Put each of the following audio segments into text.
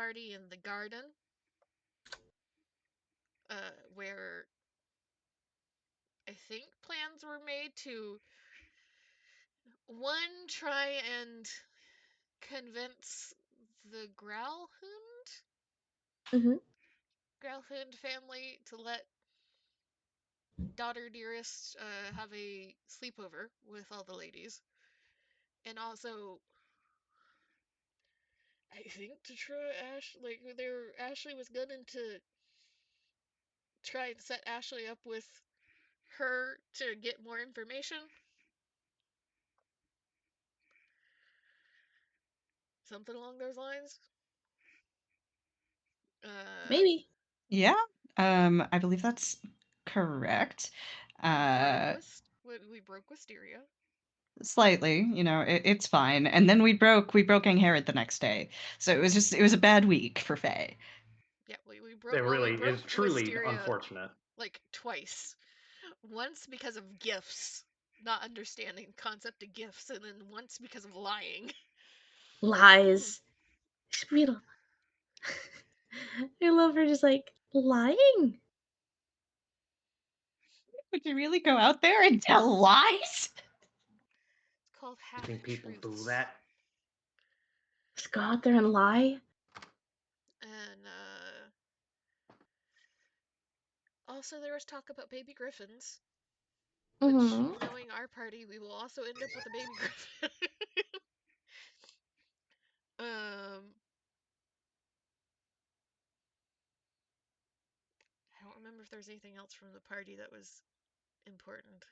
party in the garden, where I think plans were made to, one, try and convince the Mm-hmm. Growlhound family to let daughter dearest have a sleepover with all the ladies, and also I think to try Ashley was going to try and set Ashley up with her to get more information, something along those lines. Maybe. Yeah, I believe that's correct. We broke Wisteria. Slightly, it's fine. And then we broke King Herod the next day. So it was a bad week for Faye. Yeah, we It really broke is truly Wisteria unfortunate. like twice. Once because of gifts, not understanding the concept of gifts, and then once because of lying. Lies. It's real. I love her just like lying. Would you really go out there and tell lies? It's called I half think people do truths. that. Just go out there and lie. And also there was talk about baby griffins, which, Mm-hmm. knowing our party, we will also end up with a baby griffin. um, I don't remember if there's anything else from the party that was important.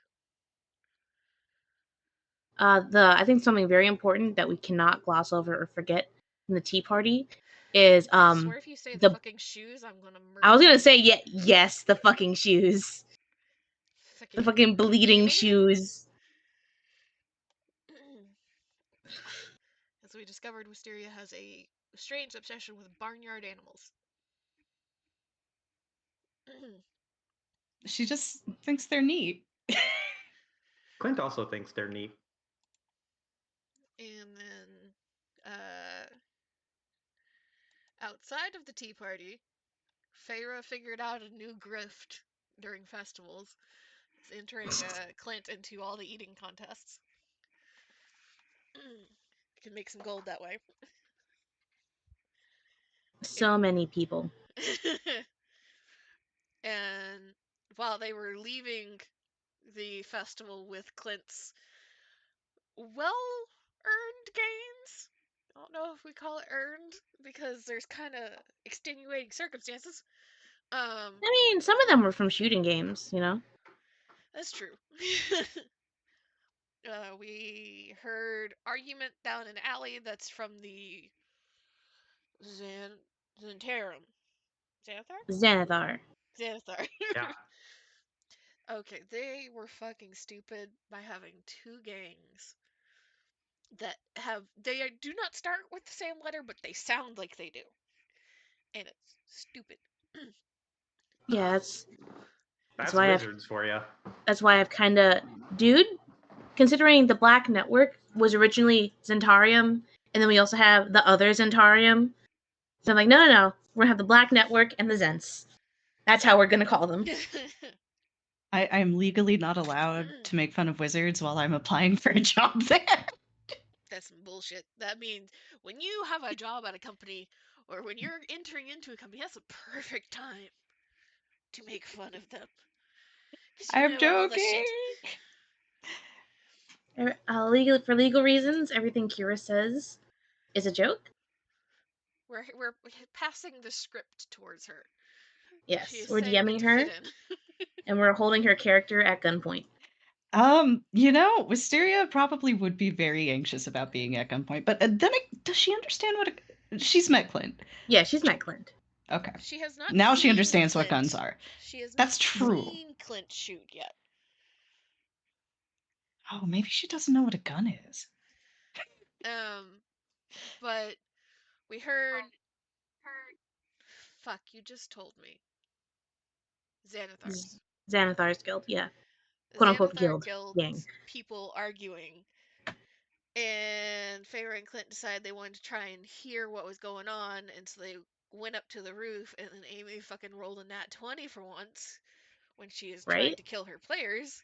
I think something very important that we cannot gloss over or forget from the tea party is I swear if you say the the fucking shoes, I'm gonna murder I was gonna you. say yes, the fucking shoes. The fucking bleeding gaming? shoes. As we discovered, Wisteria has a strange obsession with barnyard animals. She just thinks they're neat. Clint also thinks they're neat. And then, outside of the tea party, Feyre figured out a new grift during festivals. It's entering Clint into all the eating contests. Can make some gold that way. So many people. And while they were leaving the festival with Clint's well-earned gains, I don't know if we call it earned because there's kind of extenuating circumstances. I mean, some of them were from shooting games, That's true. We heard argument down an alley that's from the Xantarum. Xanathar? Xanathar. Xanathar. Yeah. Okay, they were fucking stupid by having two gangs that they do not start with the same letter, but they sound like they do. And it's stupid. Yeah, that's That's why wizards for you. I've kind of, dude. Considering the Black Network was originally Zentarium, and then we also have the other Zentarium. So I'm like, no. We're gonna have the Black Network and the Zents. That's how we're gonna call them. I'm legally not allowed to make fun of wizards while I'm applying for a job there. That's some bullshit. That means when you have a job at a company or when you're entering into a company, that's a perfect time to make fun of them. Because you I'm know all the joking. shit. For legal reasons, everything Kira says is a joke. We're passing the script towards her. She Yes, is we're saying it DMing to her, fit in. and we're holding her character at gunpoint. Wisteria probably would be very anxious about being at gunpoint, but does she understand she's met Clint? Yeah, she's met Clint. Okay. She has not Now she seen understands what Clint. guns are. She has not That's true. seen Clint shoot yet. Oh, maybe she doesn't know what a gun is. But we heard. Fuck, you just told me. Xanathars. Xanathar's guild, yeah. Quote unquote Xanathar guild. Guild's Gang. people arguing And Feyre and Clint decided they wanted to try and hear what was going on, and so they went up to the roof, and then Amy fucking rolled a nat 20 for once when she is trying Right? to kill her players.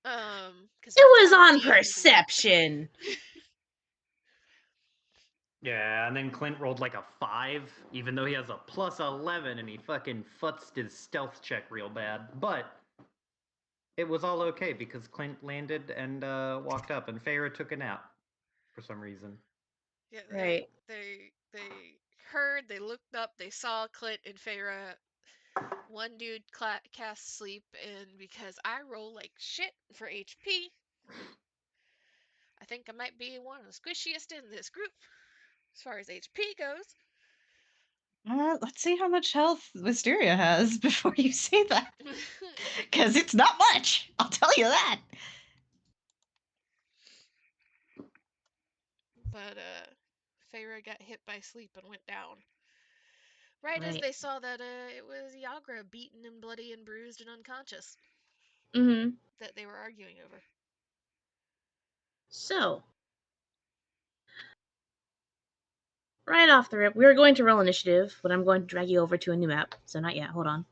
Because It that's was how on DMs work. perception. Yeah, and then Clint rolled like a 5, even though he has a plus 11, and he fucking futzed his stealth check real bad. But it was all okay because Clint landed and walked up, and Feyre took a nap for some reason. Yeah, Right. they heard, they looked up, they saw Clint and Feyre. One dude cast sleep, and because I roll like shit for HP, I think I might be one of the squishiest in this group as far as HP goes. Let's see how much health Wisteria has before you say that. Because it's not much. I'll tell you that. But Feyre got hit by sleep and went down. Right as Right. they saw that it was Yagra beaten and bloody and bruised and unconscious Mm-hmm. that they were arguing over. So, right off the rip, we were going to roll initiative, but I'm going to drag you over to a new map. So not yet. Hold on.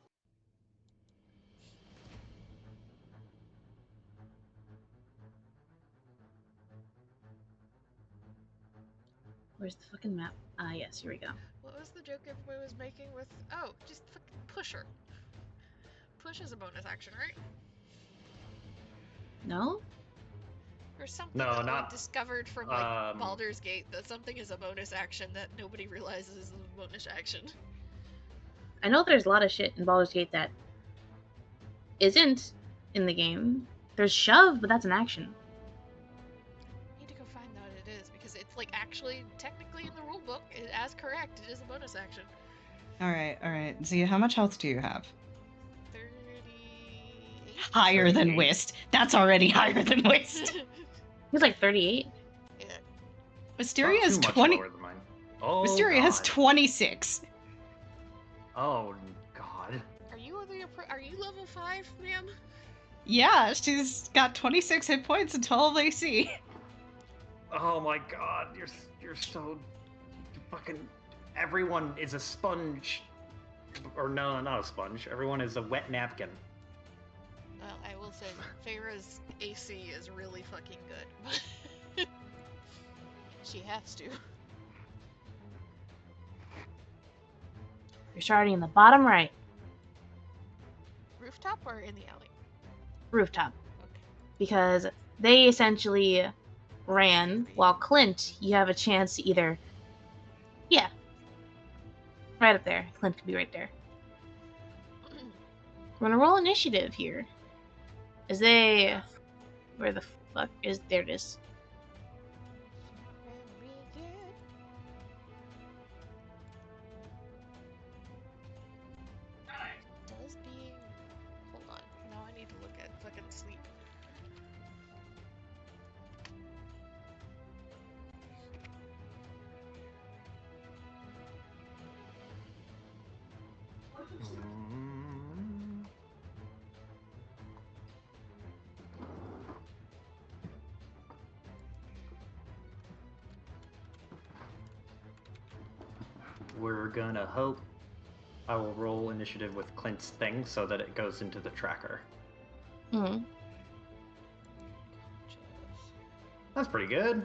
Where's the fucking map? Ah, yes, here we go. What was the joke everybody was making with, oh, just fucking push her. Push is a bonus action, right? No? Or something No, that we not. discovered from like Baldur's Gate, that something is a bonus action that nobody realizes is a bonus action. I know there's a lot of shit in Baldur's Gate that isn't in the game. There's shove, but that's an action. I need to go find out what it is because it's like actually technically in the rule book, as correct, it is a bonus action. All right. Zia, how much health do you have? 38. Higher than 38. Whist. That's already higher than Whist. He's like 38. Yeah. Wisteria Not has too much 20. lower than mine. Oh, Wisteria has God. 26. Oh, God. Are you level 5, ma'am? Yeah, she's got 26 hit points and 12 AC. Oh my God, you're so fucking. Everyone is a sponge, or no, not a sponge. Everyone is a wet napkin. Well, I will say Feyre's AC is really fucking good. She has to. You're starting in the bottom right. Rooftop or in the alley? Rooftop. Okay. Because they essentially ran, while Clint, you have a chance to either. Yeah. Right up there. Clint could be right there. We're gonna roll initiative here. Is they. Where the fuck is. There it is. Does being. Hold on. Now I need to look at fucking sleep. We're gonna hope. I will roll initiative with Clint's thing so that it goes into the tracker. Hmm. That's pretty good.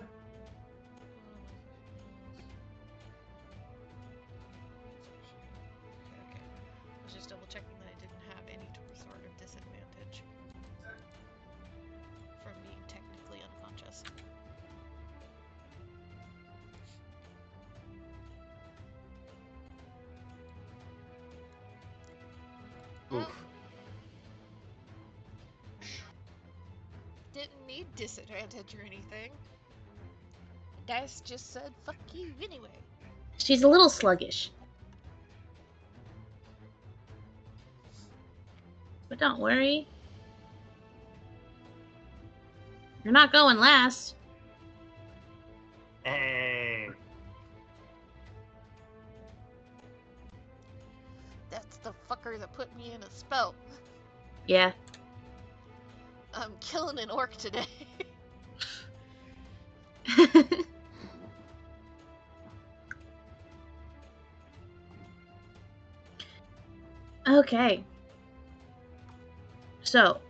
Okay. I was just double checking that I didn't have any sort of disadvantage from being technically unconscious. Well, Oof. didn't need disadvantage or anything. Dice just said fuck you anyway. She's a little sluggish. But don't worry. You're not going last. Hey. That's the fucker that put me in a spell. Yeah. I'm killing an orc today. Okay. So,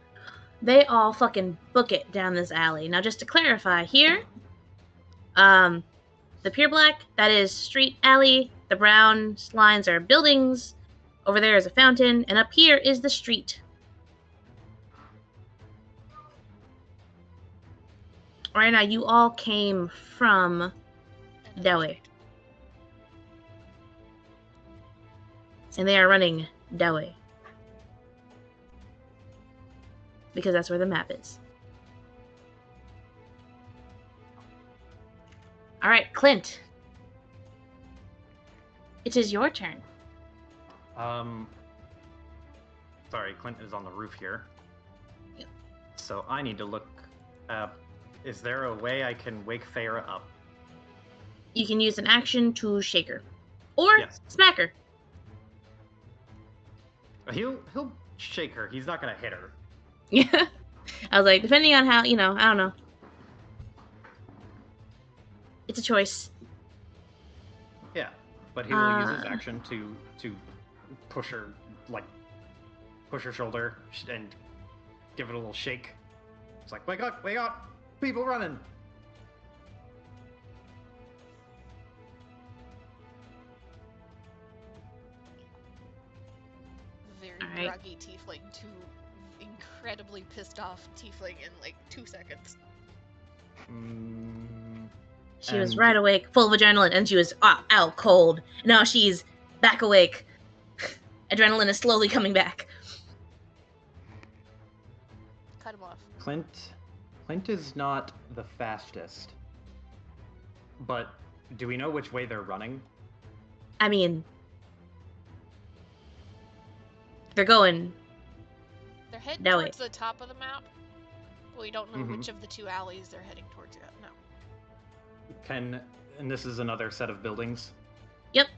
they all fucking book it down this alley. Now, just to clarify here, the pure black, that is street alley. The brown lines are buildings. Over there is a fountain, and up here is the street. Right now, you all came from Another Delhi, street. and they are running Delhi because that's where the map is. All right, Clint. It is your turn. Sorry, Clint is on the roof here. Yep. So I need to look. Is there a way I can wake Farah up? You can use an action to shake her, or Yes. smack her. He'll shake her. He's not gonna hit her. Yeah. I was like, depending on how, I don't know. It's a choice. Yeah, but he will use his action to push her, like push her shoulder and give it a little shake. It's like, wake up, people running. Very Alright. groggy tiefling to incredibly pissed off tiefling in like 2 seconds. She was And- right awake, full of adrenaline, and she was out cold. Now she's back awake. Adrenaline is slowly coming back. Cut him off. Clint is not the fastest, but do we know which way they're running? I mean, they're going. They're heading Delhi. towards the top of the map. But we don't know Mhm. which of the 2 alleys they're heading towards yet. No. And this is another set of buildings. Yep.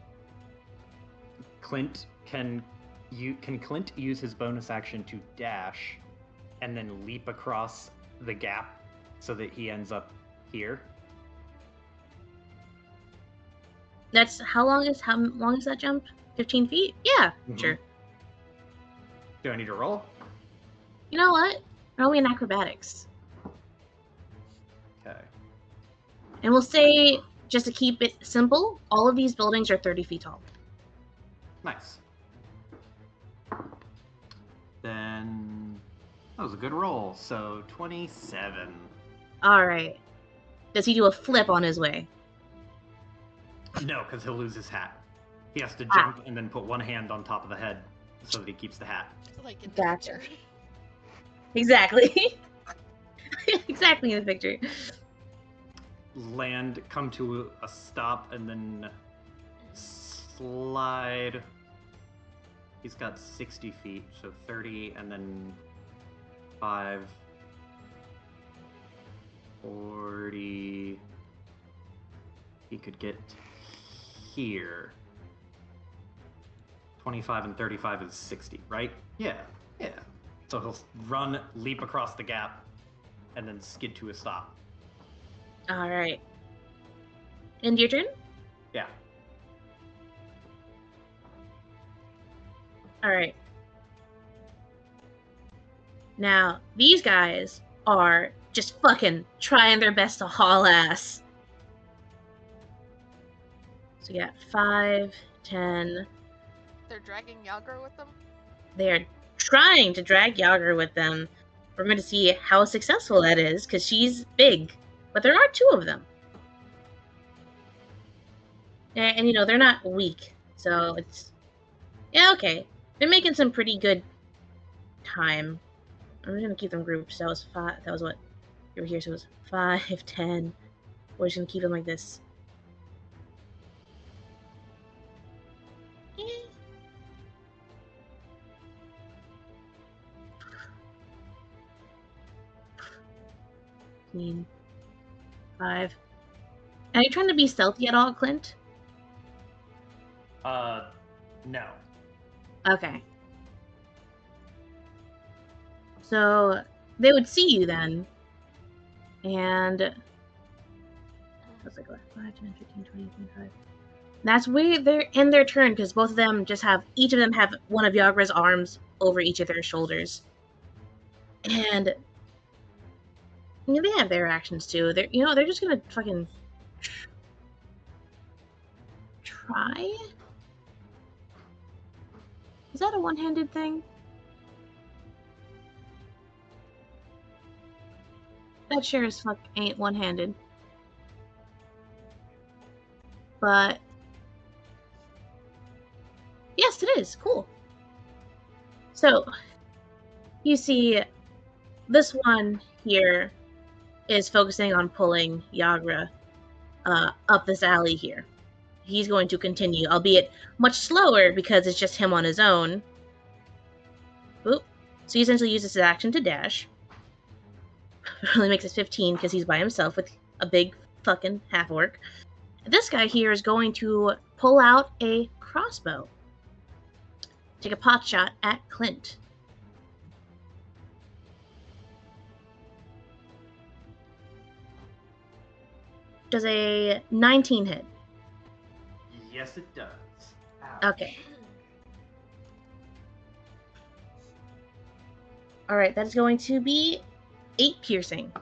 Can Clint use his bonus action to dash and then leap across the gap so that he ends up here? That's how long is that jump? 15 feet? Yeah, Mhm. sure. Do I need to roll? You know what? Roll me in acrobatics. Okay. And we'll say, just to keep it simple, all of these buildings are 30 feet tall. Nice. Then that was a good roll. So 27. Alright. Does he do a flip on his way? No, because he'll lose his hat. He has to Ah. jump and then put one hand on top of the head so that he keeps the hat. Like in the Gotcha. picture. Exactly. Exactly in the picture. Land, come to a stop, and then slide. He's got 60 feet, so 30, and then 5, 40. He could get here. 25 and 35 is 60, right? Yeah. So he'll run, leap across the gap, and then skid to a stop. Alright. And your turn? Yeah. Alright. Now, these guys are just fucking trying their best to haul ass. So you got 5, 10. They're dragging Yagra with them. They are trying to drag Yager with them. We're going to see how successful that is, because she's big. But there are 2 of them. And they're not weak. So it's... Yeah, okay. They're making some pretty good time. I'm just going to keep them grouped. So that was 5... That was what? You were here, so it was 5, 10. We're just going to keep them like this. Eh. Mean 5. Are you trying to be stealthy at all, Clint? No. Okay. So they would see you then, and That's like 5, 10, 15, 20, 25. That's where they're in their turn because both of them just have each of them have one of Yagra's arms over each of their shoulders, and they have their actions too. They're just gonna fucking try. Is that a one-handed thing? That sure as fuck ain't one-handed. But yes, it is. Cool. So you see, this one here is focusing on pulling Yagra up this alley here. He's going to continue, albeit much slower because it's just him on his own. Oop. So he essentially uses his action to dash. Really makes it 15 because he's by himself with a big fucking half-orc. This guy here is going to pull out a crossbow. Take a pot shot at Clint. Does a 19 hit? Yes, it does. Okay. Alright, that is going to be 8 piercing.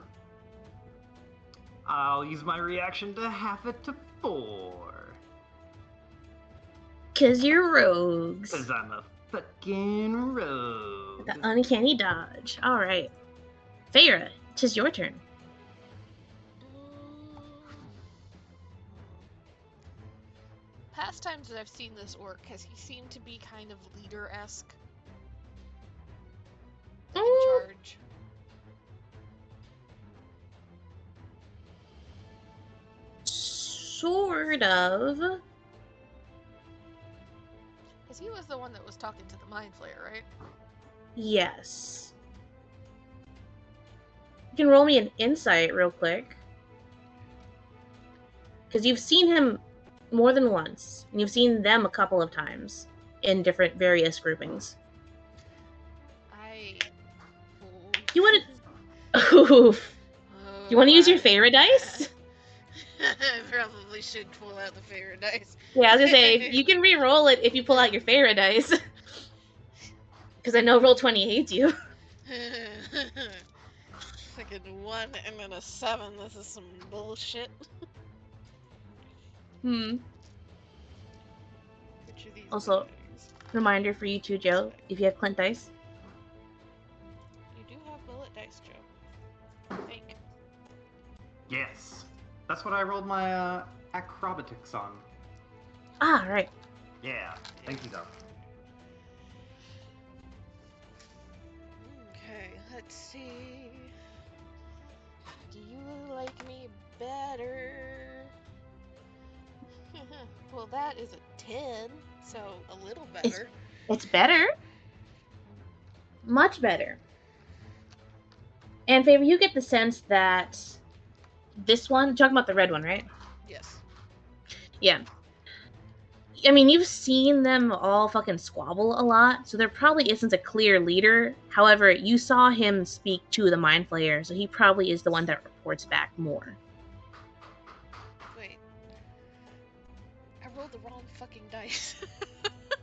I'll use my reaction to half it to 4. Because you're rogues. Because I'm a fucking rogue. The uncanny dodge. Alright. Feyre, 'tis your turn. Past times that I've seen this orc, has he seemed to be kind of leader-esque? In charge? Sort of. Because he was the one that was talking to the Mind Flayer, right? Yes. You can roll me an insight real quick. Because you've seen him more than once. And you've seen them a couple of times in different various groupings. You want to... Oof. You want to use your favorite dice? I probably should pull out the favorite dice. Yeah, I was going to say, you can re-roll it if you pull out your favorite dice. Because I know Roll20 hates you. Fucking 1 and then a 7. This is some bullshit. Which of these Also, dice? reminder for you too, Joe, if you have Clint dice. You do have bullet dice, Joe. I think. Yes. That's what I rolled my acrobatics on. Ah, right. Yeah. Thank you, though. Okay, let's see. Do you like me better? Well, that is a 10, so a little better. It's better. Much better. And Favor, you get the sense that this one, you're talking about the red one, right? Yes. Yeah. I mean, you've seen them all fucking squabble a lot, so there probably isn't a clear leader. However, you saw him speak to the Mind Flayer, so he probably is the one that reports back more. Wait. I rolled the wrong fucking dice.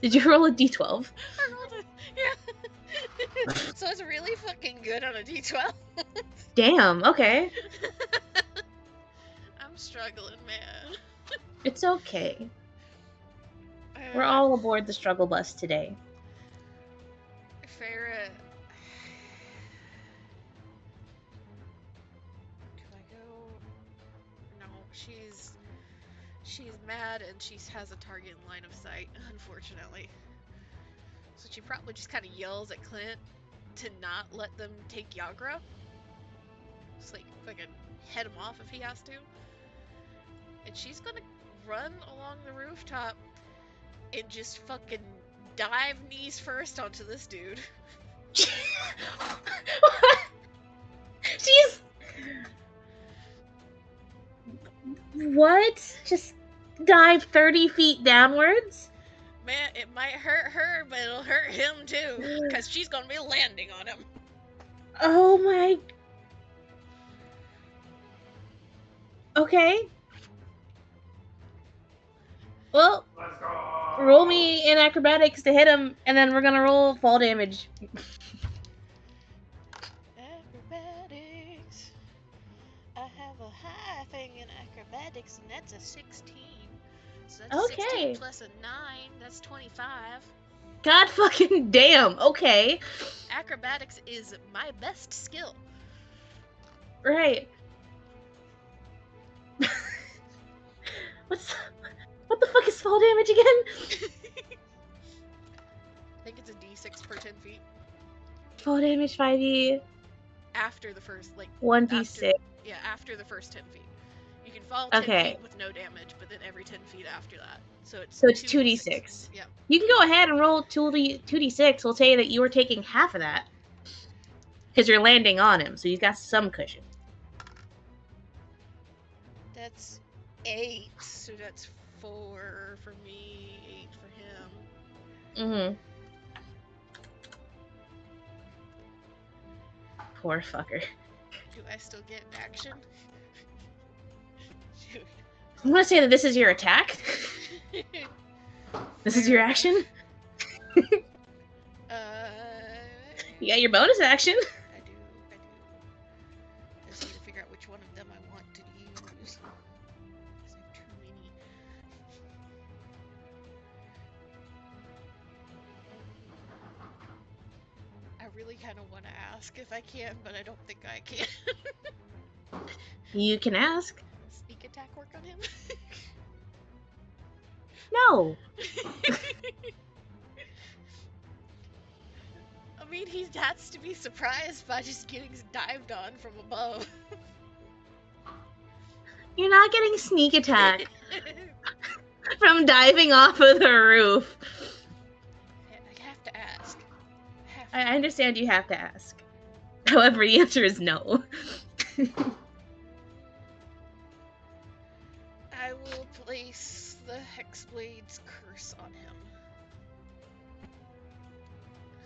Did you roll a d12? I rolled it. Yeah. So it's really fucking good on a d12. Damn, okay. I'm struggling, man. It's okay. We're all aboard the struggle bus today. Farah. Do I go? No, she's mad and she has a target in line of sight, unfortunately. So she probably just kind of yells at Clint to not let them take Yagra. Just like fucking head him off if he has to. And she's gonna run along the rooftop and just fucking dive knees first onto this dude. She's... What? Just dive 30 feet downwards? Man, it might hurt her, but it'll hurt him too. Because she's gonna be landing on him. Oh my... Okay. Well, Let's go. roll me in acrobatics to hit him, and then we're gonna roll fall damage. Acrobatics. I have a high thing in acrobatics, and that's a 16. So that's 16 Okay. plus a 9. That's 25. God fucking damn. Okay. Acrobatics is my best skill. Right. What the fuck is fall damage again? I think it's a d6 per 10 feet. Fall damage 5e, After the first, like, after, 1d6. yeah, after the first 10 feet. You can fall 10 Okay. feet with no damage, but then every 10 feet after that. So it's So it's 2d6. 2d6. Yeah. You can go ahead and roll 2d6. We'll say that you were taking half of that. Because you're landing on him, so you've got some cushion. That's 8. So that's 4 for me, 8 for him. Mm-hmm. Poor fucker. Do I still get action? Shoot. I'm gonna say that this is your attack. This is Fair your enough. action. Uh, You got your bonus action. I do. I just need to figure out which one of them I want to use. 'Cause I have too many. I really kind of want to ask if I can, but I don't think I can. You can ask. Sneak attack work on him? No. I mean, he has to be surprised by just getting dived on from above. You're not getting sneak attack from diving off of the roof. I have to ask. I understand you have to ask. However, the answer is no. I will place the Hexblade's curse on him.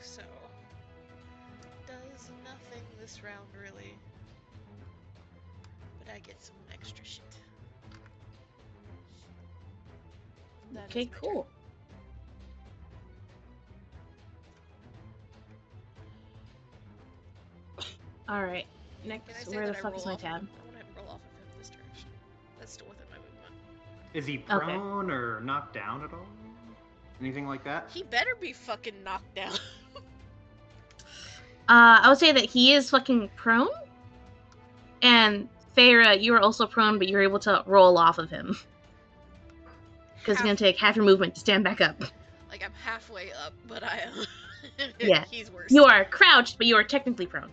So, does nothing this round really. But I get some extra shit. That Okay, is my cool. Alright, turn. Can I next, say where the that I fuck roll is my off? tab? I want to roll off of him this direction. That's still within my movement. Is he prone or knocked down at all? Anything like that? He better be fucking knocked down. I would say that he is fucking prone. And Feyre, you are also prone, but you're able to roll off of him. Because it's going to take half your movement to stand back up. Like, I'm halfway up, but I am. Yeah. He's worse. You are crouched, but you are technically prone.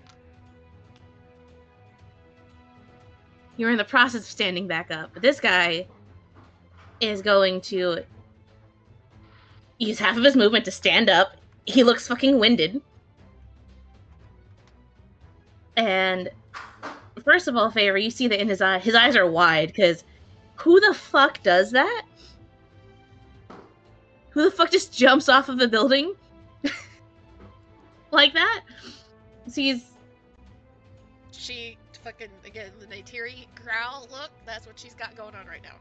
You're in the process of standing back up. But this guy is going to use half of his movement to stand up. He looks fucking winded. And first of all, Feyre, you see that in his eyes are wide, because who the fuck does that? Who the fuck just jumps off of a building? Like that? So She fucking, again, the Neytiri growl look, that's what she's got going on right now.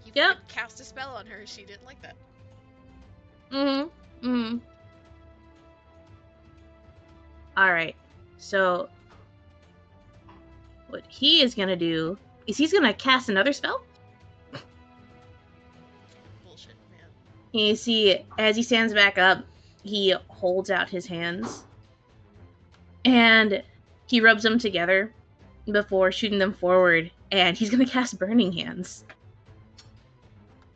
He Yep. fucking cast a spell on her, she didn't like that. Alright, so what he is gonna do is he's gonna cast another spell. Bullshit, man. You see, as he stands back up, he holds out his hands. And he rubs them together before shooting them forward. And he's gonna cast Burning Hands.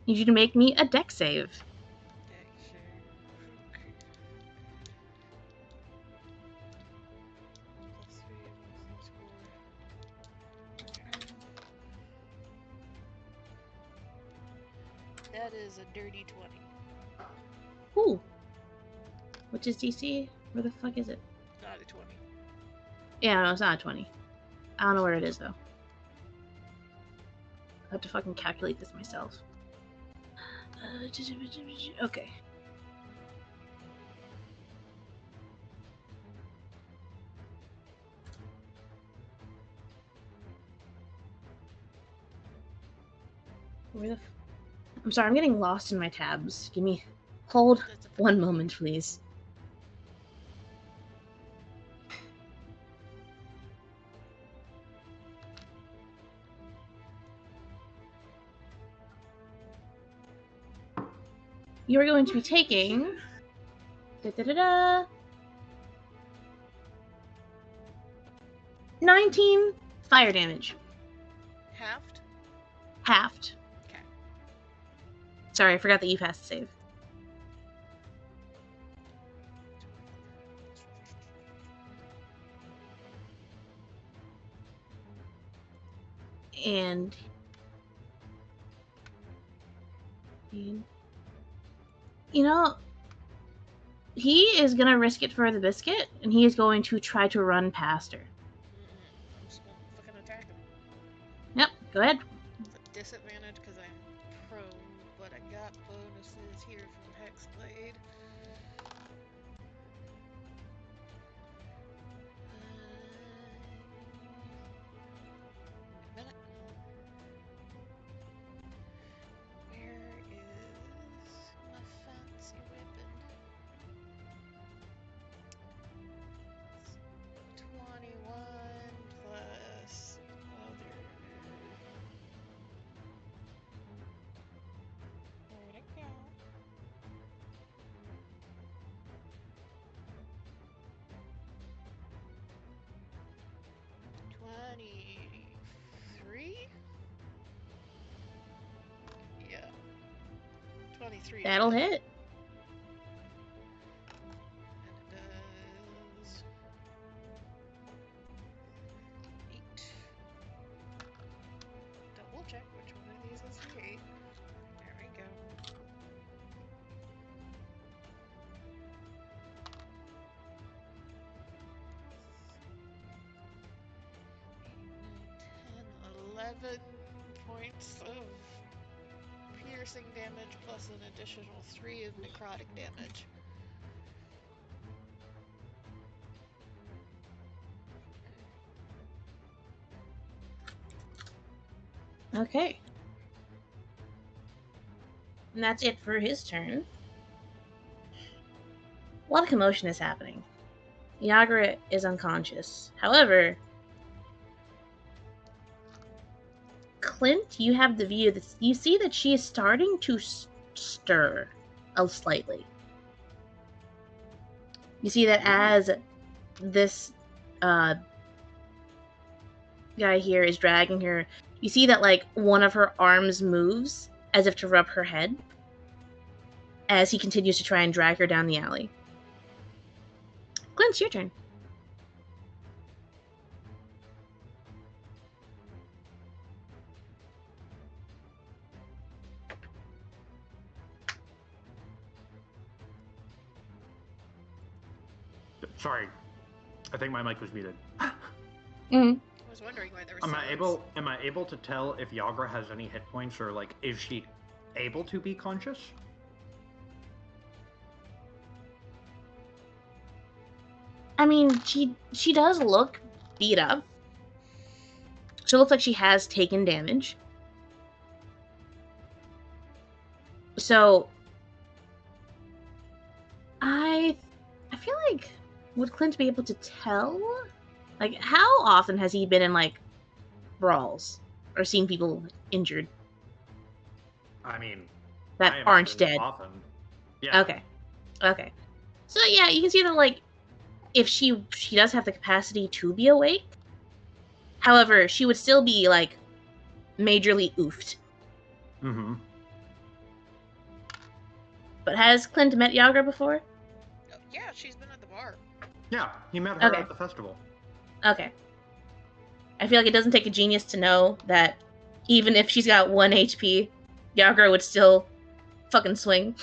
Need you to make me a deck save. That is a dirty 20. Ooh. Which is DC? Where the fuck is it? Not a 20. Yeah, no, it's not a 20. I don't know where it is, though. I have to fucking calculate this myself. Okay. Where the I'm sorry, I'm getting lost in my tabs. Hold That's a one problem. moment, please. You are going to be taking 19 fire damage. Halved? Halved. Okay. Sorry, I forgot that you passed the save. And you know, he is gonna risk it for the biscuit, and he is going to try to run past her. I'm just gonna fucking attack him. Yep, go ahead. With a disadvantage because I'm prone, but I got bonuses here from Hexblade. Wait a minute. Where is my fancy weapon? 21 plus other. Where'd it go? $23? Yeah. 23 to That'll hit. hit. And it does 8. Double check which one of these is the 8. There we go. 11 points of piercing damage plus an additional 3 of necrotic damage. Okay. And that's it for his turn. A lot of commotion is happening. Yagra is unconscious. However, Clint, you have the view that you see that she is starting to stir slightly. You see that as this guy here is dragging her, you see that like one of her arms moves as if to rub her head as he continues to try and drag her down the alley. Clint, it's your turn. Sorry, I think my mic was muted. Mm-hmm. I was wondering why there was Am silence. I able to tell if Yagra has any hit points, or like is she able to be conscious? I mean, she does look beat up. She looks like she has taken damage. So I feel like would Clint be able to tell? Like, how often has he been in like brawls or seen people injured I mean, that I aren't imagine dead? often. Yeah. Okay. So yeah, you can see that like if she does have the capacity to be awake. However, she would still be like majorly oofed. Mm-hmm. But has Clint met Yagra before? Oh, yeah, she's been at the bar. Yeah, he met her Okay. at the festival. Okay. I feel like it doesn't take a genius to know that even if she's got 1 HP, Yagra would still fucking swing.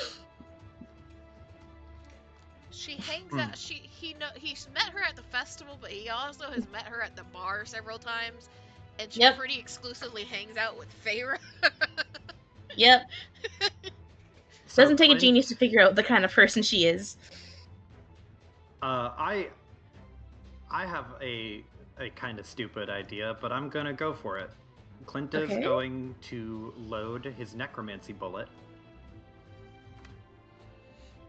She hangs out. He's met her at the festival, but he also has met her at the bar several times, and she Yep. pretty exclusively hangs out with Feyre. Yep. So Doesn't take a Clint, genius to figure out the kind of person she is. I have a kind of stupid idea, but I'm gonna go for it. Clint is Okay. going to load his necromancy bullet,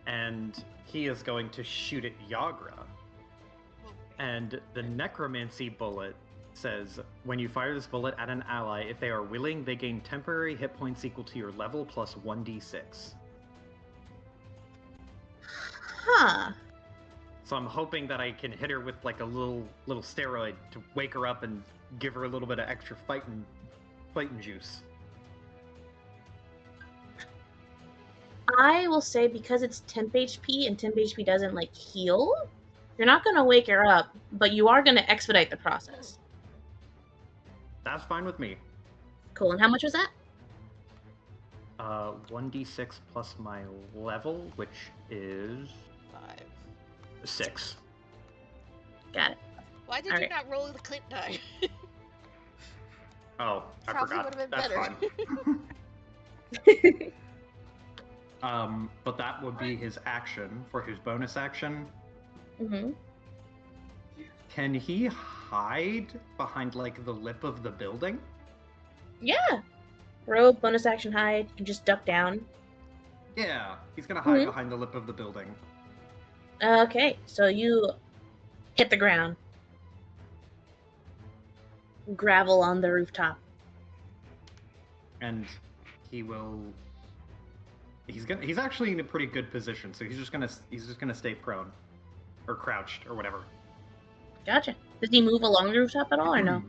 and he is going to shoot at Yagra. Well, And the necromancy bullet says, when you fire this bullet at an ally, if they are willing, they gain temporary hit points equal to your level plus 1d6. Huh. So I'm hoping that I can hit her with like a little steroid to wake her up and give her a little bit of extra fighting juice. I will say because it's temp HP and temp HP doesn't like heal, you're not gonna wake her up, but you are gonna expedite the process. That's fine with me. Cool. And how much was that? 1d6 plus my level, which is 5. 6. Got it. Why did All you right. not roll the Clint die? Oh, I Probably forgot. would have been That's better. fine. But that would be his action. For his bonus action, Mm-hmm. can he hide behind like the lip of the building? Yeah. Robe, bonus action, hide, and just duck down. Yeah, he's gonna hide Mhm. behind the lip of the building. Okay, so you hit the ground. Gravel on the rooftop. And he will. He's actually in a pretty good position, so he's just gonna stay prone, or crouched, or whatever. Gotcha. Does he move along the rooftop at all, or no?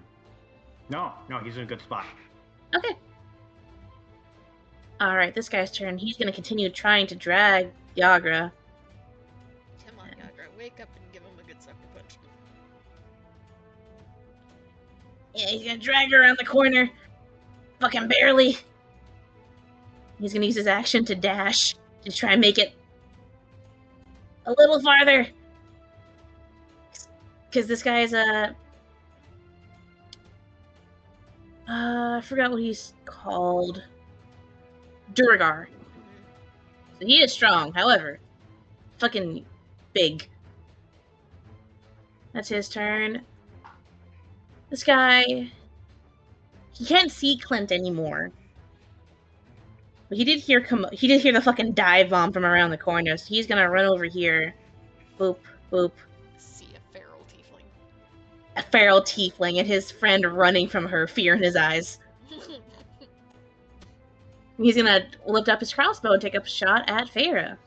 No, he's in a good spot. Okay. Alright, this guy's turn. He's gonna continue trying to drag Yagra. Come on, Yagra, wake up and give him a good sucker punch. Yeah, he's gonna drag her around the corner. Fucking barely. He's gonna use his action to dash to try and make it a little farther. Because this guy's I forgot what he's called. Duragar. So he is strong, however, fucking big. That's his turn. This guy, he can't see Clint anymore. But he did hear the fucking dive bomb from around the corner, so he's gonna run over here. Boop, boop. See a feral tiefling. A feral tiefling and his friend running from her, fear in his eyes. He's gonna lift up his crossbow and take up a shot at Farah.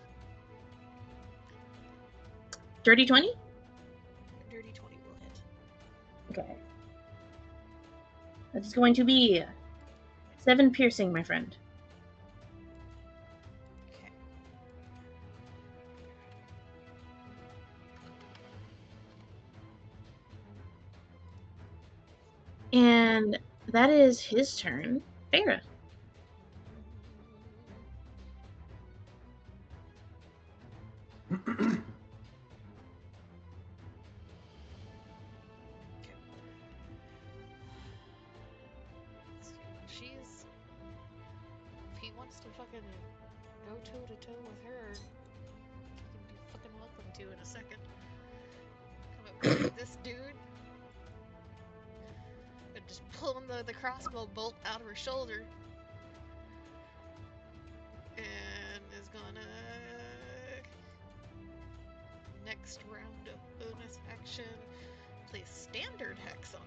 Dirty 20? Dirty 20 will hit. Okay. That's going to be 7 piercing, my friend. Okay. And that is his turn. Farah. She's. If he wants to fucking go toe to toe with her, he can be fucking welcome to in a second. Come up behind this dude and just pulling the crossbow bolt out of her shoulder. And is gonna. Next round of bonus action, place standard hex on him.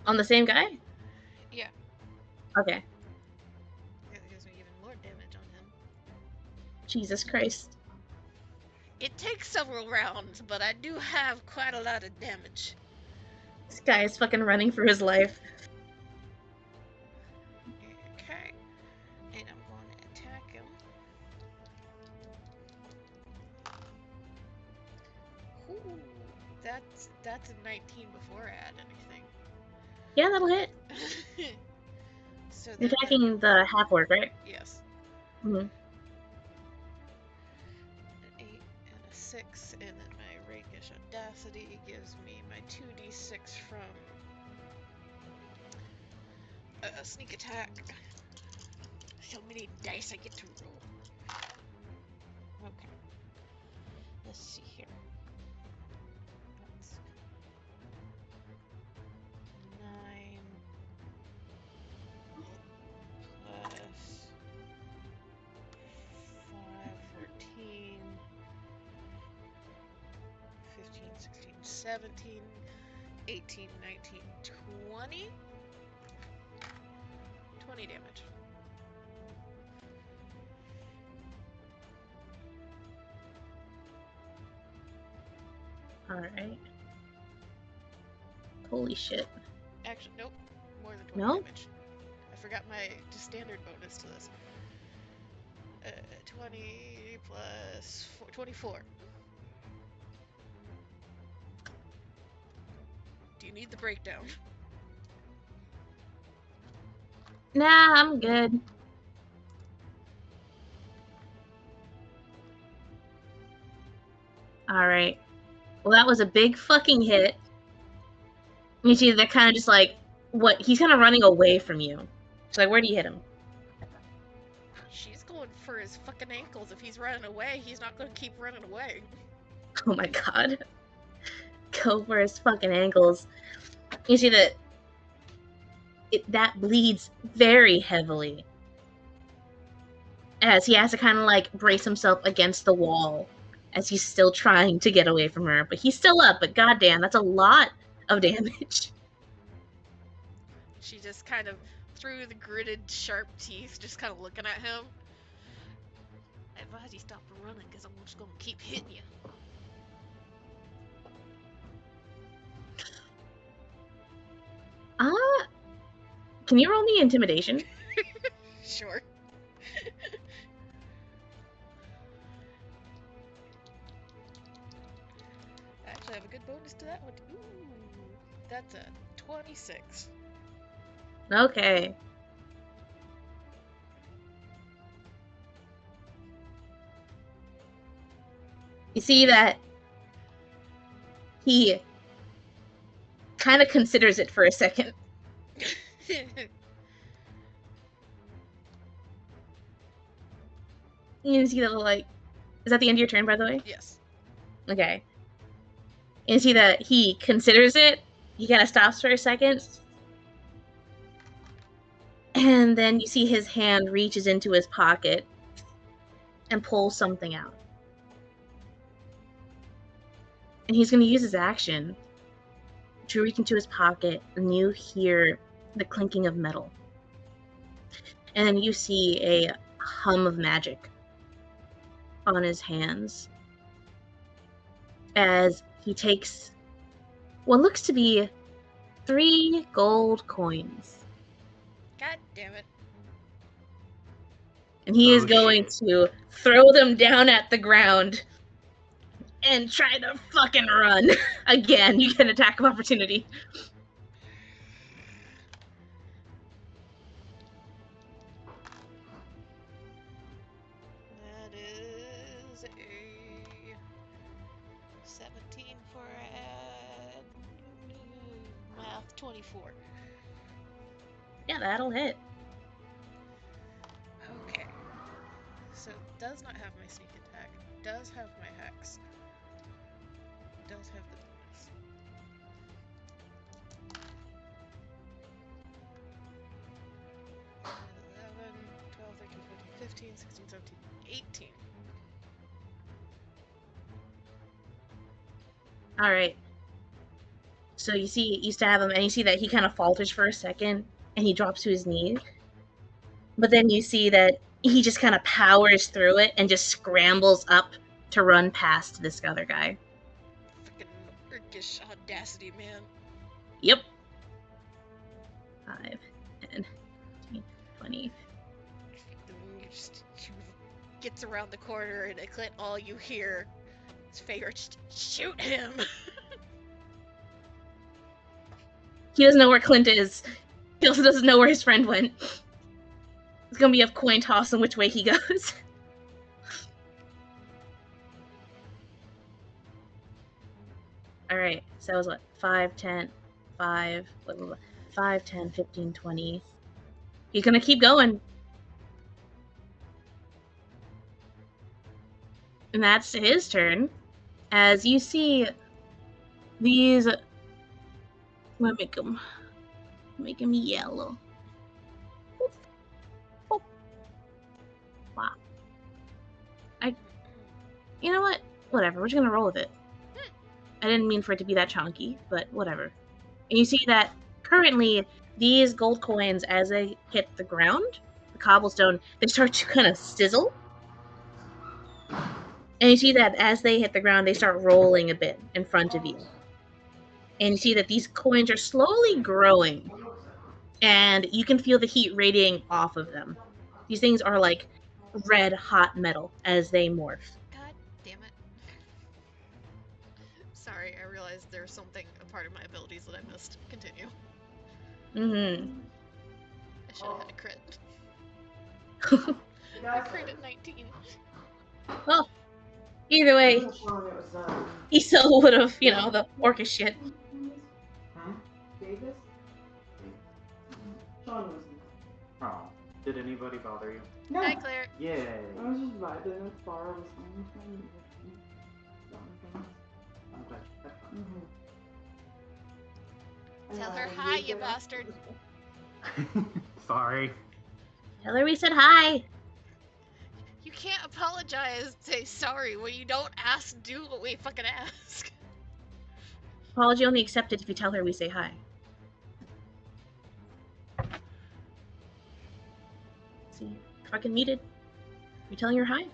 On the same guy? Yeah, Okay. it gives me even more damage on him. Jesus Christ. It takes several rounds, but I do have quite a lot of damage. This guy is fucking running for his life. Okay, and I'm going to attack him. Ooh, that's a 19 before I add anything. Yeah, that'll hit. So You're then, attacking the half orc, right? yes, Mm-hmm. an 8 and a 6, and then my rakish audacity gives me my 2d6 from a sneak attack. So many dice I get to roll. Okay. Let's see here. 17, 18, 19, 20. 20 damage. Alright. Holy shit. Actually, nope. More than 20 No? damage. I forgot my just standard bonus to this. 20 plus 4, 24. Do you need the breakdown? Nah, I'm good. Alright. Well, that was a big fucking hit. You see, they're kind of just like, what? He's kind of running away from you. So, like, where do you hit him? She's going for his fucking ankles. If he's running away, he's not going to keep running away. Oh my god. Go for his fucking ankles. You see that that bleeds very heavily. As he has to kind of like brace himself against the wall as he's still trying to get away from her. But he's still up, but goddamn, that's a lot of damage. She just kind of, through the gritted, sharp teeth, just kind of looking at him. I advise you stop running, because I'm just going to keep hitting you. Can you roll me intimidation? Sure. Actually, I have a good bonus to that one. Ooh, that's a 26. Okay. You see that he kind of considers it for a second. You see that like, is that the end of your turn, by the way? Yes. Okay. You see that he considers it. He kind of stops for a second. And then you see his hand reaches into his pocket and pulls something out. And he's going to use his action to reach into his pocket, and you hear the clinking of metal. And then you see a hum of magic on his hands as he takes what looks to be 3 gold coins. God damn it. And he is Oh, going shit. to throw them down at the ground and try to fucking run. Again, you get an attack of opportunity. That is a 17 for math 24. Yeah, that'll hit. Okay. So it does not have my sneak attack. Does have my hex. Does have the bonus. 11, 12, 13, 14, 15, 16, 17, 18. Alright. So you stab him, and you see that he kind of falters for a second, and he drops to his knees. But then you see that he just kind of powers through it and just scrambles up to run past this other guy. Freaking Urkish audacity, man. Yep. 5, 10, 15, 20. He gets around the corner, and at Clint, all you hear is Feyre just shoot him. He doesn't know where Clint is. He also doesn't know where his friend went. It's gonna be a coin toss on which way he goes. Alright, so that was what? 5, 10, 5, 5, 10, 15, 20. He's gonna keep going. And that's his turn. As you see these... I'm gonna make him yellow. Wow. You know what? Whatever, we're just gonna roll with it. I didn't mean for it to be that chunky, but whatever. And you see that currently these gold coins, as they hit the ground, the cobblestone, they start to kind of sizzle. And you see that as they hit the ground, they start rolling a bit in front of you. And you see that these coins are slowly growing. And you can feel the heat radiating off of them. These things are like red hot metal as they morph. God damn it. Sorry, I realized there's something, a part of my abilities that I missed. Continue. Mm-hmm. I should have had a crit. I crit at 19. Well, either way, he still would have, the orcish shit. Davis? Sean was. Oh, did anybody bother you? No. Hi, Claire. Yay. I was just vibing with Bar was fine. I'm glad you had fun. Tell her hi, you bastard. Sorry. Tell her we said hi. You can't apologize, say sorry when you don't do what we fucking ask. Apology only accepted if you tell her we say hi. See, fucking muted. You telling her hi?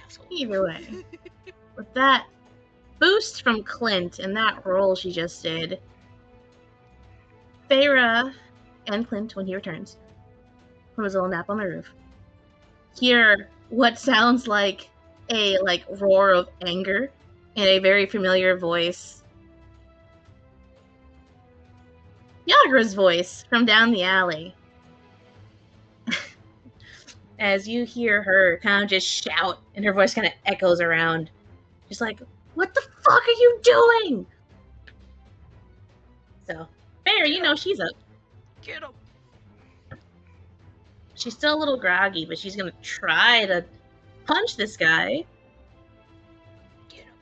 Asshole. Either way, with that boost from Clint and that roll she just did, Feyre and Clint, when he returns from his little nap on the roof, hear what sounds like a roar of anger in a very familiar voice. Yagra's voice from down the alley. As you hear her kind of just shout, and her voice kind of echoes around. Just like, what the fuck are you doing? So, Feyre, she's up. Get him. She's still a little groggy, but she's gonna try to punch this guy. Get him.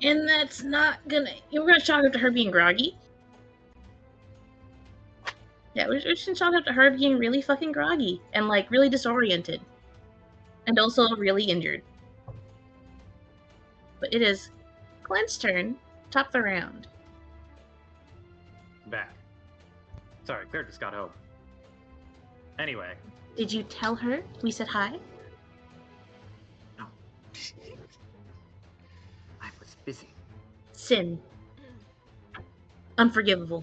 And that's not gonna... We're gonna chalk up to her being groggy. Yeah, we're just gonna chalk up to her being really fucking groggy. And, really disoriented. And also really injured. But it is Clint's turn. Top the round. Back. Sorry, Claire just got home. Anyway. Did you tell her we said hi? No. I was busy. Sin. Unforgivable.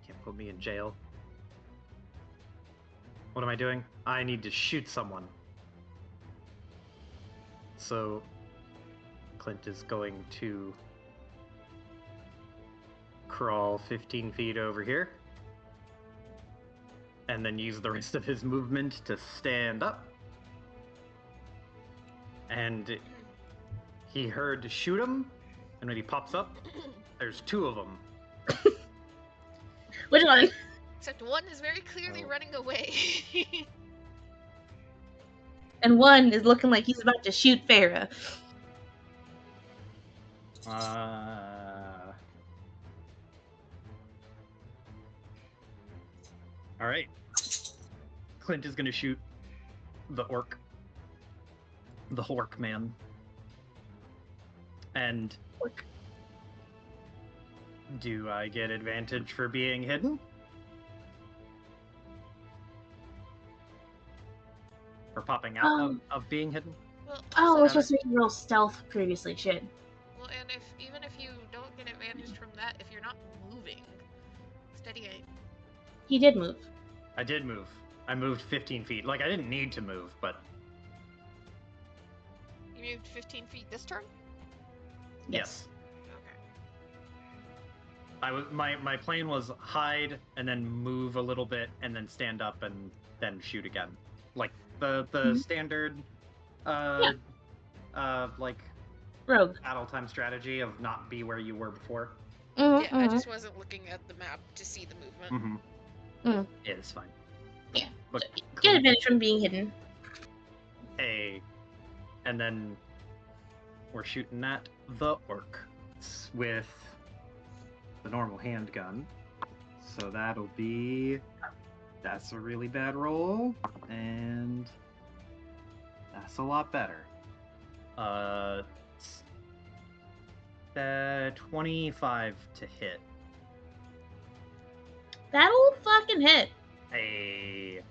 Can't put me in jail. What am I doing? I need to shoot someone. So, Clint is going to crawl 15 feet over here. And then use the rest of his movement to stand up. And he heard shoot him. And when he pops up, there's two of them. Which one? Except one is very clearly running away. And one is looking like he's about to shoot Feyre. Alright. Clint is gonna shoot the orc. The orc man. And do I get advantage for being hidden? For popping out of being hidden? Well, we're supposed to make real stealth previously, shit. Well, and even if you don't get advantage from that, if you're not moving, steady aim. He did move. I did move. I moved 15 feet. I didn't need to move, but... You moved 15 feet this turn? Yes. Okay. My plan was hide and then move a little bit and then stand up and then shoot again. The standard rogue battle time strategy of not be where you were before. Yeah, I just wasn't looking at the map to see the movement. Yeah, it's fine. Yeah. But get advantage from being hidden. And then we're shooting at the orc with the normal handgun. So that's a really bad roll, and that's a lot better. Uh, 25 to hit. That'll fucking hit. Hey.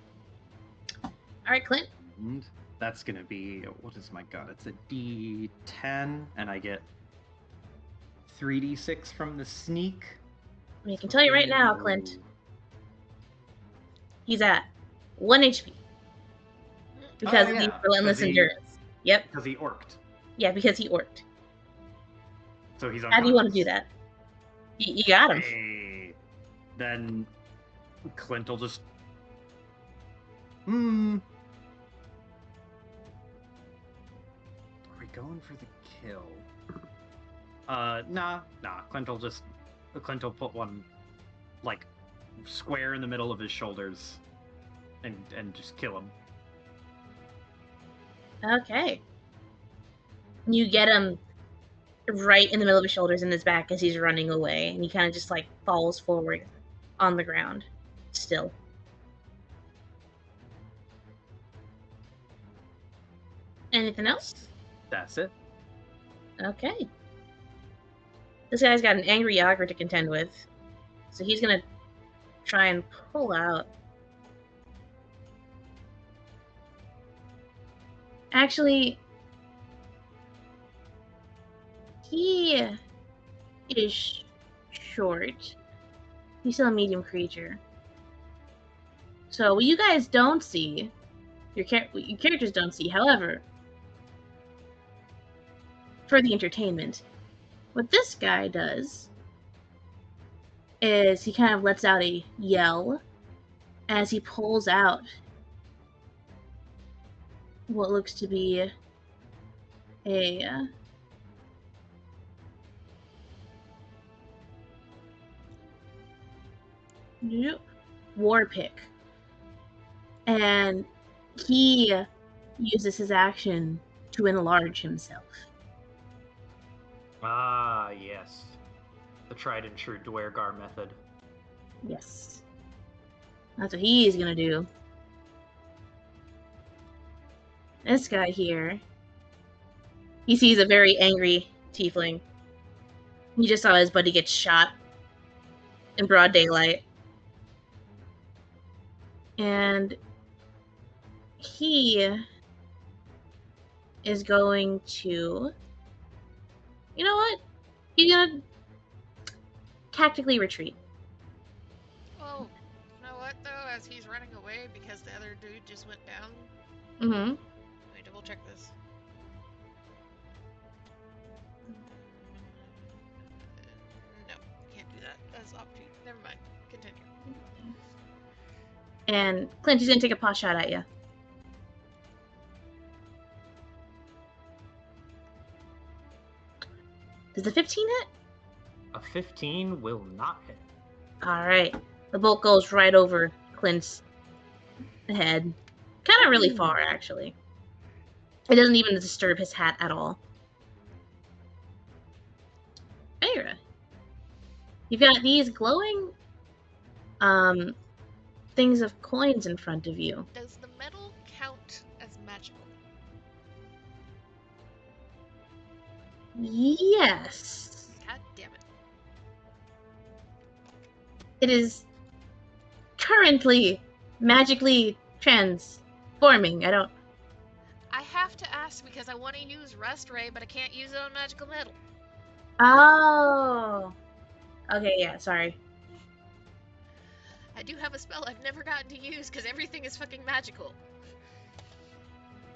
Alright, Clint. And that's gonna be, what is my god? It's a D10, and I get 3d6 from the sneak. I mean, I can tell you right now, Clint, Ooh. he's at 1 HP. Because Oh, of the yeah, relentless 'cause he- endurance. Yep. Because he orked. Yeah, because he orked. So he's How do you want to do unconscious. that? You got him. Hey. Then Clint will just. Are we going for the kill? Nah. Clint will put one, like, square in the middle of his shoulders, and just kill him. Okay. You get him right in the middle of his shoulders and his back as he's running away, and he kind of just like falls forward on the ground still. Anything else? That's it. Okay. This guy's got an angry Yager to contend with, so he's gonna try and pull out. Actually, he is short. He's still a medium creature. So what you guys don't see, your characters don't see, however, for the entertainment, what this guy does is he kind of lets out a yell as he pulls out what looks to be a war pick, and he uses his action to enlarge himself. Ah, yes. The tried and true Dwergar method. Yes, that's what he's gonna do. This guy here, he sees a very angry tiefling. He just saw his buddy get shot in broad daylight. And he is going to... You know what? He's gonna tactically retreat. Oh, you know what though? As he's running away because the other dude just went down. Mm-hmm. Let me double check this. No, can't do that as opportunity. Never mind. Continue. And Clint, he's gonna take a pot shot at you. Does the 15 hit? A 15 will not hit. Alright. The bolt goes right over Clint's head. Kind of really far, actually. It doesn't even disturb his hat at all. Ira, you've got these glowing things of coins in front of you. Does the metal count as magical? Yes. God damn it. It is currently magically transforming. I have to ask because I want to use Rust Ray, but I can't use it on magical metal. Oh. Okay, yeah, sorry. I do have a spell I've never gotten to use because everything is fucking magical.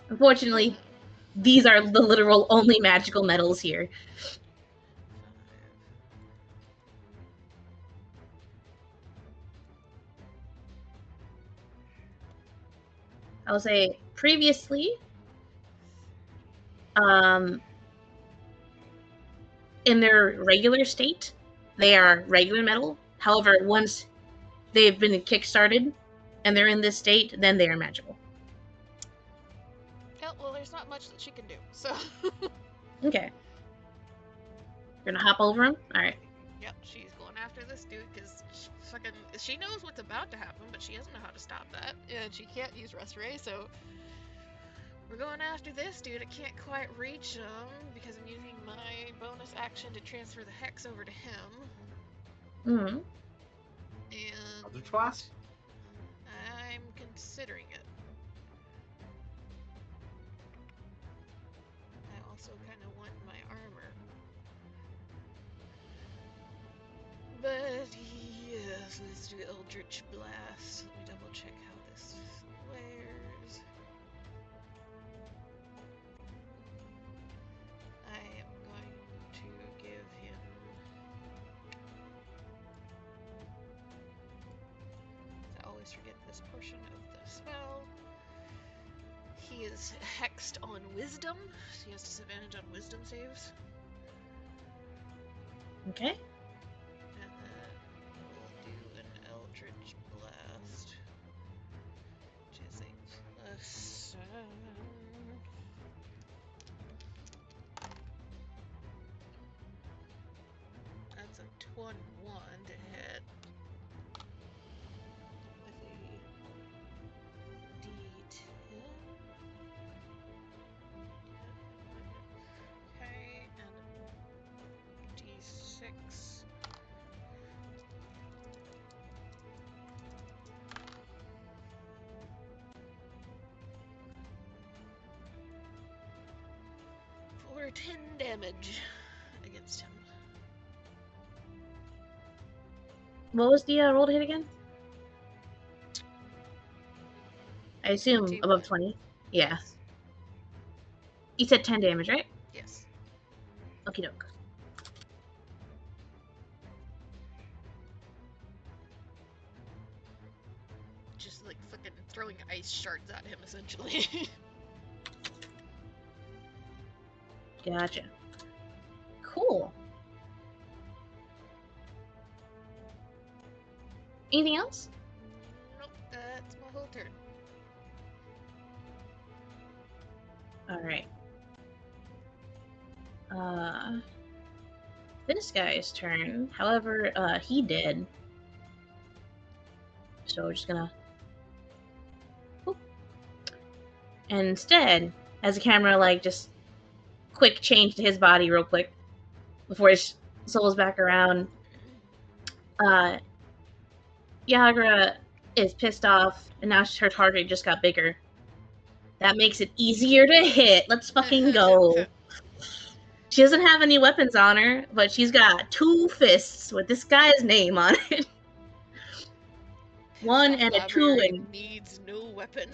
Unfortunately, these are the literal only magical metals here. I'll say previously, in their regular state, they are regular metal. However, once they've been kickstarted and they're in this state, then they are magical. Yeah, well, there's not much that she can do, so. Okay. You're gonna hop over him? Alright. Yep, she's going after this dude because she knows what's about to happen, but she doesn't know how to stop that, and she can't use Rust Ray, so We're going after this dude. I can't quite reach him because I'm using my bonus action to transfer the hex over to him. Mm-hmm. And Eldritch Blast? I'm considering it. I also kind of want my armor. But yes, let's do Eldritch Blast. Let me double check how this wears. I am going to give him. I always forget this portion of the spell. He is hexed on Wisdom, so he has disadvantage on Wisdom saves. Okay. And then we'll do an Eldritch Blast, which is a +7. That's a 21 to hit with a D10. Okay, and D6. For 10 damage against him. What was the roll to hit again? I assume 21. above 20. Yeah. Yes. You said 10 damage, right? Yes. Okie doke. Just like fucking throwing ice shards at him, essentially. Gotcha. Cool. Anything else? Nope, that's my whole turn. Alright. This guy's turn. However, he did. So we're just gonna. Whoop. And instead, as the camera like just quick change to his body real quick before his soul's back around. Yagra is pissed off, and now her target just got bigger. That makes it easier to hit. Let's fucking go. She doesn't have any weapons on her, but she's got 2 fists with this guy's name on it. 1 and a 2, and needs no weapon.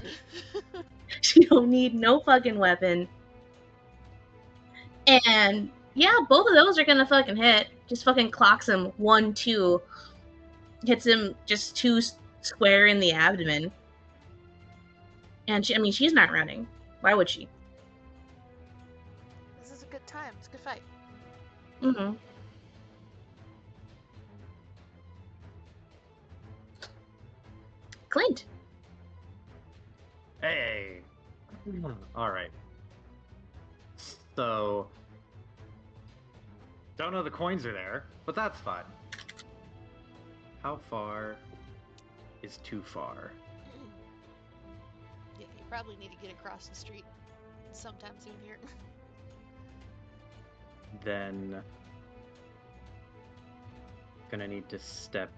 she don't need no fucking weapon. And yeah, both of those are gonna fucking hit. Just fucking clocks him 1, 2. Hits him just 2 square in the abdomen. And she's not running. Why would she? This is a good time. It's a good fight. Mm-hmm. Clint. Hey. All right. So, don't know the coins are there, but that's fine. How far is too far? Yeah, you probably need to get across the street sometime soon here. Then gonna need to step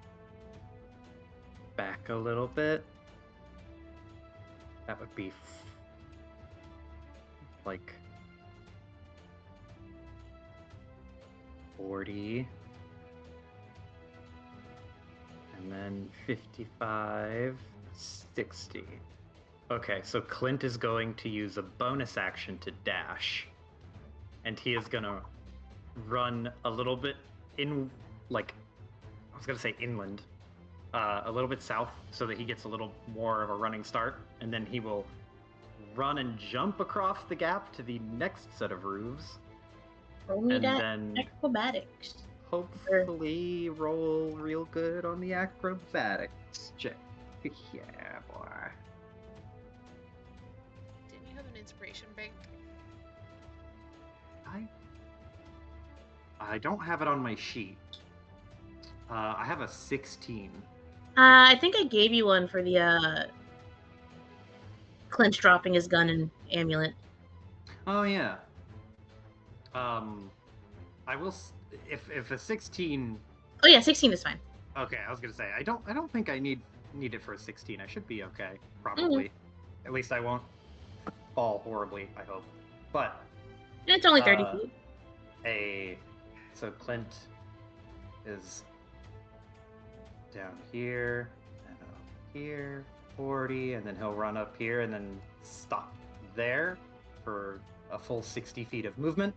back a little bit. That would be like 40. And then 55, 60. Okay, so Clint is going to use a bonus action to dash. And he is gonna run a little bit in, like, I was gonna say inland, a little bit south, so that he gets a little more of a running start, and then he will run and jump across the gap to the next set of roofs, Roll me and that then acrobatics. hopefully roll real good on the acrobatics check. Yeah, boy. Didn't you have an inspiration bank? I don't have it on my sheet. I have a 16. I think I gave you one for the Clint dropping his gun amulet. Oh yeah. I will. If a 16. Oh yeah, 16 is fine. Okay, I was gonna say I don't think I need it for a 16. I should be okay, Mm-hmm. probably. At least I won't fall horribly. I hope. But And it's only 30 feet. So Clint is down here and up here, 40, and then he'll run up here and then stop there for a full 60 feet of movement.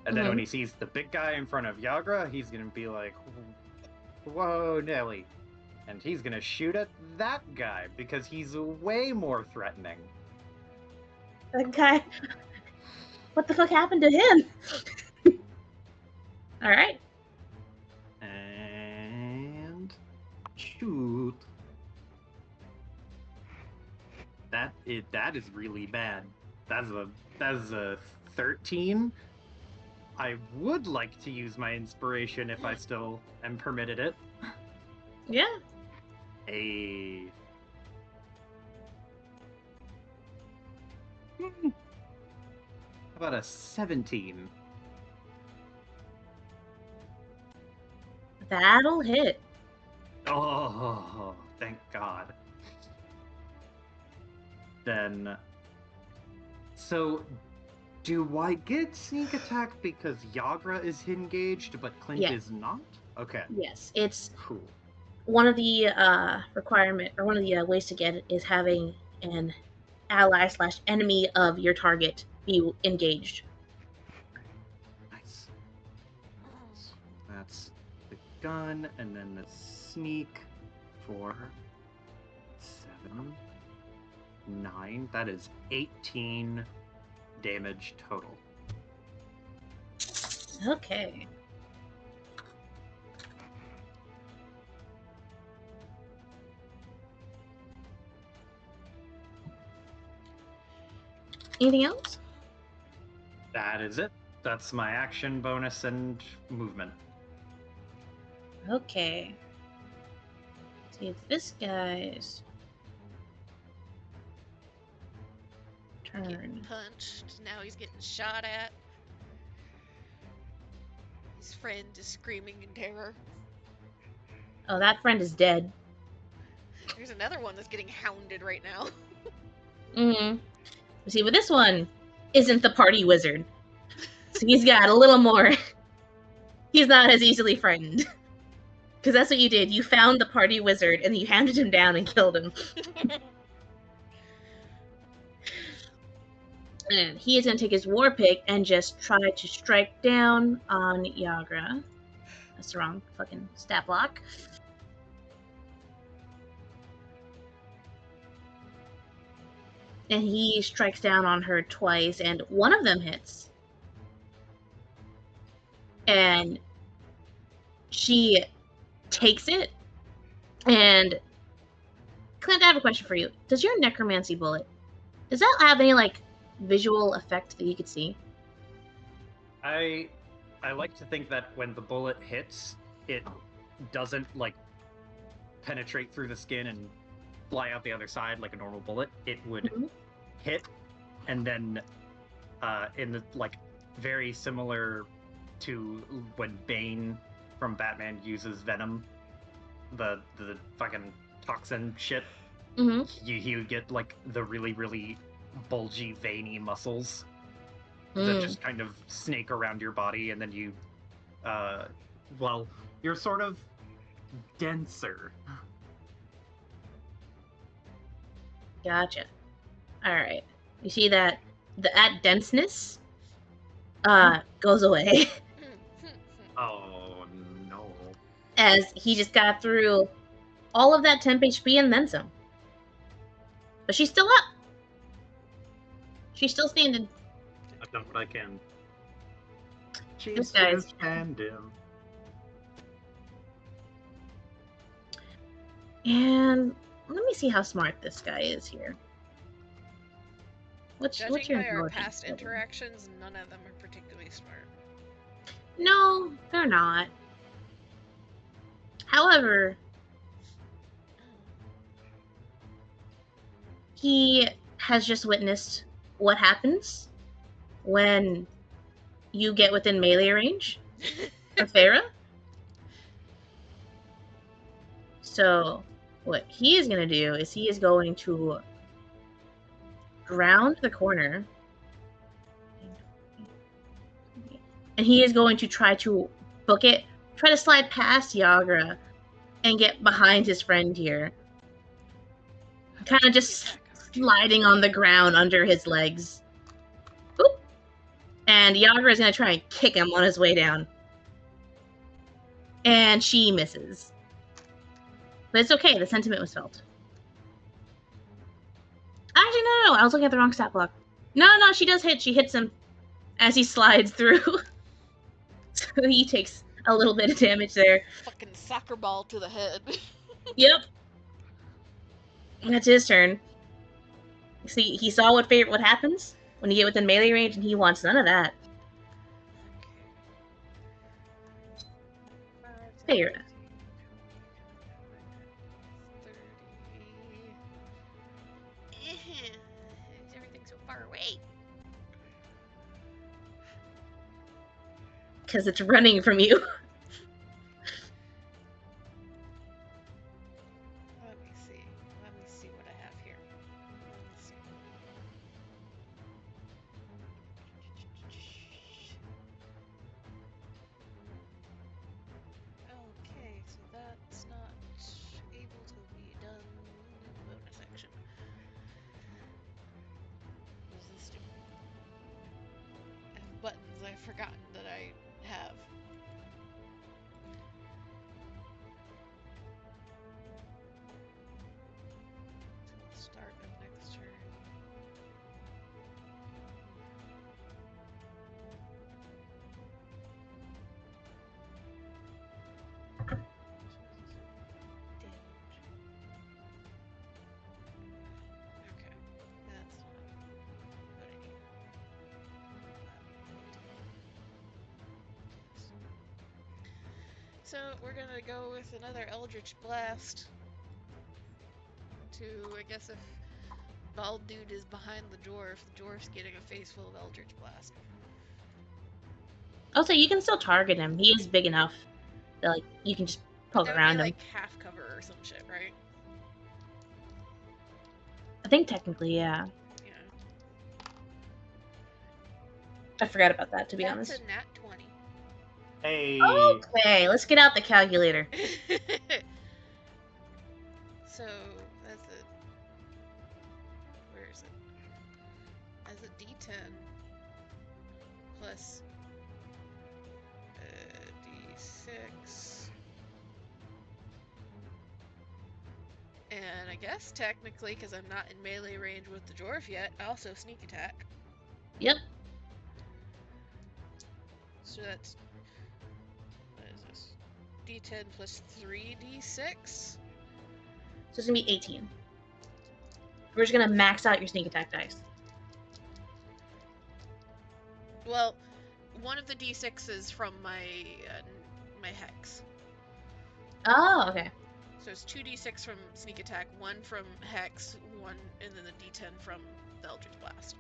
And then when he sees the big guy in front of Yagra, he's gonna be like, "Whoa, Nelly!" And he's gonna shoot at that guy because he's way more threatening. That guy. What the fuck happened to him? All right. And shoot. That is really bad. That's a 13. I would like to use my inspiration if I still am permitted it. Yeah. How about a 17? That'll hit. Oh, thank God. Then, so do I get sneak attack because Yagra is engaged but Clint is not? Okay. Yes, it's Cool. one of the requirement or one of the ways to get it is having an ally/enemy of your target be engaged. Nice. So that's the gun, and then the sneak for 7, 9. That is 18 damage total. Okay. Anything else? That is it. That's my action, bonus, and movement. Okay. See if this guy's Getting turn. punched. Now he's getting shot at. His friend is screaming in terror. Oh, that friend is dead. There's another one that's getting hounded right now. Mm-hmm. See, but this one isn't the party wizard. So he's got a little more. He's not as easily frightened. Because that's what you did. You found the party wizard and you handed him down and killed him. And he is going to take his war pick and just try to strike down on Yagra. That's the wrong fucking stat block. And he strikes down on her twice, and one of them hits. And she takes it. And Clint, I have a question for you. Does your necromancy bullet, does that have any like visual effect that you could see? I like to think that when the bullet hits, it doesn't like penetrate through the skin and fly out the other side like a normal bullet. It would hit, and then in the like very similar to when Bane from Batman uses venom, the fucking toxin shit. He would get like the really really bulgy veiny muscles that just kind of snake around your body, and then you well, you're sort of denser. Gotcha. All right. You see that that denseness goes away Oh no. as he just got through all of that temp HP and then some. But she's still up. She's still standing. I've done what I can. This She's guy's still standing. And let me see how smart this guy is here. What's Judging your by our intelligence past level? interactions, none of them are particularly smart. No, they're not. However, he has just witnessed what happens when you get within melee range of Farah. So what he is going to do is he is going to round the corner, and he is going to try to book it, try to slide past Yagra and get behind his friend here. Kind of just sliding on the ground under his legs. Oop. And Yagra is going to try and kick him on his way down. And she misses. But it's okay, the sentiment was felt. Actually, no, I was looking at the wrong stat block. No, she does hit. She hits him as he slides through. So he takes a little bit of damage there. Fucking soccer ball to the head. Yep. That's his turn. See, he saw what happens when you get within melee range, and he wants none of that. Feyre. 30. Everything's so far away. Because it's running from you. Let me see. Let me see what I have here. Let me see. Okay, so that's not able to be done in the bonus action. What does this do? And buttons I've forgotten that I have. Start of next turn. Damage. Okay, that's not what I need. So we're gonna go with another Eldritch Blast to, I guess, if Bald Dude is behind the dwarf the dwarf's getting a face full of Eldritch Blast. Also, you can still target him. He is big enough that, like, you can just poke That would around be him. like half cover or some shit, right? I think technically, yeah. Yeah. I forgot about that, to be That's honest. a nat 20. Hey. Okay, let's get out the calculator. So, that's a... Where is it? As a d10 plus d6. And I guess technically, because I'm not in melee range with the dwarf yet, also sneak attack. Yep. So that's... What is this? d10 plus 3d6? So it's gonna be 18. We're just gonna max out your sneak attack dice. Well, one of the d6s from my my hex. Oh, okay. So it's 2d6 from sneak attack, 1 from hex, 1, and then the d10 from the Eldritch Blast.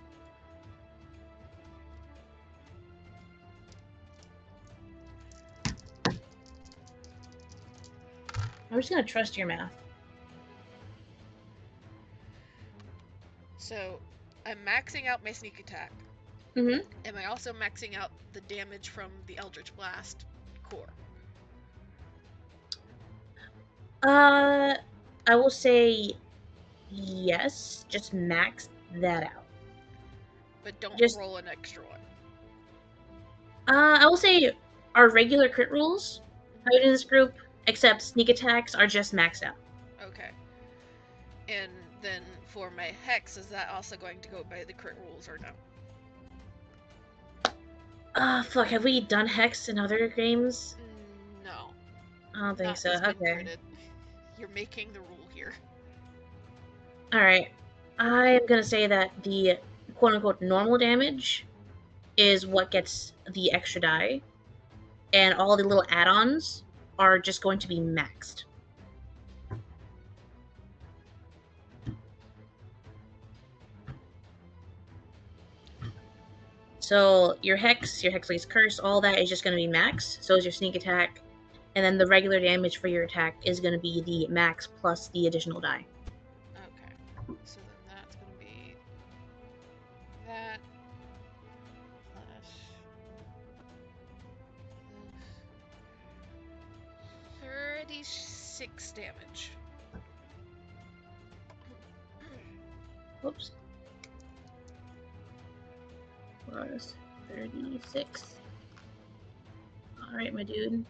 I'm just gonna trust your math. So I'm maxing out my sneak attack. Mm-hmm. Am I also maxing out the damage from the Eldritch Blast core? I will say yes. Just max that out. But don't Just- roll an extra one. I will say our regular crit rules in this group, except sneak attacks, are just maxed out. Okay. And then for my hex, is that also going to go by the crit rules or no? Fuck, have we done Hex in other games? No. I don't think Not so. has been Okay. critted. You're making the rule here. Alright. I am gonna say that the quote unquote normal damage is what gets the extra die, and all the little add ons are just going to be maxed. So your Hexley's curse, all that is just going to be max. So is your sneak attack, and then the regular damage for your attack is going to be the max plus the additional die. Okay. So then that's going to be that plus 36 damage. Whoops. Plus 36. Alright, my dude.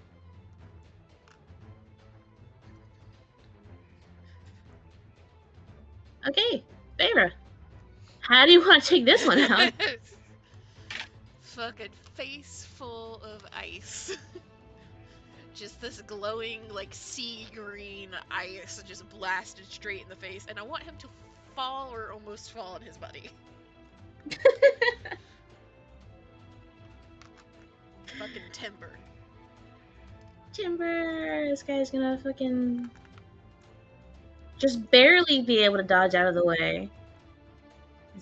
Okay, Feyre. How do you want to take this one out? Fucking face full of ice. Just this glowing, like, sea green ice just blasted straight in the face. And I want him to fall or almost fall on his body. Fucking timber. Timber! This guy's gonna fucking just barely be able to dodge out of the way.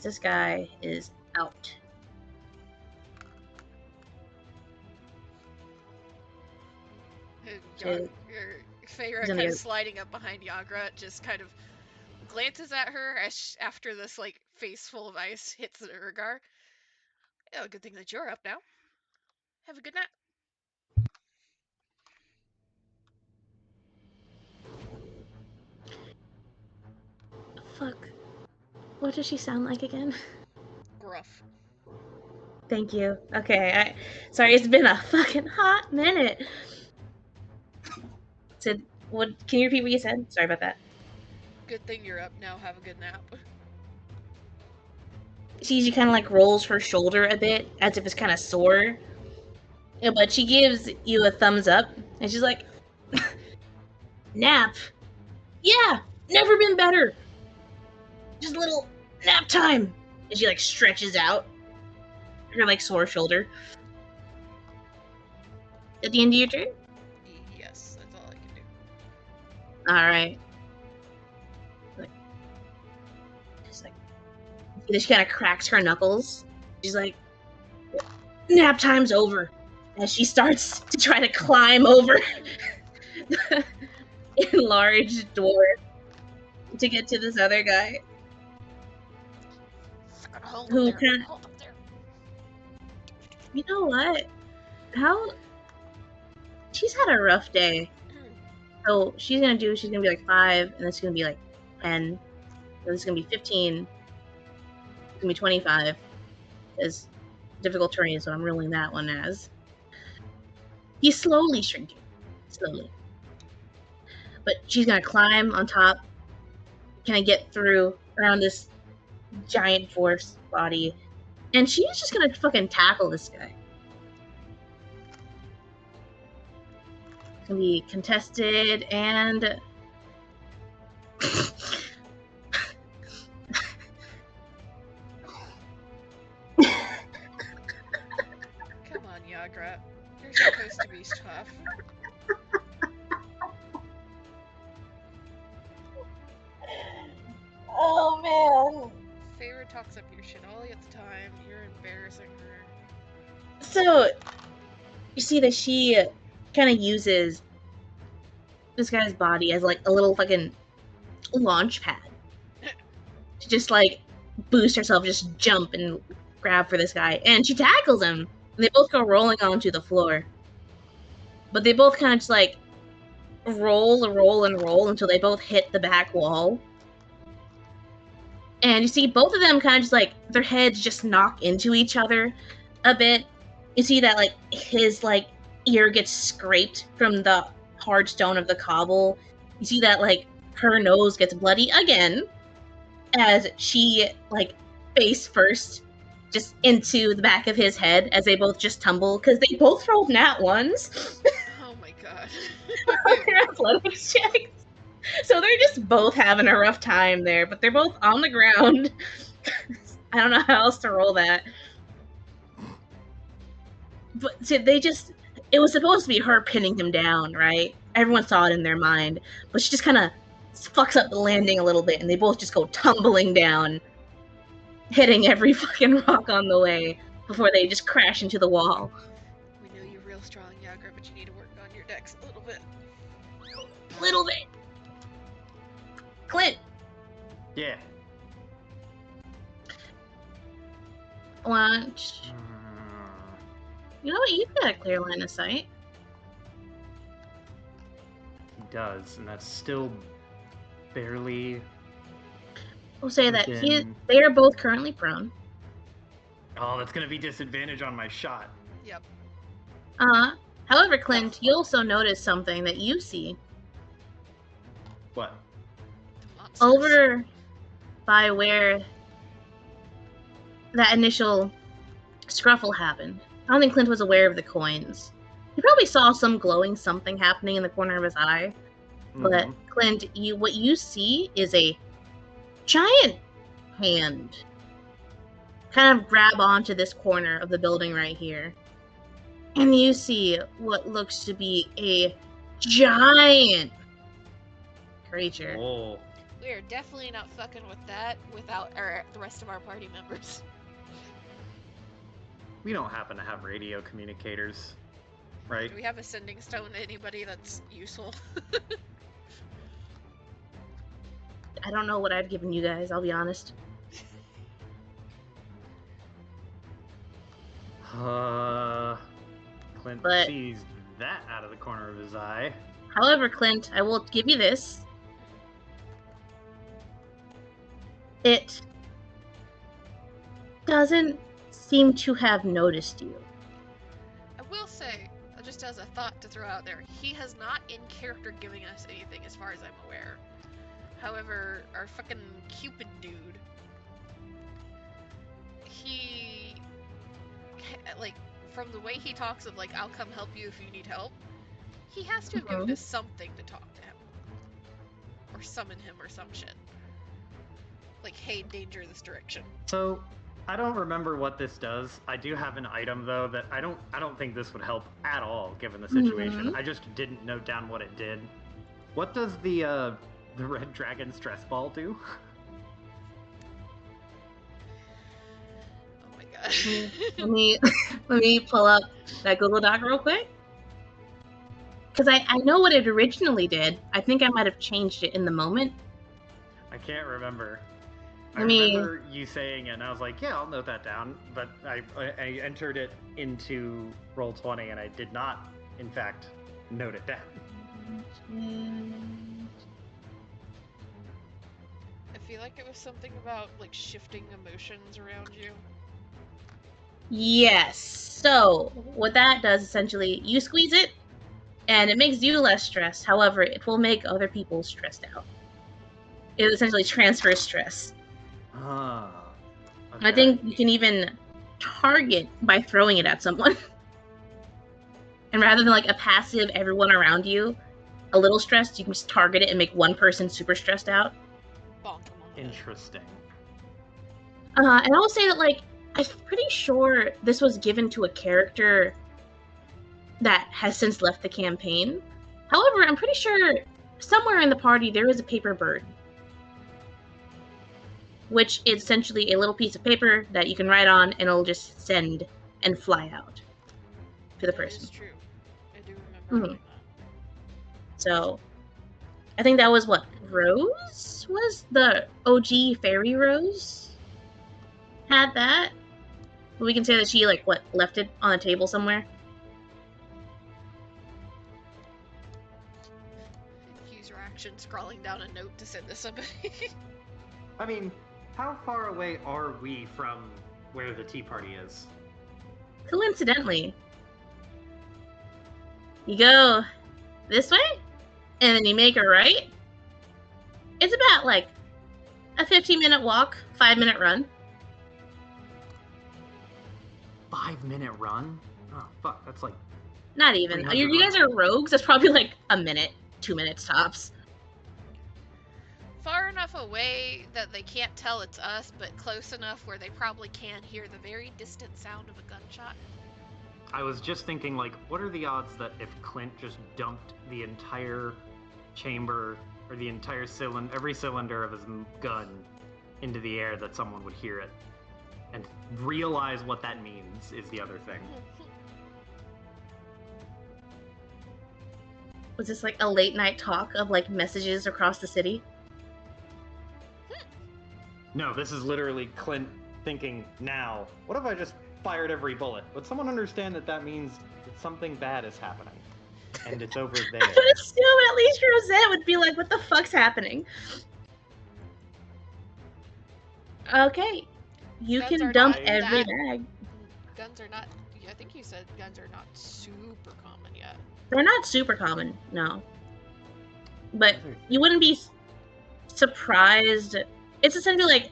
This guy is out. Feyre kind of sliding up behind Yagra, just kind of glances at her as after this, like, face full of ice hits Urgar. Oh, good thing that you're up now. Have a good night. Fuck. What does she sound like again? Gruff. Thank you. Okay, sorry, it's been a fucking hot minute. So, what? Can you repeat what you said? Sorry about that. Good thing you're up now. Have a good nap. She kind of like rolls her shoulder a bit as if it's kind of sore. Yeah, but she gives you a thumbs up, and she's like, "Nap? Yeah, never been better. Just a little nap time." And she like stretches out her like sore shoulder. At the end of your turn? Yes, that's all I can do. Alright. She kind of cracks her knuckles. She's like, nap time's over. As she starts to try to climb over the enlarged door to get to this other guy. Who kind of, you know what? She's had a rough day. So she's gonna be like 5, and it's gonna be like 10. So this is gonna be 15. It's gonna be 25. Because difficult terrain is what I'm ruling that one as. He's slowly shrinking. Slowly. But she's gonna climb on top, kind of get through around this giant force body, and she's just gonna fucking tackle this guy. It's gonna be contested and Come on, Yagra. You're supposed to be tough. oh man. Feyre talks up your shit all the time. You're embarrassing her. So you see that she kind of uses this guy's body as like a little fucking launch pad to just like boost herself, just jump and grab for this guy, and she tackles him. And they both go rolling onto the floor, but they both kind of just like roll until they both hit the back wall. And you see both of them kind of just like their heads just knock into each other a bit. You see that like his like ear gets scraped from the hard stone of the cobble. You see that like her nose gets bloody again as she like face first just into the back of his head as they both just tumble because they both rolled nat ones. Oh my god. Their athletics checks. So they're just both having a rough time there, but they're both on the ground. I don't know how else to roll that. But so it was supposed to be her pinning him down, right? Everyone saw it in their mind. But she just kind of fucks up the landing a little bit, and they both just go tumbling down, hitting every fucking rock on the way. before they just crash into the wall. We know you're real strong, Yagra, but you need to work on your decks a little bit. Little bit. Clint, Yeah. want... You know what? You've got a clear line of sight. He does, and that's still barely. We'll say that Within- they are both currently prone. Oh, that's gonna be disadvantage on my shot. Yep. However, Clint, you also notice something that you see. What? The monsters. Over by where that initial scruffle happened. I don't think Clint was aware of the coins. He probably saw some glowing something happening in the corner of his eye. But Mhm. Clint, what you see is a giant hand kind of grab onto this corner of the building right here. And you see what looks to be a giant creature. Oh. We are definitely not fucking with that without the rest of our party members. We don't happen to have radio communicators, right? Do we have a sending stone to anybody that's useful? I don't know what I've given you guys, I'll be honest. Clint But- sees that out of the corner of his eye. However, Clint, I will give you this. It doesn't seem to have noticed you. I will say, just as a thought to throw out there, he has not in character giving us anything as far as I'm aware. However, our fucking Cupid dude, he, like, from the way he talks of, like, I'll come help you if you need help, he has to have given Mhm. us something to talk to him. Or summon him or some shit. Like, hey, danger this direction. So, I don't remember what this does. I do have an item though that I don't think this would help at all given the situation. Mhm. I just didn't note down what it did. What does the red dragon stress ball do? Oh my god. let me let me pull up that Google Doc real quick. Because I know what it originally did. I think I might have changed it in the moment. I can't remember. I Let me- remember you saying it, and I was like, "Yeah, I'll note that down." But I entered it into Roll20, and I did not, in fact, note it down. I feel like it was something about, like, shifting emotions around you. Yes. So what that does essentially, you squeeze it, and it makes you less stressed. However, it will make other people stressed out. It essentially transfers stress. Ah. I think you can even target by throwing it at someone. And rather than like a passive everyone around you a little stressed, you can just target it and make one person super stressed out. Bonk him on the head. Interesting. And I will say that, like, I'm pretty sure this was given to a character that has since left the campaign. However, I'm pretty sure somewhere in the party there is a paper bird, which is essentially a little piece of paper that you can write on and it'll just send and fly out to the That person. is true. I do remember Mhm. doing that. So, I think that was what Rose was, the OG fairy Rose had that. We can say that she like what left it on the table somewhere. Use your action scrawling down a note to send to somebody. I mean, how far away are we from where the tea party is? Coincidentally, you go this way, and then you make a right. It's about like a 15-minute walk, 5-minute run. 5-minute run? Oh fuck, that's like Not even. 300 You guys are rogues. That's probably like a minute, 2 minutes tops. Far enough away that they can't tell it's us, but close enough where they probably can hear the very distant sound of a gunshot. I was just thinking, like, what are the odds that if Clint just dumped the entire chamber or the entire cylinder, every cylinder of his gun into the air, that someone would hear it? and realize what that means is the other thing. Was this like a late night talk of like messages across the city? No, this is literally Clint thinking now, what if I just fired every bullet? Would someone understand that that means that something bad is happening? And it's over there. I would assume at least Rosette would be like, what the fuck's happening? Okay. You Guns can are dump not every that- bag. Guns are not. I think you said guns are not super common yet. They're not super common, no. But you wouldn't be surprised. It's essentially like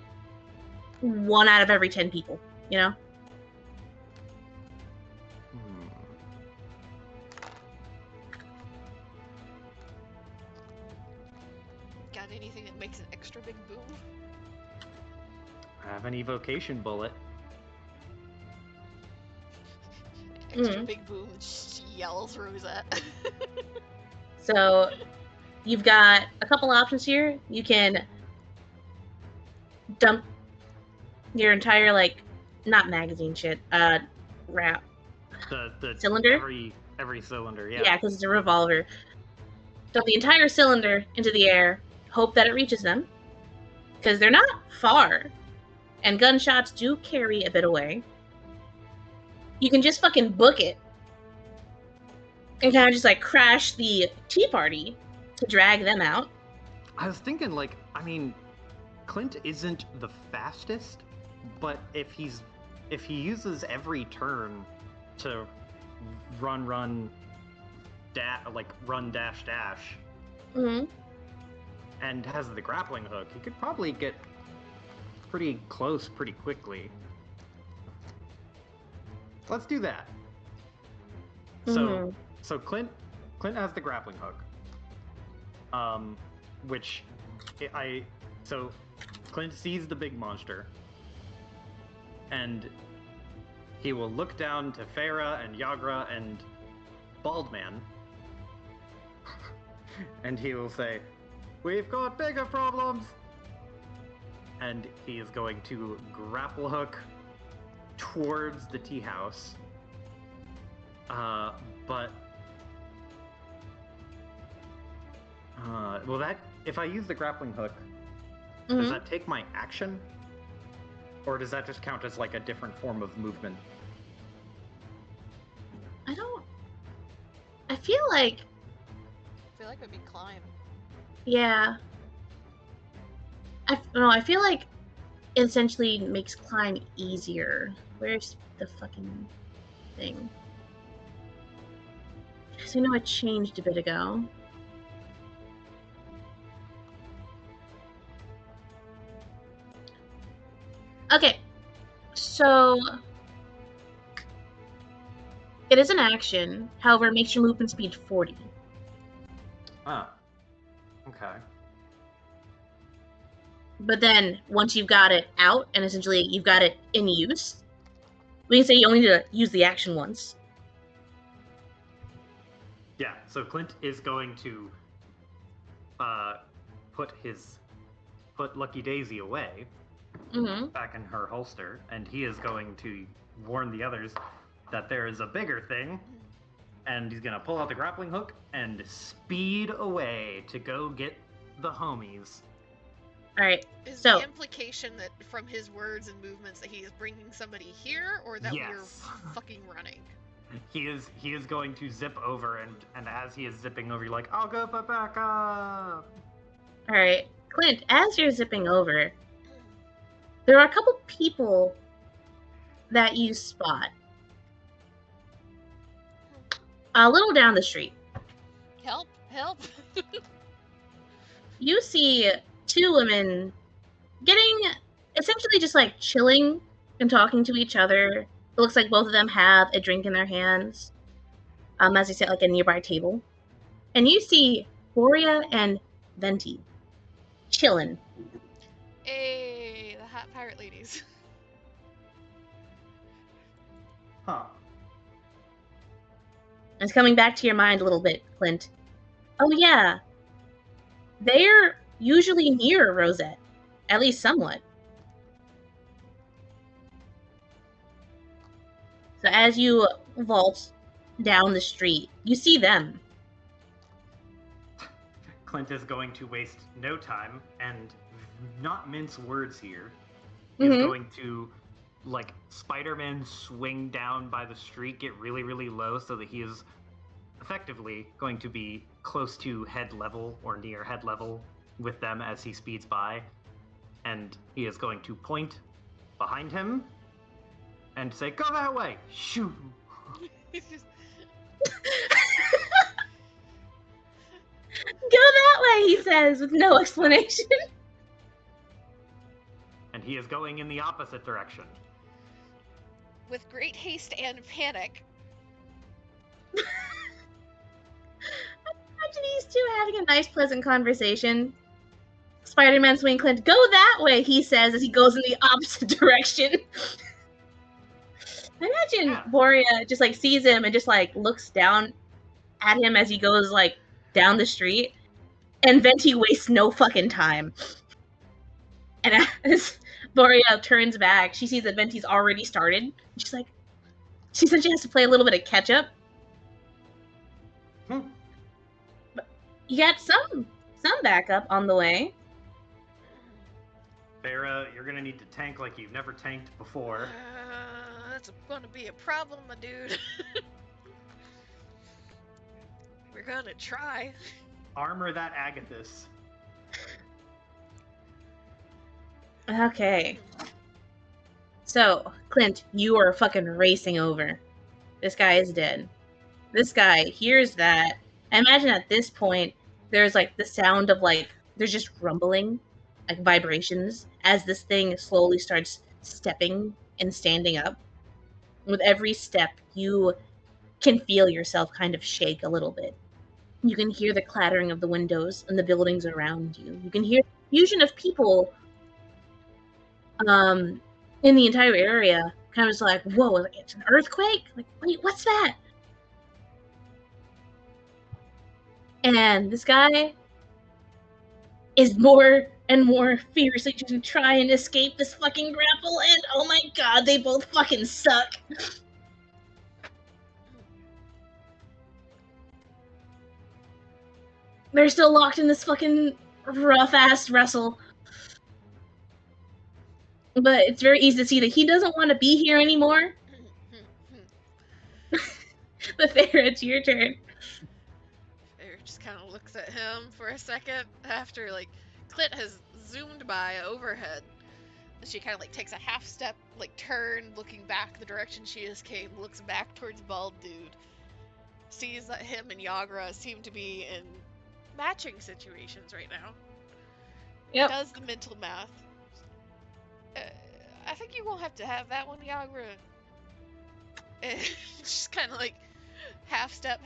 1 out of every 10 people, you know? Got anything that makes an extra big boom? I have an evocation bullet. Extra big boom, yells Rosette. So you've got a couple options here. You can dump your entire, like, not magazine shit, wrap. The Cylinder? Every cylinder, Yeah, because it's a revolver. Dump the entire cylinder into the air, hope that it reaches them, because they're not far, and gunshots do carry a bit away. You can just fucking book it and kind of just like crash the tea party to drag them out. I was thinking, like, I mean, Clint isn't the fastest, but if he uses every turn to run dash Mm-hmm. and has the grappling hook, he could probably get pretty close pretty quickly. Let's do that. So Clint has the grappling hook. So Clint sees the big monster, and he will look down to Farah and Yagra and Baldman, and he will say, "We've got bigger problems!" And he is going to grapple hook towards the tea house. But will that, if I use the grappling hook, does that take my action? Or does that just count as like a different form of movement? I feel like it'd be climb. Yeah. I feel like it essentially makes climb easier. Where's the fucking thing? So I know it changed a bit ago. Okay, so it is an action, however, it makes your movement speed 40. Ah, okay. But then, once you've got it out, and essentially you've got it in use, we can say you only need to use the action once. Yeah, so Clint is going to put Lucky Daisy away, back in her holster, and he is going to warn the others that there is a bigger thing, and he's gonna pull out the grappling hook and speed away to go get the homies. Alright, Is so the implication that from his words and movements that he is bringing somebody here, or that we're fucking running? He is going to zip over, and as he is zipping over, you're like, I'll go back up. Alright, Clint, as you're zipping over, there are a couple people that you spot a little down the street. Help! You see 2 women getting essentially just like chilling and talking to each other. It looks like both of them have a drink in their hands, as they sit like a nearby table. And you see Boria and Venti chilling. Hey, the hot pirate ladies. Huh. It's coming back to your mind a little bit, Clint. Oh yeah, they're usually near Rosette, at least somewhat. So as you vault down the street, you see them. Clint is going to waste no time and not mince words here. He's Mm-hmm. going to, like, Spider-Man swing down by the street, get really, really low so that he is effectively going to be close to head level or near head level with them as he speeds by. And he is going to point behind him and say, "Go that way!" Shoo! He's just Go that way, he says, with no explanation. And he is going in the opposite direction. with great haste and panic. Imagine these two having a nice, pleasant conversation. Spider-Man swing Clint, go that way, he says as he goes in the opposite direction. Imagine Yeah. Boria just like sees him and just like looks down at him as he goes like down the street, and Venti wastes no fucking time. And as Boria turns back, she sees that Venti's already started. She's like, she said she has to play a little bit of catch up. Hmm. You got some backup on the way. Farah, you're gonna need to tank like you've never tanked before. That's gonna be a problem, my dude. We're gonna try. Armor that Agathis. Okay. So, Clint, you are fucking racing over. This guy is dead. This guy hears that. I imagine at this point, there's like the sound of like, there's just rumbling, like vibrations, as this thing slowly starts stepping and standing up. With every step, you can feel yourself kind of shake a little bit. You can hear the clattering of the windows and the buildings around you. You can hear the fusion of people in the entire area. Kind of just like, whoa, like, it's an earthquake? Like, wait, what's that? And this guy is more and more fiercely just trying to escape this fucking grapple, and oh my god, they both fucking suck. They're still locked in this fucking rough ass wrestle. But it's very easy to see that he doesn't want to be here anymore. But there, it's your turn. Fair just kind of looks at him for a second after like Clint has zoomed by overhead. She kind of like takes a half step, like turn, looking back the direction she just came, looks back towards Bald Dude, sees that him and Yagra seem to be in matching situations right now. Yep. Does the mental math. I think you won't have to have that one, Yagra. Just kind of like half step,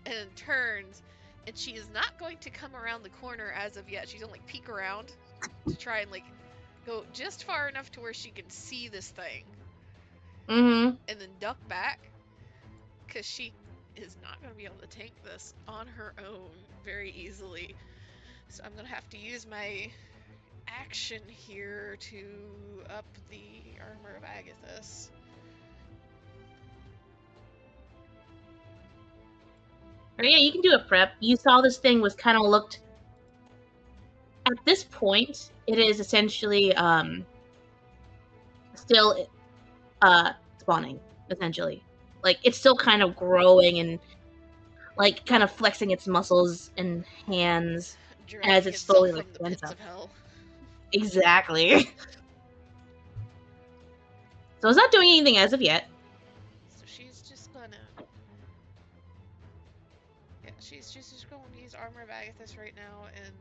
and turns. And she is not going to come around the corner as of yet. She's gonna like peek around to try and like go just far enough to where she can see this thing. Mm-hmm. And then duck back. Because she is not going to be able to tank this on her own very easily. So I'm going to have to use my action here to up the armor of Agathis. Or yeah, you can do a prep. You saw this thing was kind of looked. At this point, it is essentially still spawning. Essentially, like it's still kind of growing and like kind of flexing its muscles and hands as Dragging it slowly itself like from the stands pits up. of hell. Exactly. So it's not doing anything as of yet. So she's just gonna. Yeah, she's just going to use armor of Agathis right now, and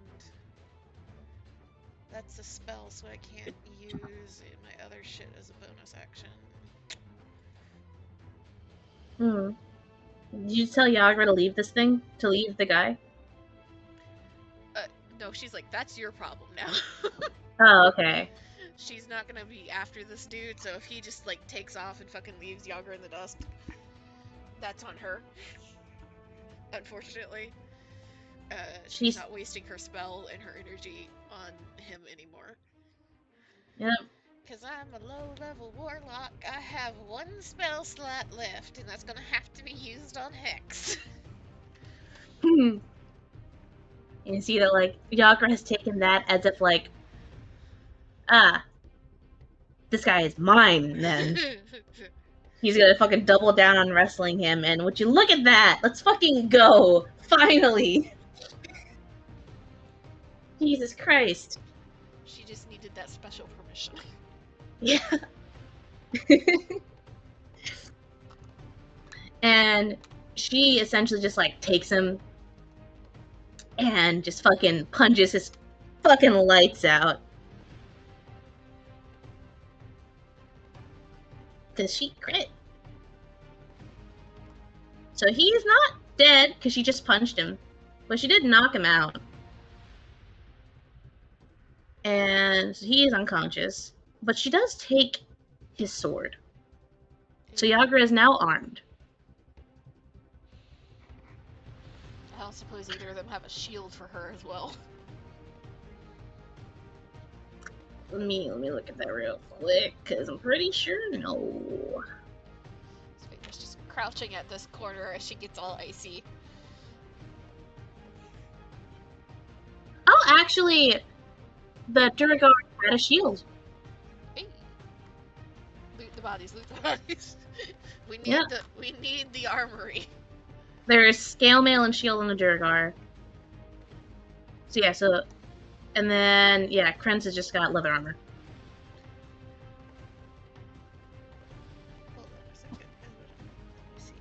that's a spell, so I can't use my other shit as a bonus action. Did you tell Yagra to leave this thing? To leave the guy? No, she's like, that's your problem now. Oh, okay. She's not gonna be after this dude, so if he just like takes off and fucking leaves Yagra in the dust, that's on her. Unfortunately. She's not wasting her spell and her energy on him anymore. Yep. Because I'm a low-level warlock. I have one spell slot left, and that's gonna have to be used on Hex. And you see that, like, Yagra has taken that as if, like, ah, this guy is mine, then. He's gonna fucking double down on wrestling him, and would you look at that? Let's fucking go! Finally! Jesus Christ. She just needed that special permission. Yeah. And she essentially just, like, takes him and just fucking punches his fucking lights out. Does she crit? So he's not dead, because she just punched him. But she did knock him out. And he is unconscious. But she does take his sword. So Yagra is now armed. I don't suppose either of them have a shield for her as well. Let me look at that real quick, because I'm pretty sure no. Spader's just crouching at this corner as she gets all icy. Oh, actually, the Durgar had a shield. Hey. Loot the bodies, loot the bodies. We need the armory. There's scale mail and shield on the Durgar. So yeah, and then yeah, Krenz has just got leather armor. Hold on a second. Let me see.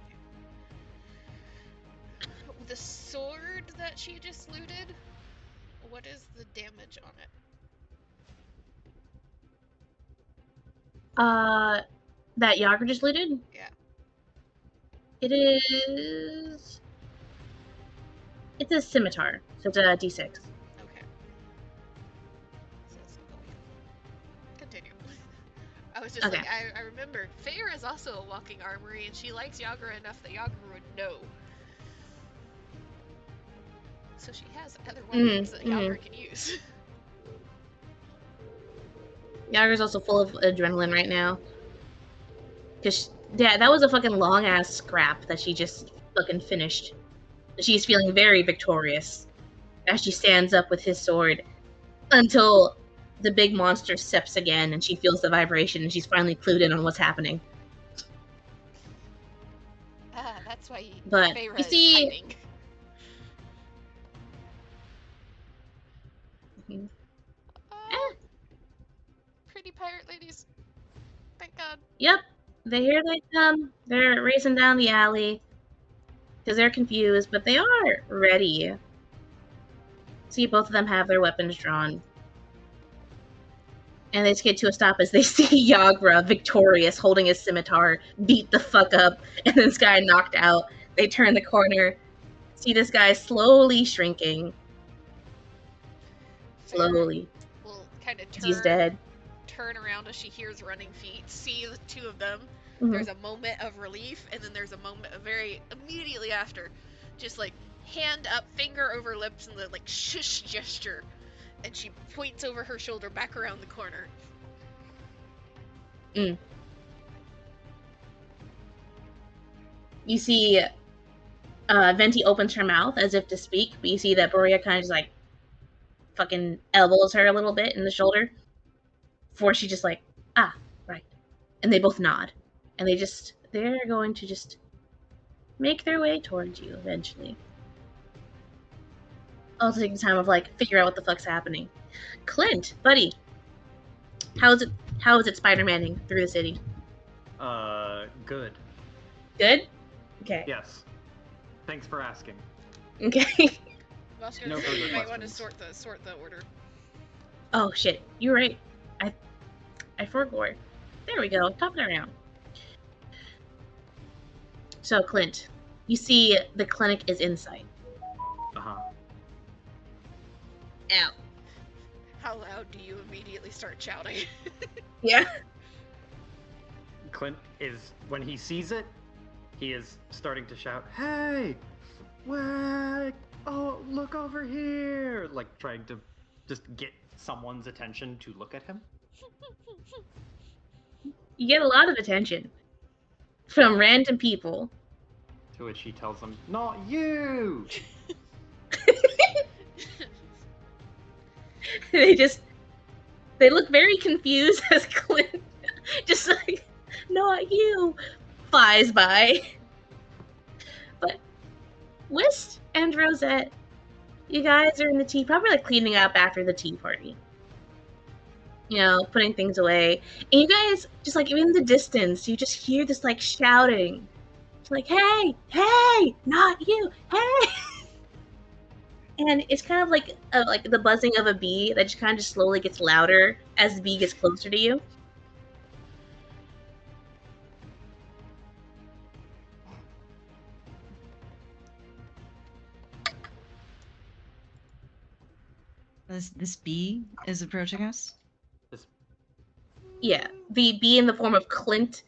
The sword that she just looted, what is the damage on it? That Yagra just looted? Yeah. It is... It's a scimitar, so it's a d6. Okay. Continue. I was just Okay. like, I remember Fair is also a walking armory, and she likes Yagra enough that Yagra would know. So she has other weapons that Yagra can use. Yagra's also full of adrenaline right now. Because, yeah, that was a fucking long-ass scrap that she just fucking finished. She's feeling very victorious as she stands up with his sword until the big monster steps again and she feels the vibration and she's finally clued in on what's happening. That's why But Feyre you see, is hiding. Pretty pirate ladies. Thank God. Yep, here they come. They're racing down the alley because they're confused, but they are ready. See, both of them have their weapons drawn. And they just get to a stop as they see Yagra victorious, holding his scimitar, beat the fuck up, and this guy knocked out. They turn the corner, see this guy slowly shrinking. Slowly. Will kind of He's dead. turn around as she hears running feet, see the two of them. Mm-hmm. There's a moment of relief, and then there's a moment of very immediately after, just like hand up, finger over lips, and the like shush gesture. And she points over her shoulder back around the corner. You see Venti opens her mouth as if to speak, but you see that Borea kind of just like fucking elbows her a little bit in the shoulder before she just like, ah, right. And they both nod. And they're going to just make their way towards you eventually. I'll take the time of like figure out what the fuck's happening. Clint, buddy, how is it Spider-Manning through the city? Good. Good? Okay. Yes. Thanks for asking. Okay. I was gonna No say further you might want to questions. sort the order. Oh shit, you're right. I forgot. There we go. Top it around. So Clint, you see the clinic is in sight. Uh-huh. Ow. How loud do you immediately start shouting? Yeah. Clint is, when he sees it, he is starting to shout, "Hey! Wait! Oh, look over here!" Like trying to just get someone's attention to look at him. You get a lot of attention from random people. To which he tells them, "Not you." They look very confused as Clint just like, not you, flies by. But Whist and Rosette, you guys are in the tea, probably like cleaning up after the tea party. You know, putting things away. And you guys, just like in the distance, you just hear this like shouting. It's like, hey, hey, not you, hey. And it's kind of like the buzzing of a bee that just kind of just slowly gets louder as the bee gets closer to you. This bee is approaching us. This Yeah, the bee in the form of Clint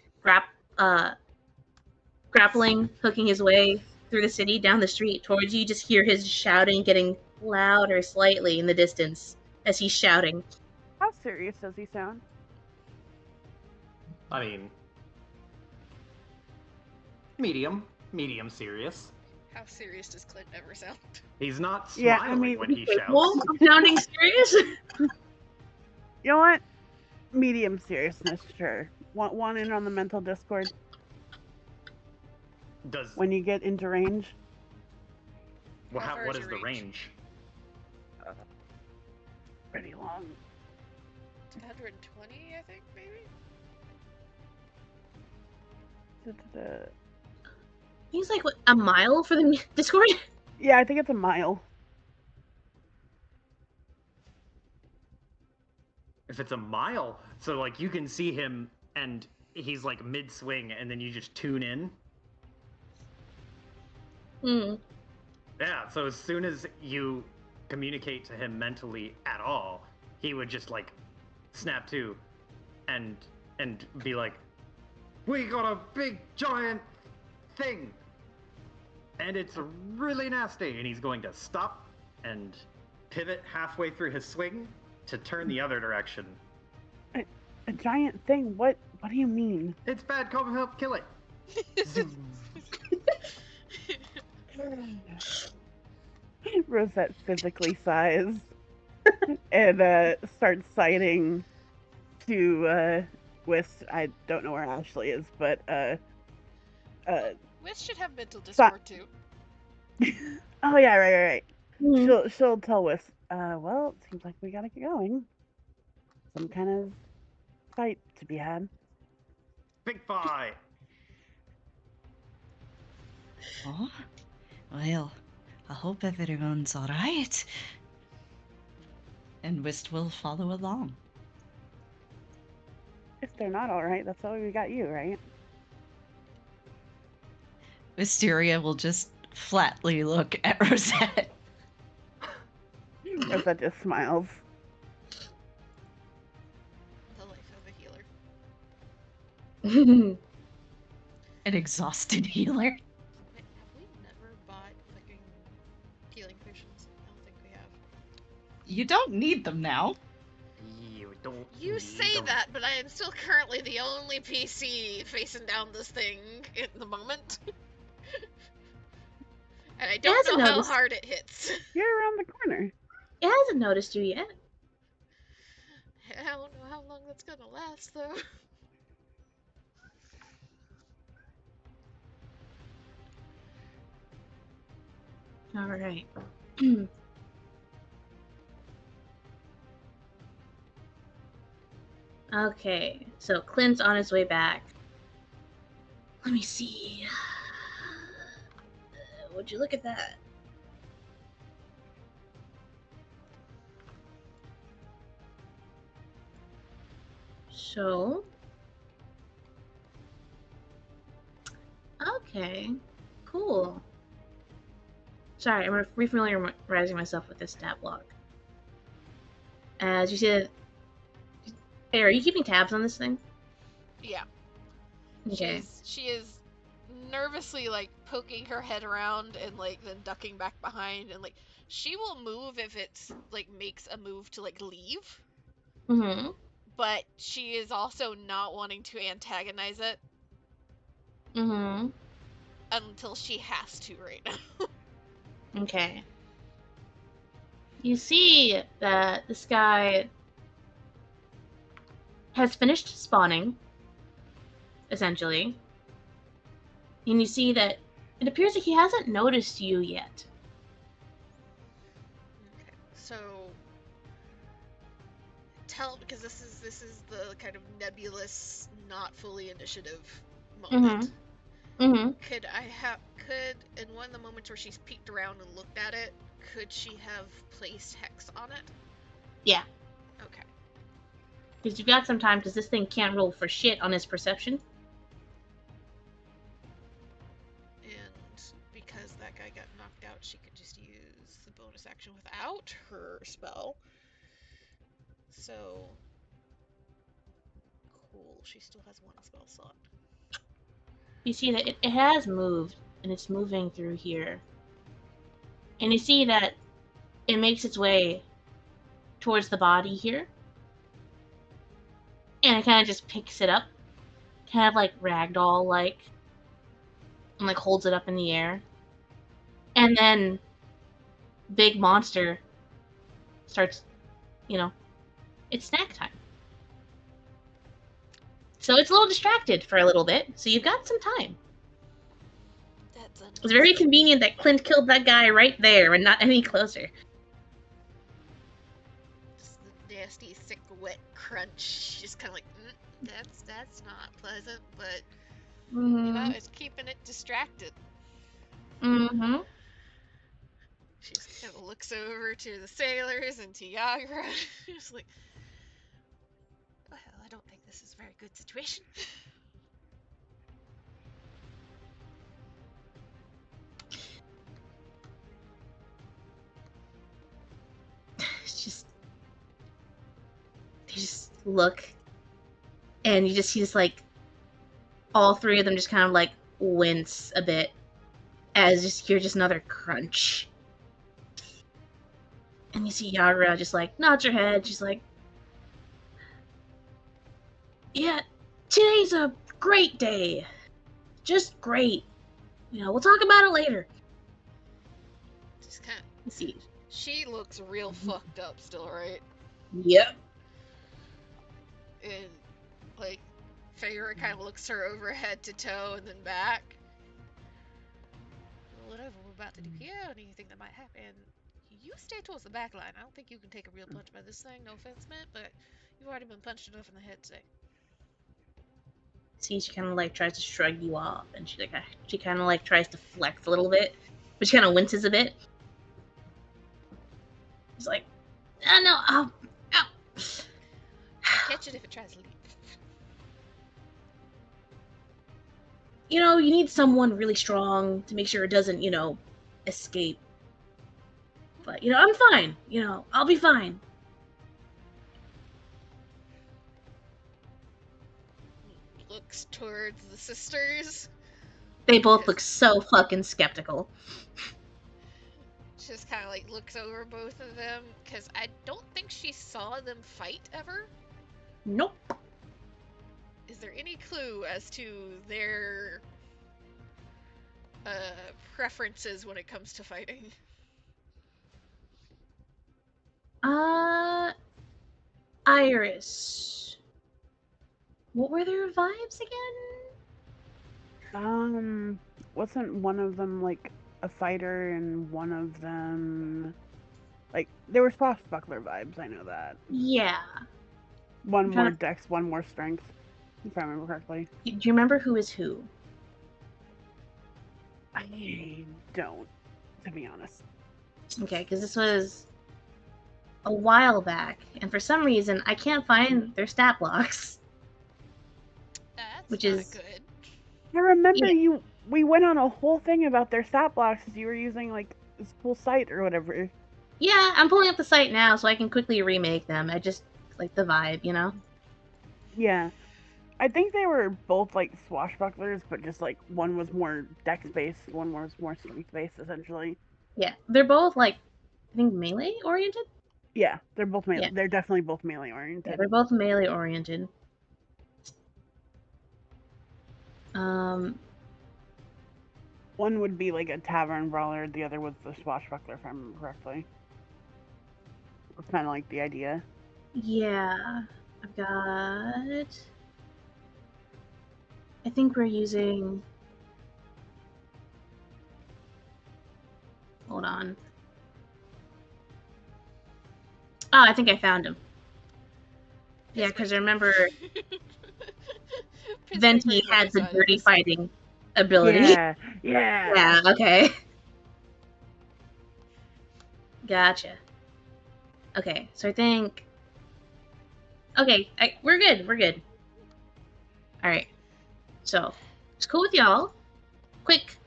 grappling, hooking his way through the city down the street towards you. You just hear his shouting getting louder slightly in the distance as he's shouting. How serious does he sound? I mean, medium serious. How serious does Clint ever sound? He's not Yeah, smiling I mean, when he shouts. Well, sounding serious? You know what? Medium seriousness, sure. Want in on the mental discord Does when you get into range? How far what is is your the range? Pretty long. 120, I think, maybe? He's like, what, a mile for the Discord? Yeah, I think it's a mile. If it's a mile, so like you can see him and he's like mid swing, and then you just tune in. Hmm. Yeah, so as soon as you communicate to him mentally at all, he would just like snap to and be like, "We got a big giant thing. And it's really nasty." And he's going to stop and pivot halfway through his swing to turn the other direction. A giant thing? What do you mean? It's bad, come help kill it. Zoom. Rosette physically sighs and starts citing to Whist. I don't know where Ashley is, but Wiz should have mental discord too. oh yeah, right. Hmm. She'll tell Whist. Well, it seems like we gotta get going. Some kind of fight to be had. Big fight. Oh, well, I hope everyone's all right. And Whist will follow along. If they're not all right, that's why we got you, right? Wisteria will just flatly look at Rosette. Rosette just smiles. The life of a healer. An exhausted healer. Wait, have we never bought fucking healing potions? I don't think we have. You don't need them now. You don't. You say that, but I am still currently the only PC facing down this thing at the moment. And I don't hasn't know how noticed. hard it hits. You're around the corner. It hasn't noticed you yet. I don't know how long that's gonna last, though. All right. Okay, so Clint's on his way back. Let me see. Would you look at that? So, okay, cool. Sorry, I'm refamiliarizing myself with this stat block. As you see, hey, are you keeping tabs on this thing? Yeah. Okay. She is nervously like poking her head around and like then ducking back behind, and like she will move if it's like makes a move to like leave. Mm-hmm. but she is also not wanting to antagonize it Mm-hmm. until she has to right now. Okay. You see that this guy has finished spawning, essentially. And you see that it appears that he hasn't noticed you yet. Okay, so tell, because this is the kind of nebulous, not fully initiative moment. Mm-hmm. Could in one of the moments where she's peeked around and looked at it, could she have placed hex on it? Yeah. Okay. Because you've got some time, because this thing can't roll for shit on his perception. And because that guy got knocked out, she could just use the bonus action without her spell. So cool. She still has one spell slot. You see that it has moved, and it's moving through here. And you see that it makes its way towards the body here. And it kind of just picks it up, kind of like ragdoll like, and like holds it up in the air. And then big monster starts, it's snack time. So it's a little distracted for a little bit, so you've got some time. That's It's very convenient that Clint killed that guy right there and not any closer. Just the nasty, thick, wet crunch. Just kind of like, that's not pleasant, but it's keeping it distracted. Mm-hmm. She just kind of looks over to the sailors and to Yagra. Just like, well, I don't think this is a very good situation. It's just, they just look, and you just see this, like, all three of them just kind of, like, wince a bit as just hear just another crunch. And you see Yagra just, like, nods her head. She's like, yeah, today's a great day. Just great. We'll talk about it later. Just kind of. Let's see. She looks real fucked up still, right? Yep. And, like, Feyre kind of looks her over head to toe and then back. Whatever we're about to do here, anything that might happen, you stay towards the back line. I don't think you can take a real punch by this thing, no offense meant, but you've already been punched enough in the head today. See, she kind of, like, tries to shrug you off, and she kind of, like, tries to flex a little bit, but she kind of winces a bit. She's like, no, ow. Catch it if it tries to leave. You need someone really strong to make sure it doesn't, escape. But, I'm fine. I'll be fine. Looks towards the sisters. They both look so fucking skeptical. Just kind of like looks over both of them, because I don't think she saw them fight ever. Nope. Is there any clue as to their preferences when it comes to fighting? Iris. What were their vibes again? Wasn't one of them like a fighter and one of them like they were swashbuckler vibes, I know that. Yeah. One more dex, one more strength, if I remember correctly. Do you remember who is who? I don't, to be honest. Okay, because this was a while back, and for some reason I can't find their stat blocks. That's which not is good. I remember we went on a whole thing about their stat blocks as you were using like this full site or whatever. Yeah, I'm pulling up the site now so I can quickly remake them. I just like the vibe, Yeah. I think they were both like swashbucklers, but just like one was more dex based, one was more strength based, essentially. Yeah, they're both like, I think melee oriented. Yeah, they're both melee. Yeah. They're definitely both melee Yeah, oriented. they're both melee oriented. Um, One would be like a tavern brawler. The other was the swashbuckler, if I remember correctly. It's kind of like the idea. yeah, I've got. I think we're using. Hold on. Oh, I think I found him. Yeah, because I remember Venti Pittsburgh had the Renaissance. dirty fighting ability. Yeah, yeah. Yeah, okay. Gotcha. Okay, so I think. Okay, we're good. We're good. All right. So, it's cool with y'all. Quick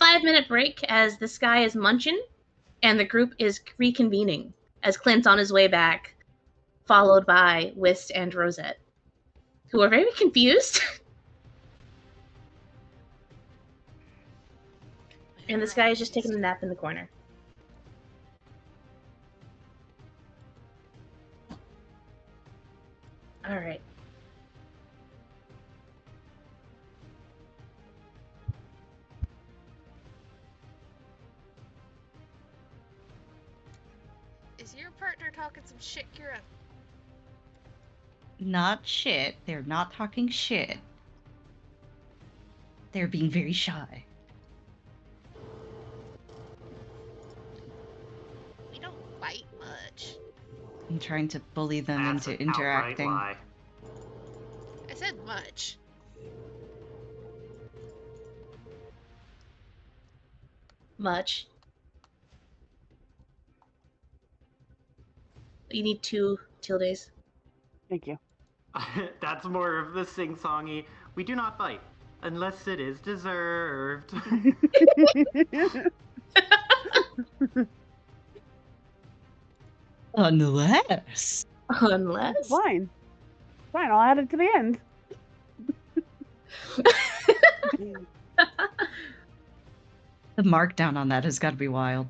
5-minute break as this guy is munching and the group is reconvening as Clint's on his way back, followed by Whist and Rosette, who are very confused. And this guy is just taking a nap in the corner. All right. Is your partner talking some shit, Kira? Not shit. They're not talking shit. They're being very shy. We don't fight much. I'm trying to bully them That's into an outright interacting. lie. I said much. Much. You need 2 tildes. Thank you. That's more of the sing-songy. We do not bite unless it is deserved. Unless. Unless. Fine. Fine, I'll add it to the end. The markdown on that has got to be wild.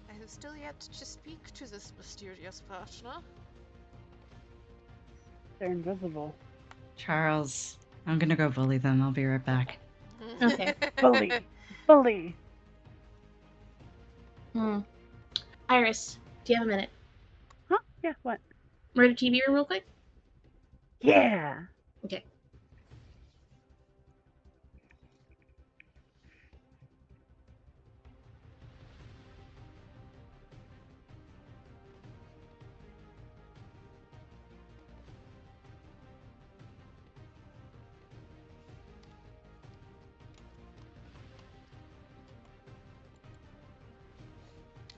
I have still yet to speak to this mysterious partner. They're invisible. Charles, I'm gonna go bully them. I'll be right back. Okay. Bully. Bully. Iris, do you have a minute? Huh? Yeah, what? We're at a TV room real quick? Yeah. Okay.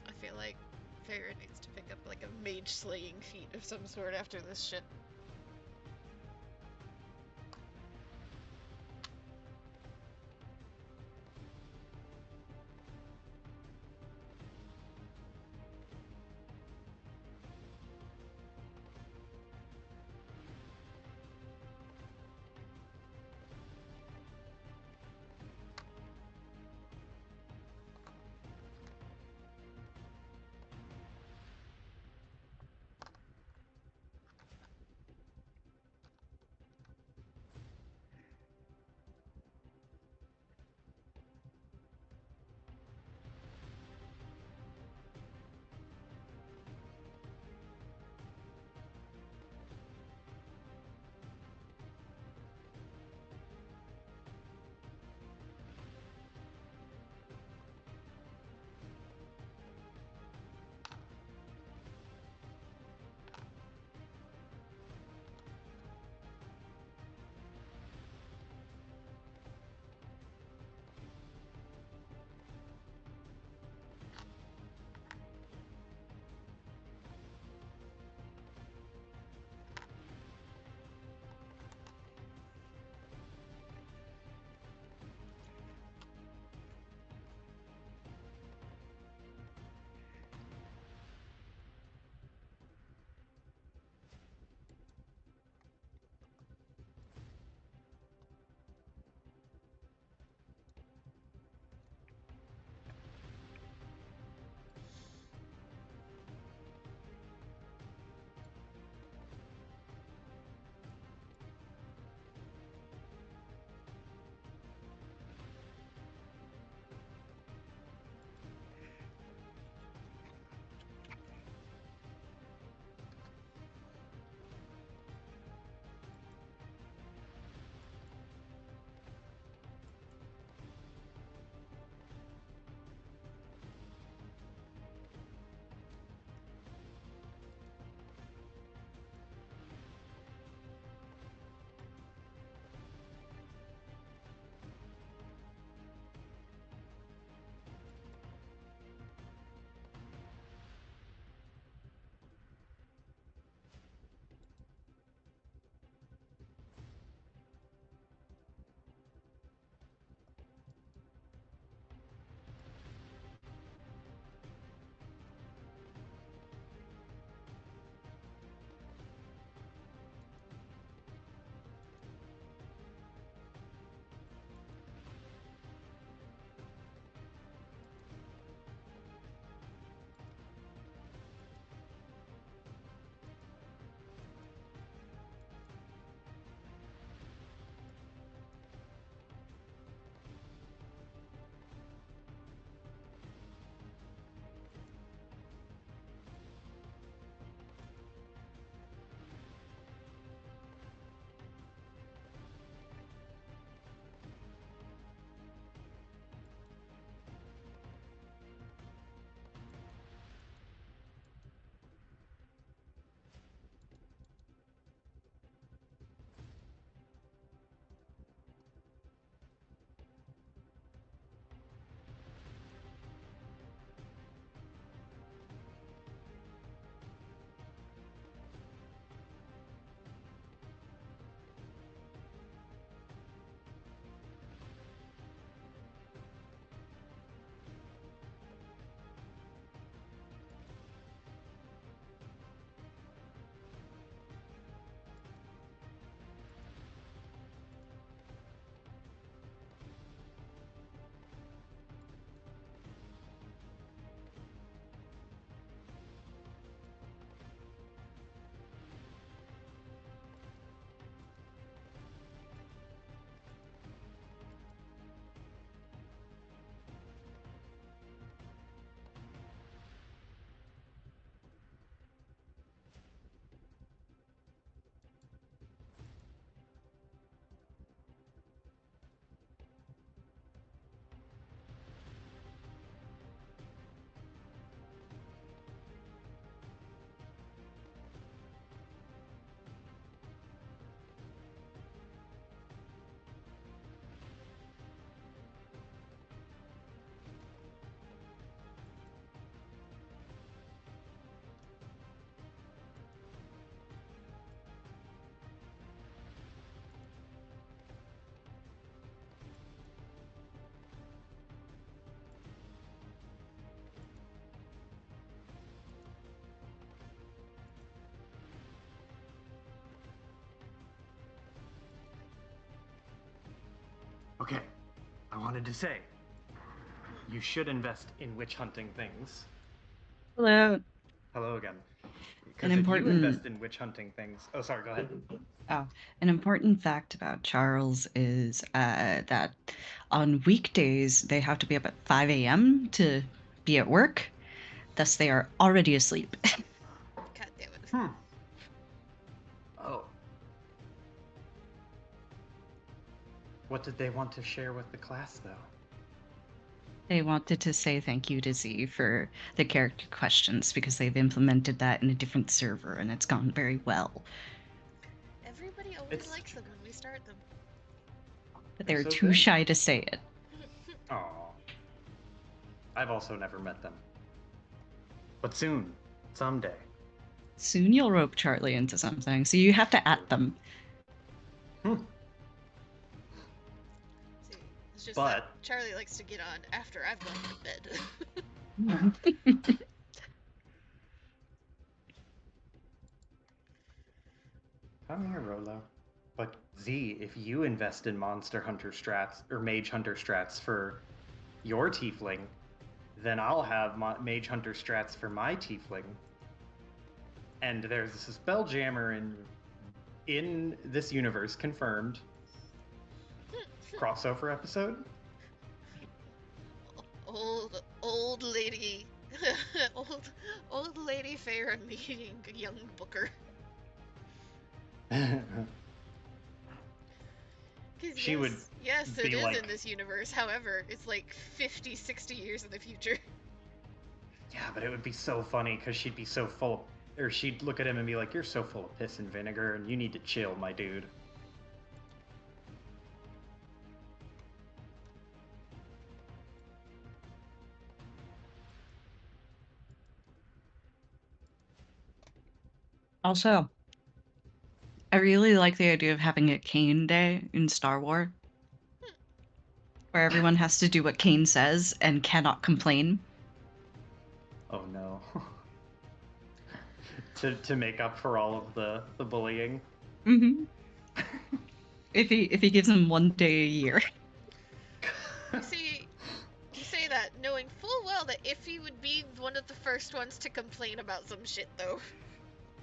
I feel like Farah needs to pick up like a mage slaying feat of some sort after this shit. I wanted to say, you should invest in witch hunting things. Hello. Hello again. An Because if you important- invest in witch hunting things... Oh, sorry, go ahead. Oh, an important fact about Charles is that on weekdays they have to be up at 5 a.m. to be at work. Thus, they are already asleep. God damn it. Hmm. Oh. What did they want to share with the class, though? They wanted to say thank you to Z for the character questions because they've implemented that in a different server and it's gone very well. Everybody always likes them when we start them. But they're So too good. shy to say it. Aw. I've also never met them. But soon. Someday. Soon you'll rope Charlie into something, so you have to at them. Hmm. See, it's just But- that Charlie likes to get on after I've gone to bed. Come here, Rolo. But Z, if you invest in Monster Hunter strats or Mage Hunter strats for your tiefling, then I'll have Mage Hunter strats for my tiefling. And there's a Spelljammer in this universe confirmed. Crossover episode. Old lady, old lady Farah meeting young Booker. 'Cause She would yes, it be is like- in this universe. However, it's like 50, 60 years in the future. Yeah, but it would be so funny because she'd be so full, or she'd look at him and be like, "You're so full of piss and vinegar, and you need to chill, my dude." Also, I really like the idea of having a Kane Day in Star Wars, where everyone has to do what Kane says and cannot complain. Oh no. to make up for all of the bullying. Mm-hmm. If he gives him 1 day a year. You see, you say that knowing full well that Iffy would be one of the first ones to complain about some shit, though.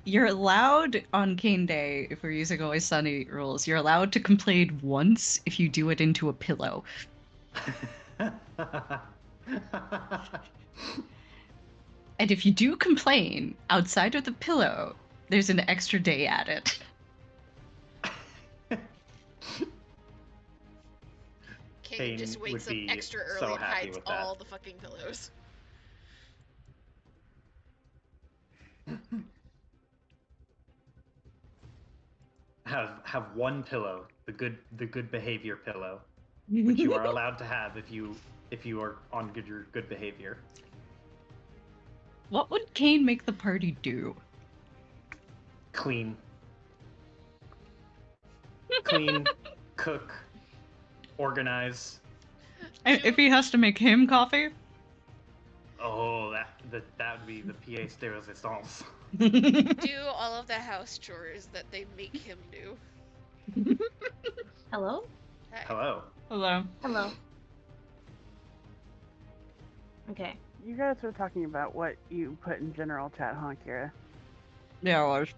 You're allowed on Kane Day, if we're using Always Sunny rules, you're allowed to complain once if you do it into a pillow. And if you do complain outside of the pillow, there's an extra day added. Kane just Kane wakes would up be extra so early and happy hides with that. all the fucking pillows. Have one pillow, the good behavior pillow, which you are allowed to have if you are on your good behavior. What would Kane make the party do? Clean, cook, organize. If he has to make him coffee? Oh, that would be the pièce de résistance. Do all of the house chores that they make him do. Hello? Hi. Hello. Hello. Hello. Okay. You guys were talking about what you put in general chat, huh, Kira? Yeah, I was.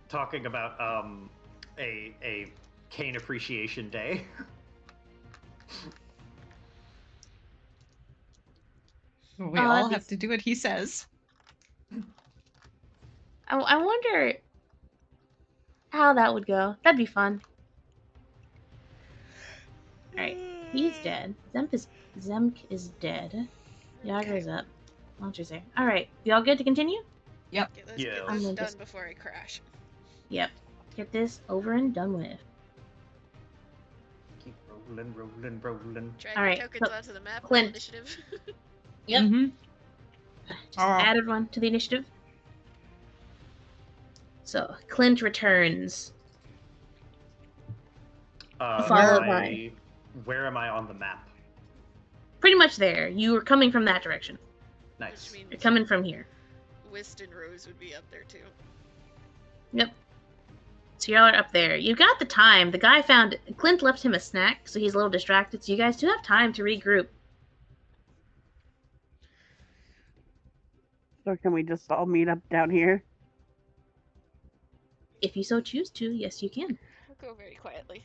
Talking about a Kane Appreciation Day. We Oh, all that'd be- have to do what he says. I wonder how that would go. That'd be fun. Alright. He's dead. Zemk is dead. Yager is up. Launcher's there. Alright. Y'all good to continue? Okay, let's Yeah. get I'm this gonna done just- before I crash. Yep. Get this over and done with. Keep rolling. Drag Alright, your tokens so onto the map. Clint. Roll initiative. Yep. Mhm. Just Alright. added one to the initiative. So, Clint returns. Followed by- Where am I on the map? Pretty much there. You were coming from that direction. Nice. Which You're means coming from here. Whist and Rose would be up there too. Yep. So y'all are up there. You got the time. The guy found Clint left him a snack, so he's a little distracted. So you guys do have time to regroup. So can we just all meet up down here? If you so choose to, yes, you can. I'll go very quietly.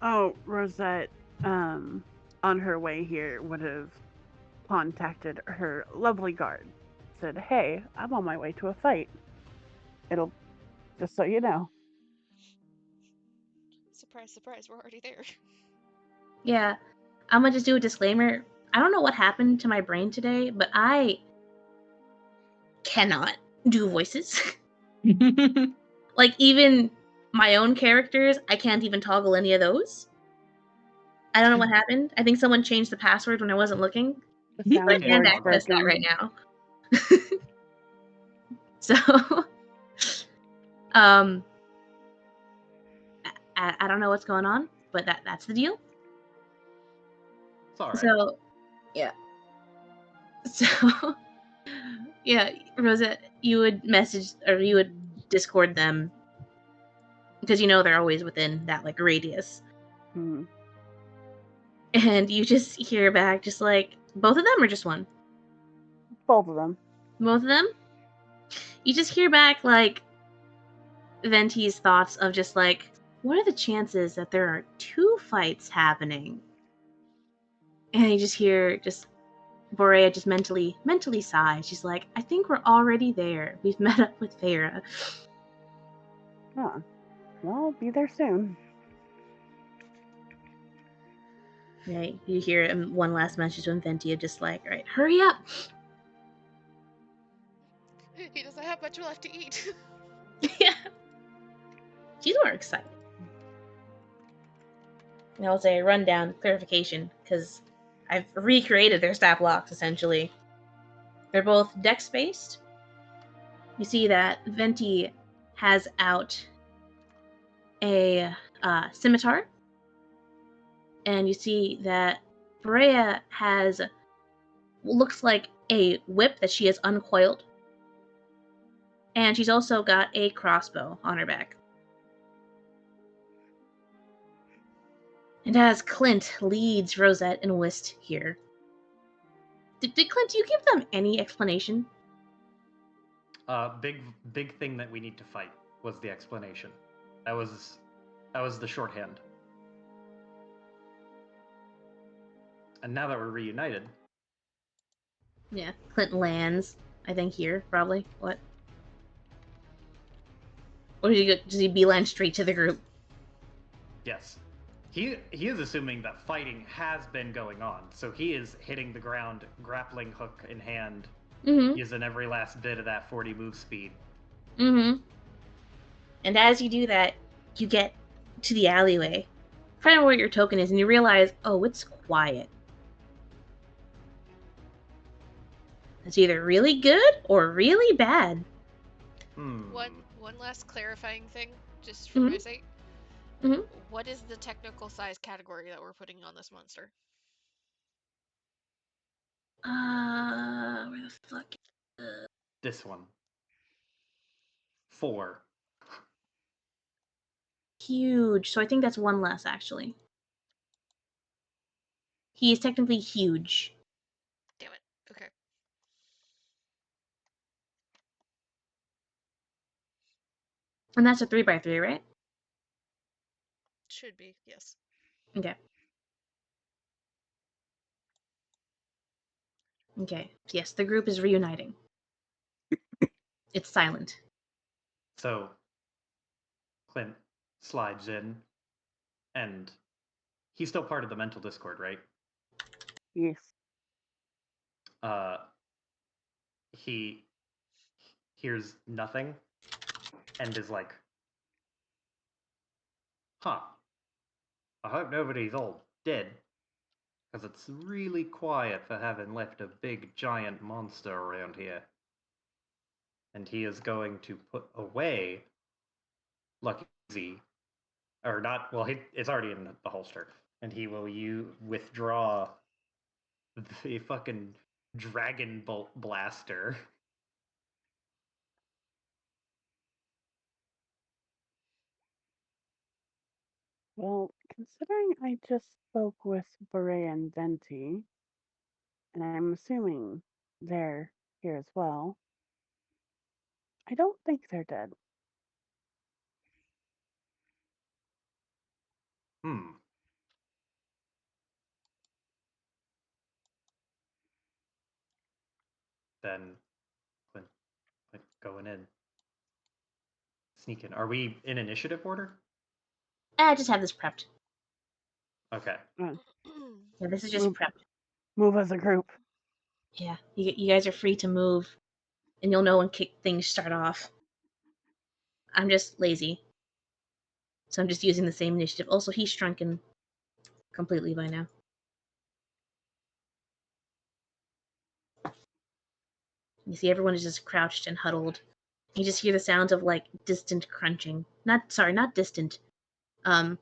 Oh, Rosette, on her way here, would have contacted her lovely guard. Said, hey, I'm on my way to a fight. It'll, just so you know. Surprise, surprise, we're already there. Yeah, I'm gonna just do a disclaimer. I don't know what happened to my brain today, but I cannot do voices. Like, even my own characters, I can't even toggle any of those. I don't know what happened. I think someone changed the password when I wasn't looking. The But I can't soundboard's access that broken. right now. So, um, I don't know what's going on, but that's the deal. It's all right. So, yeah. So, yeah, Rosa, you would message or you would Discord them because you know they're always within that like radius, Hmm. and you just hear back just like both of them or just one. Both of them. Both of them. You just hear back like Venti's thoughts of just like, what are the chances that there are two fights happening? And you just hear just Borea just mentally sigh. She's like, I think we're already there. We've met up with Farah. Huh. Well, I'll be there soon. Right? You hear one last message from Venti of just like, all right, hurry up. He doesn't have much left to eat. Yeah. She's more excited. And I'll say rundown, clarification, because I've recreated their stat blocks essentially. They're both dex based. You see that Venti has out a scimitar, and you see that Brea has looks like a whip that she has uncoiled, and she's also got a crossbow on her back. And as Clint leads Rosette and Whist here, did Clint, do you give them any explanation? Big thing that we need to fight was the explanation. That was the shorthand. And now that we're reunited, Yeah, Clint lands, I think here, probably. What? Or does he beeline straight to the group? yes, he is assuming that fighting has been going on, so he is hitting the ground, grappling hook in hand, Mm-hmm. using every last bit of that 40 move speed. Mm-hmm. And as you do that, you get to the alleyway. Find out where your token is, and you realize, oh, it's quiet. It's either really good or really bad. One last clarifying thing, just for my sake. Mhm. What is the technical size category that we're putting on this monster? Where the fuck? This one. 4. Huge. So I think that's one less, actually. He is technically huge. Damn it. Okay. And that's a 3x3, right? Should be, yes. Okay. Okay. Yes, the group is reuniting. It's silent. So Clint slides in, and he's still part of the mental discord, right? Yes. He hears nothing and is like, huh, I hope nobody's all dead, because it's really quiet for having left a big giant monster around here. And he is going to put away Lucky Z, or not, well, it's already in the holster, and he will withdraw the fucking dragon bolt blaster. Well, considering I just spoke with Beret and Venti, and I'm assuming they're here as well, I don't think they're dead. Hmm. Then Clint going in. Sneak in. Are we in initiative order? I just have this prepped. Okay. Uh, Yeah, this is just move, prepped. move as a group. Yeah, you guys are free to move, and you'll know when things start off. I'm just lazy, so I'm just using the same initiative. Also, he's shrunken completely by now. You see, everyone is just crouched and huddled. You just hear the sounds of like distant crunching. Not distant. Um,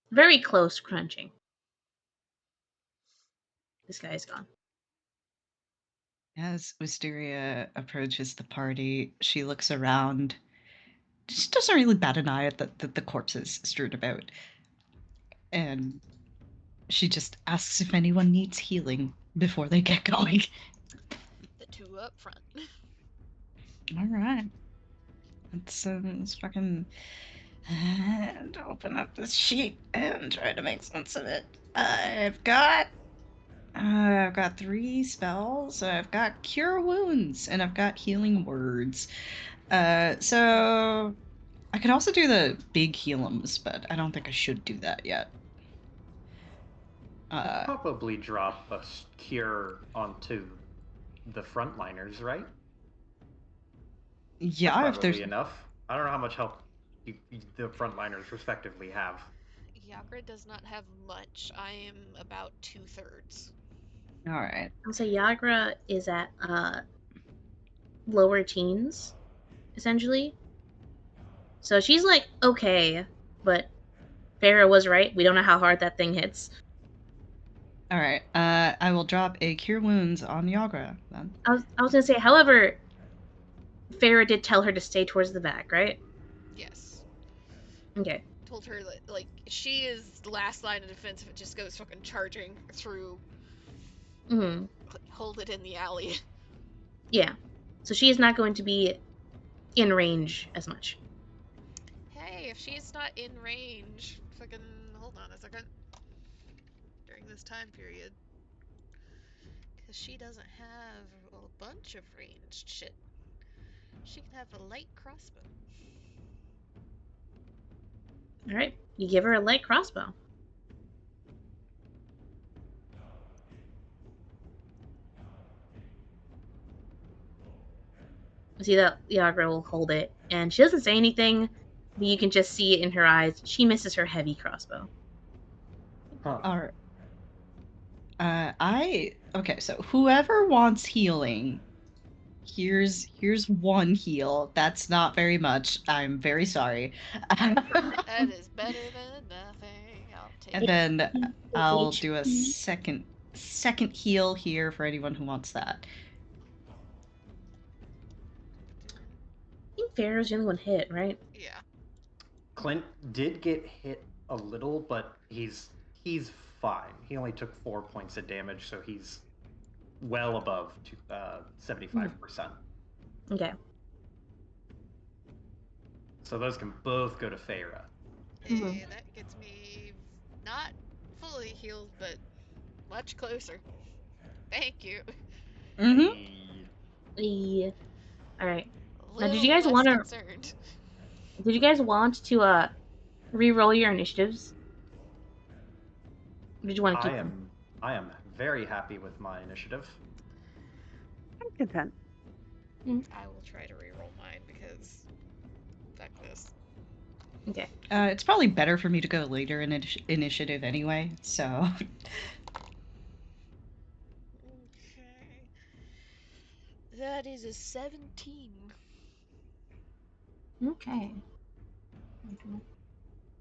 very close crunching. This guy is gone. As Wisteria approaches the party, she looks around. She doesn't really bat an eye at the corpses strewn about. And she just asks if anyone needs healing before they get going. The two up front. All right. Let's fucking and open up this sheet and try to make sense of it. I've got 3 spells. I've got Cure Wounds, and I've got Healing Words. So I could also do the big healums, but I don't think I should do that yet. Probably drop a cure onto the frontliners, right? That's Yeah, if there's probably enough. I don't know how much help the frontliners respectively have. Yagra does not have much. I am about 2/3. all right. I'll say Yagra is at lower teens, essentially. So she's like okay, but Farah was right. We don't know how hard that thing hits. All right. I will drop a Cure Wounds on Yagra then. I was gonna say, however, Farah did tell her to stay towards the back, right? Yes. Okay. Told her that, like, she is the last line of defense if it just goes fucking charging through. Hmm. Hold it in the alley. Yeah. So she is not going to be in range as much. Hey, if she's not in range, fucking hold on a second. During this time period. Because she doesn't have a bunch of ranged shit. She can have a light crossbow. All right. You give her a light crossbow. See that Yagra will hold it, and she doesn't say anything, but you can just see it in her eyes. She misses her heavy crossbow. Huh. All right. Okay, so whoever wants healing, here's 1 heal. That's not very much. I'm very sorry. That is better than nothing. I'll take And it. then I'll do a HP. second heal here for anyone who wants that. I think Farah's the only one hit, right? Yeah. Clint did get hit a little, but he's fine. He only took 4 points of damage, so he's well above 75%. Okay. So those can both go to Feyre. Hey, that gets me not fully healed, but much closer. Thank you. Mm-hmm. Yeah. All right. A Now, little less concerned. Did you guys want to re-roll your initiatives? Or did you want to keep them? I am very happy with my initiative. I'm content. I will try to reroll mine because fuck this. Okay. It's probably better for me to go later in initiative anyway, so. Okay. That is a 17. Okay.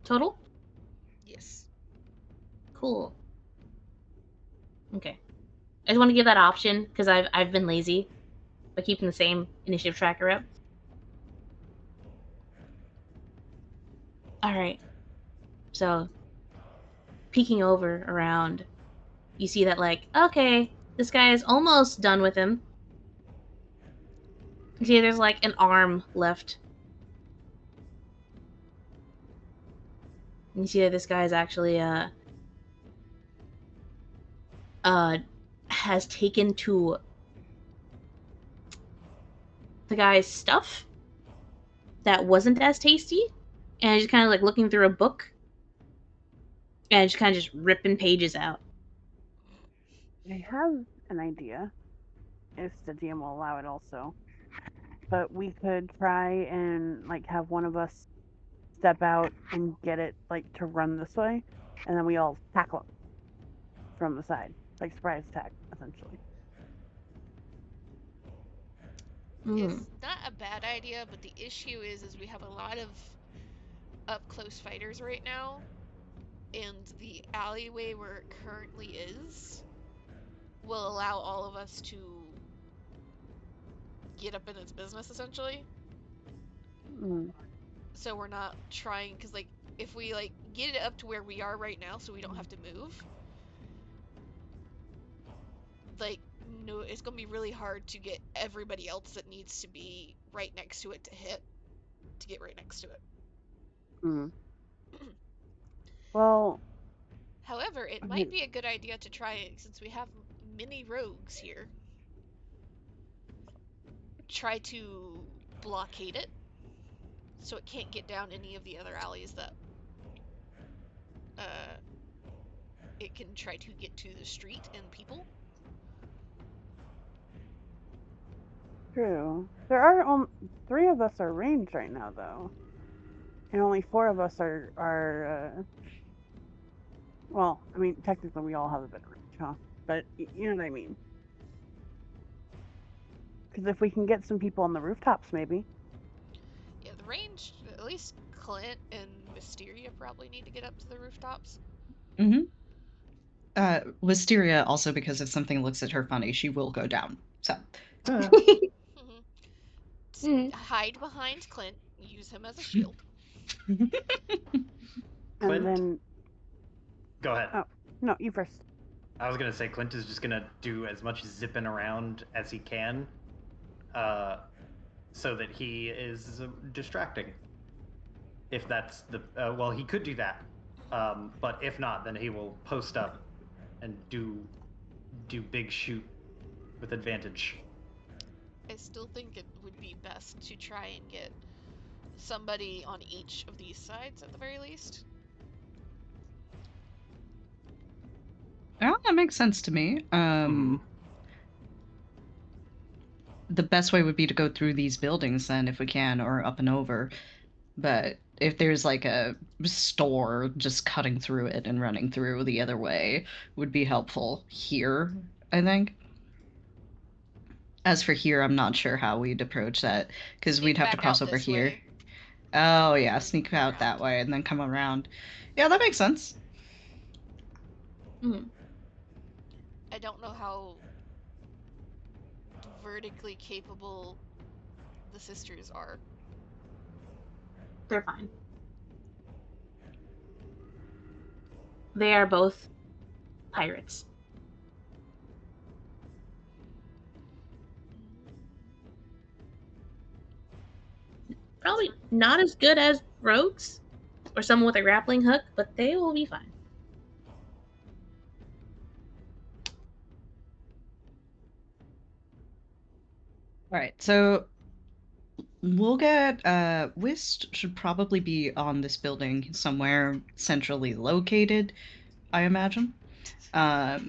Total? Yes. Cool. Okay. I just want to give that option because I've been lazy by keeping the same initiative tracker up. All right. So, peeking over around, you see that, like, okay, this guy is almost done with him. You see there's, like, an arm left. And you see that this guy is actually, has taken to the guy's stuff that wasn't as tasty, and just kind of, like, looking through a book, and just kind of just ripping pages out. I have an idea, if the DM will allow it also. But we could try and like have one of us step out and get it like to run this way, and then we all tackle it from the side, like surprise attack, essentially. Mm. It's not a bad idea, but the issue is we have a lot of up close fighters right now, and the alleyway where it currently is will allow all of us to get up in its business essentially. Mm. So we're not trying, because like if we like get it up to where we are right now so we don't have to move, like no, it's gonna be really hard to get everybody else that needs to be right next to it to hit to get right next to it. Mm. Well, However, it I might mean, be a good idea to try it since we have many rogues here. Try to blockade it so it can't get down any of the other alleys that uh, it can try to get to the street and people. true. There are three of us are ranged right now, though, and only four of us are. Well, I mean, technically we all have a bit of range, huh? But you know what I mean. Because if we can get some people on the rooftops, maybe. Yeah, the range, at least Clint and Mysteria probably need to get up to the rooftops. Mm-hmm. Wisteria also, because if something looks at her funny, she will go down. So. Mm. Hide behind Clint, use him as a shield. And Clint, then, go ahead. oh no, you first. I was gonna say Clint is just gonna do as much zipping around as he can, so that he is distracting. If that's the well, he could do that, but if not, then he will post up and do big shoot with advantage. I still think it would be best to try and get somebody on each of these sides at the very least. Well, that makes sense to me. The best way would be to go through these buildings then, if we can, or up and over. But if there's like a store, just cutting through it and running through the other way would be helpful here, I think. As for here, I'm not sure how we'd approach that, because we'd Sneak have to back cross out over this here. way Oh, and yeah, then sneak come out that around. way and then come around. Yeah, that makes sense. Mm. I don't know how vertically capable the sisters are. They're fine. They are both pirates. Probably not as good as rogues or someone with a grappling hook, but they will be fine. All right, so we'll get Whist should probably be on this building somewhere centrally located, I imagine. 'Cause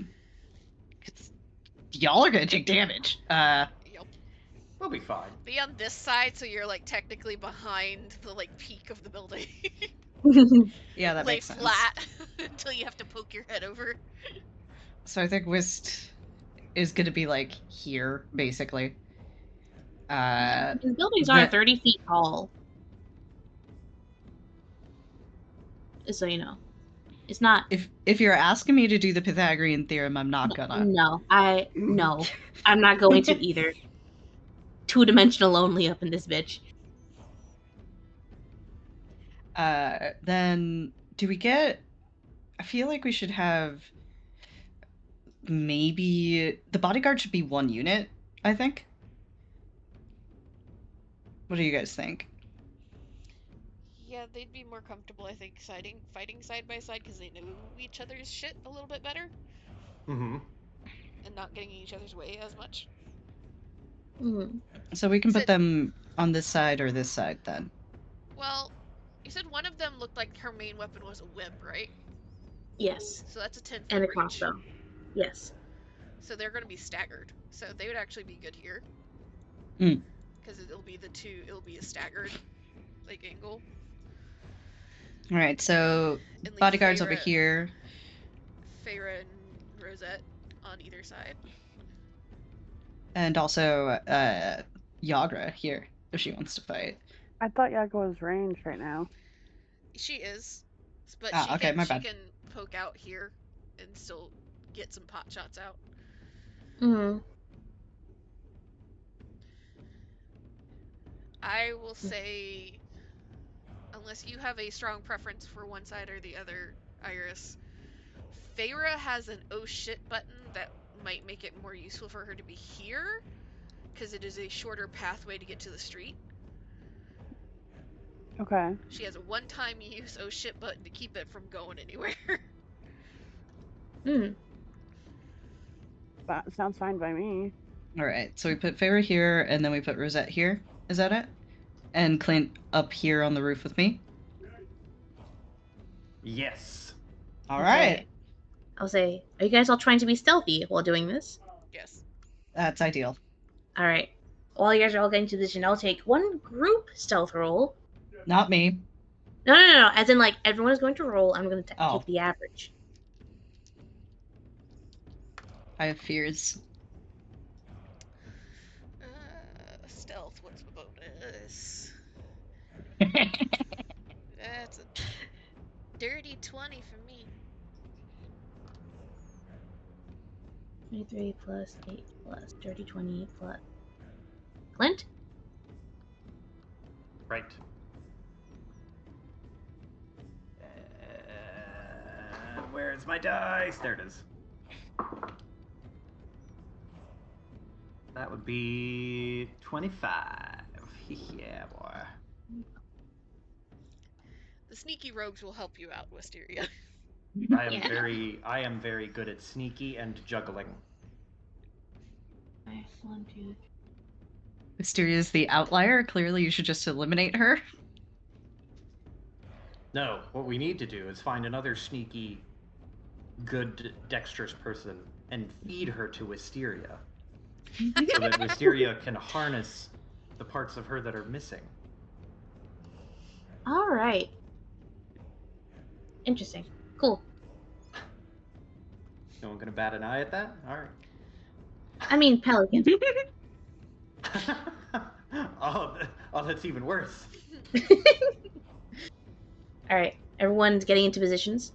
y'all are gonna take damage. Yep. We'll be fine. Be on this side so you're like technically behind the like peak of the building. Yeah, that Lay makes sense. flat until you have to poke your head over. So I think Whist is gonna be like here, basically. These buildings are That 30 feet tall. So you know. It's not. if you're asking me to do the Pythagorean theorem, I'm not gonna. No. No. I'm not going to either. 2-dimensional only up in this bitch. Then do we get? I feel like we should have maybe the bodyguard should be one unit. I think. What do you guys think? Yeah, they'd be more comfortable, I think, fighting side by side because they know each other's shit a little bit better Mm-hmm. and not getting in each other's way as much. Mm. So we You can put said, them on this side or this side then. well, you said one of them looked like her main weapon was a whip, right? Yes. So that's a 10-foot And a reach. crossbow. Yes. So they're going to be staggered. So they would actually be good here. Mm. Because it'll be a staggered, like, angle. All right, so And leave bodyguards over here. Feyre and Rosette on either side. And also Yagra here, if she wants to fight. I thought Yago was ranged right now. She is. But Ah, okay, my she bad. can poke out here and still get some pot shots out. Mm. I will say, unless you have a strong preference for one side or the other, Iris, Feyre has an oh shit button that might make it more useful for her to be here, because it is a shorter pathway to get to the street. Okay. She has a one-time use oh shit button to keep it from going anywhere. Mm. That sounds fine by me. All right, so we put Feyre here, and then we put Rosette here. Is that it? And Clint up here on the roof with me. Yes. All Okay. right, I'll say, are you guys all trying to be stealthy while doing this? Yes. that's ideal. All right. While you guys are all getting to this, and I'll take one group stealth roll. Not me. No. As in, like, everyone is going to roll. I'm going to Oh. take the average. I have fears. Stealth, what's the bonus? That's a dirty 20 for me. 23 plus 8 plus dirty 20 plus. Clint? Right. Where's my dice? There it is. That would be 25. Yeah, boy. The sneaky rogues will help you out, Wisteria. I am very good at sneaky and juggling. Okay, 1, 2. Mysteria's the outlier. Clearly, you should just eliminate her. No, what we need to do is find another sneaky, good, dexterous person and feed her to Wisteria. So that Wisteria can harness the parts of her that are missing. All right. Interesting. Cool. No one gonna bat an eye at that? Alright. I mean, pelican. Oh, that's even worse. All right. Everyone's getting into positions.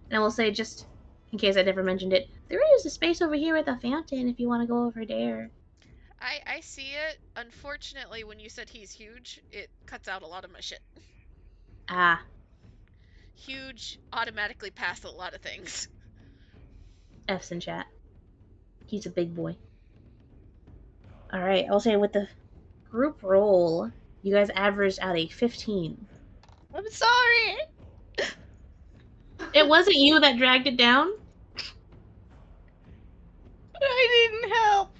And I will say, just in case I never mentioned it, there is a space over here at the fountain if you want to go over there. I see it. Unfortunately, when you said he's huge, it cuts out a lot of my shit. Ah, Huge automatically pass a lot of things. F's in chat. He's a big boy. All right. I'll say with the group roll, you guys averaged out a 15. I'm sorry. It wasn't you that dragged it down. I didn't help.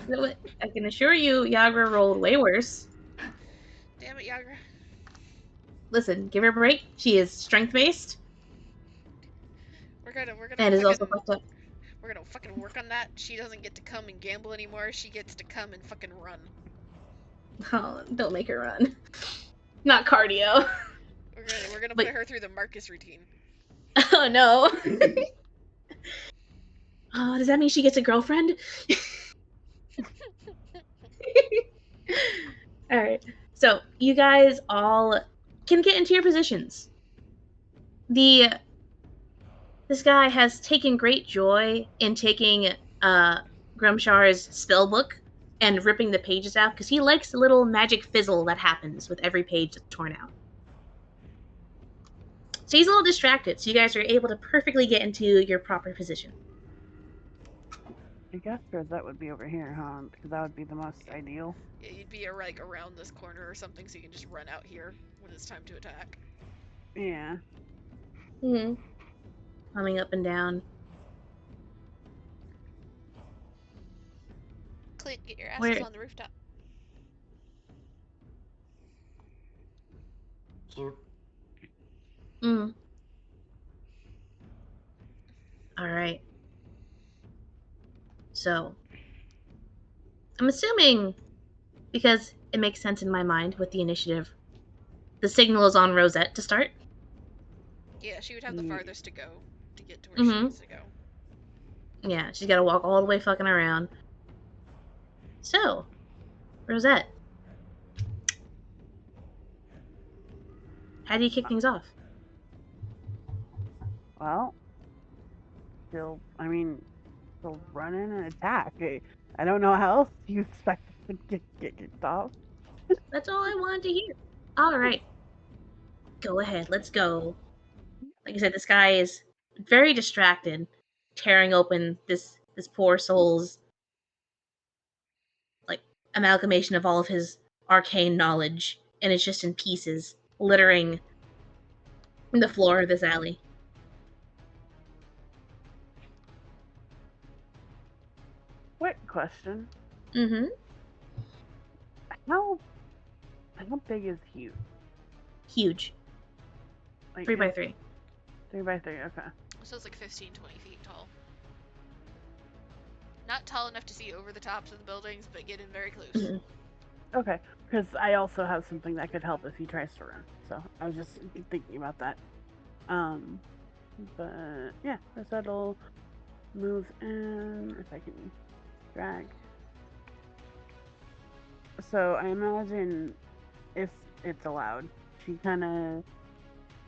So I can assure you, Yagra rolled way worse. Damn it, Yagra. Listen, give her a break. She is strength based We're gonna and is also fucking, fucked up. we're gonna fucking work on that. She doesn't get to come and gamble anymore. She gets to come and fucking run. Oh, don't make her run. Not cardio. We're gonna But- put her through the Marcus routine. Oh no. Oh, does that mean she gets a girlfriend? All right. So you guys all can get into your positions. This guy has taken great joy in taking Grumshar's spell book and ripping the pages out because he likes the little magic fizzle that happens with every page that's torn out. So he's a little distracted, so you guys are able to perfectly get into your proper position. I guess Rosette would be over here, huh? Because that would be the most ideal. Yeah, you'd be like around this corner or something, so you can just run out here when it's time to attack. Yeah. Mm-hmm. Coming up and down. Clint, get your asses Where? on the rooftop. Mm. All right. So, I'm assuming, because it makes sense in my mind with the initiative, the signal is on Rosette to start. Yeah, she would have the Ye- farthest to go to get to where she needs to go. Yeah, she's got to walk all the way fucking around. So, Rosette, how do you kick things off? Well, she'll run in and attack. I don't know how else you expect to get kicked off. That's all I wanted to hear. All right. Go ahead. Let's go. Like I said, this guy is very distracted, tearing open this poor soul's like amalgamation of all of his arcane knowledge, and it's just in pieces, littering the floor of this alley. Quick question: Mm-hmm. How big is huge? Huge. Like 3x3. 3x3. Okay. So it's like 15, 20 feet tall. Not tall enough to see over the tops of the buildings, but getting very close. Mm-hmm. Okay, because I also have something that could help if he tries to run. So I was just thinking about that. But yeah, that'll move in if I can drag. So I imagine if it's allowed, she kind of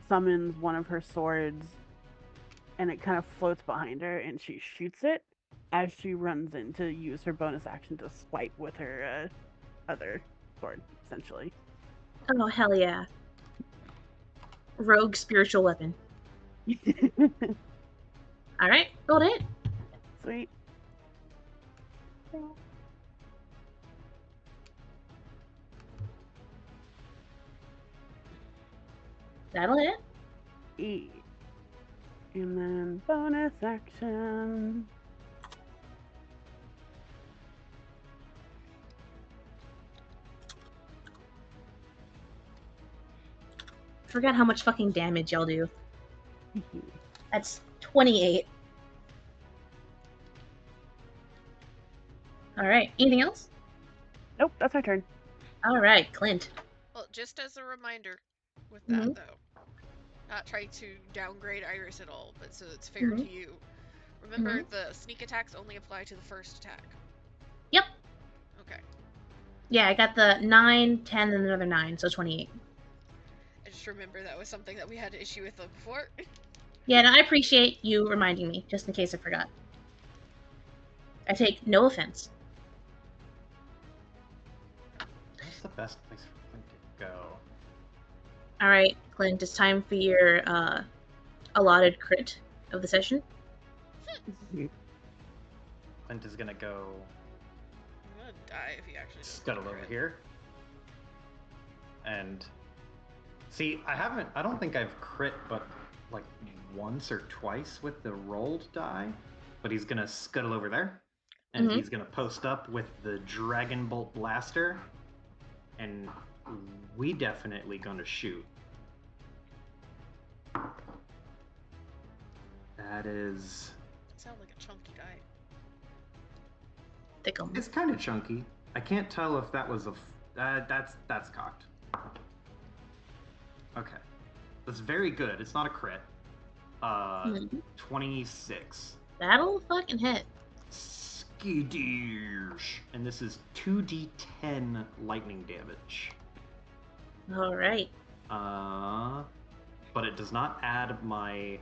summons one of her swords, and it kind of floats behind her, and she shoots it as she runs in to use her bonus action to swipe with her other sword, essentially. Oh, hell yeah. Rogue spiritual weapon. All right, roll it. Sweet. That'll hit. E. And then bonus action. Forgot how much fucking damage y'all do. That's 28. All right. Anything else? Nope, that's my turn. All right, Clint. Well, just as a reminder with that, Mm-hmm. though, not try to downgrade Iris at all, but so it's fair Mm-hmm. to you. Remember, the sneak attacks only apply to the first attack. Yep. Okay. Yeah, I got the 9, 10, and another 9, so 28. I just remember that was something that we had an issue with before. Yeah, and I appreciate you reminding me, just in case I forgot. I take no offense. Where's the best place for him to go? All right, Clint, it's time for your allotted crit of the session. Clint is gonna go I'm gonna die if he actually doesn't scuttle get over crit. here. And see, I don't think I've crit but like once or twice with the rolled die. But he's gonna scuttle over there. And he's gonna post up with the Dragon Bolt Blaster. And we definitely gonna shoot. That is... Sound like a chunky guy. Thick'em. It's kind of chunky. I can't tell if that was a... that's cocked. Okay. That's very good. It's not a crit. 26. That'll fucking hit. Skidoosh. And this is 2d10 lightning damage. All right. But it does not add my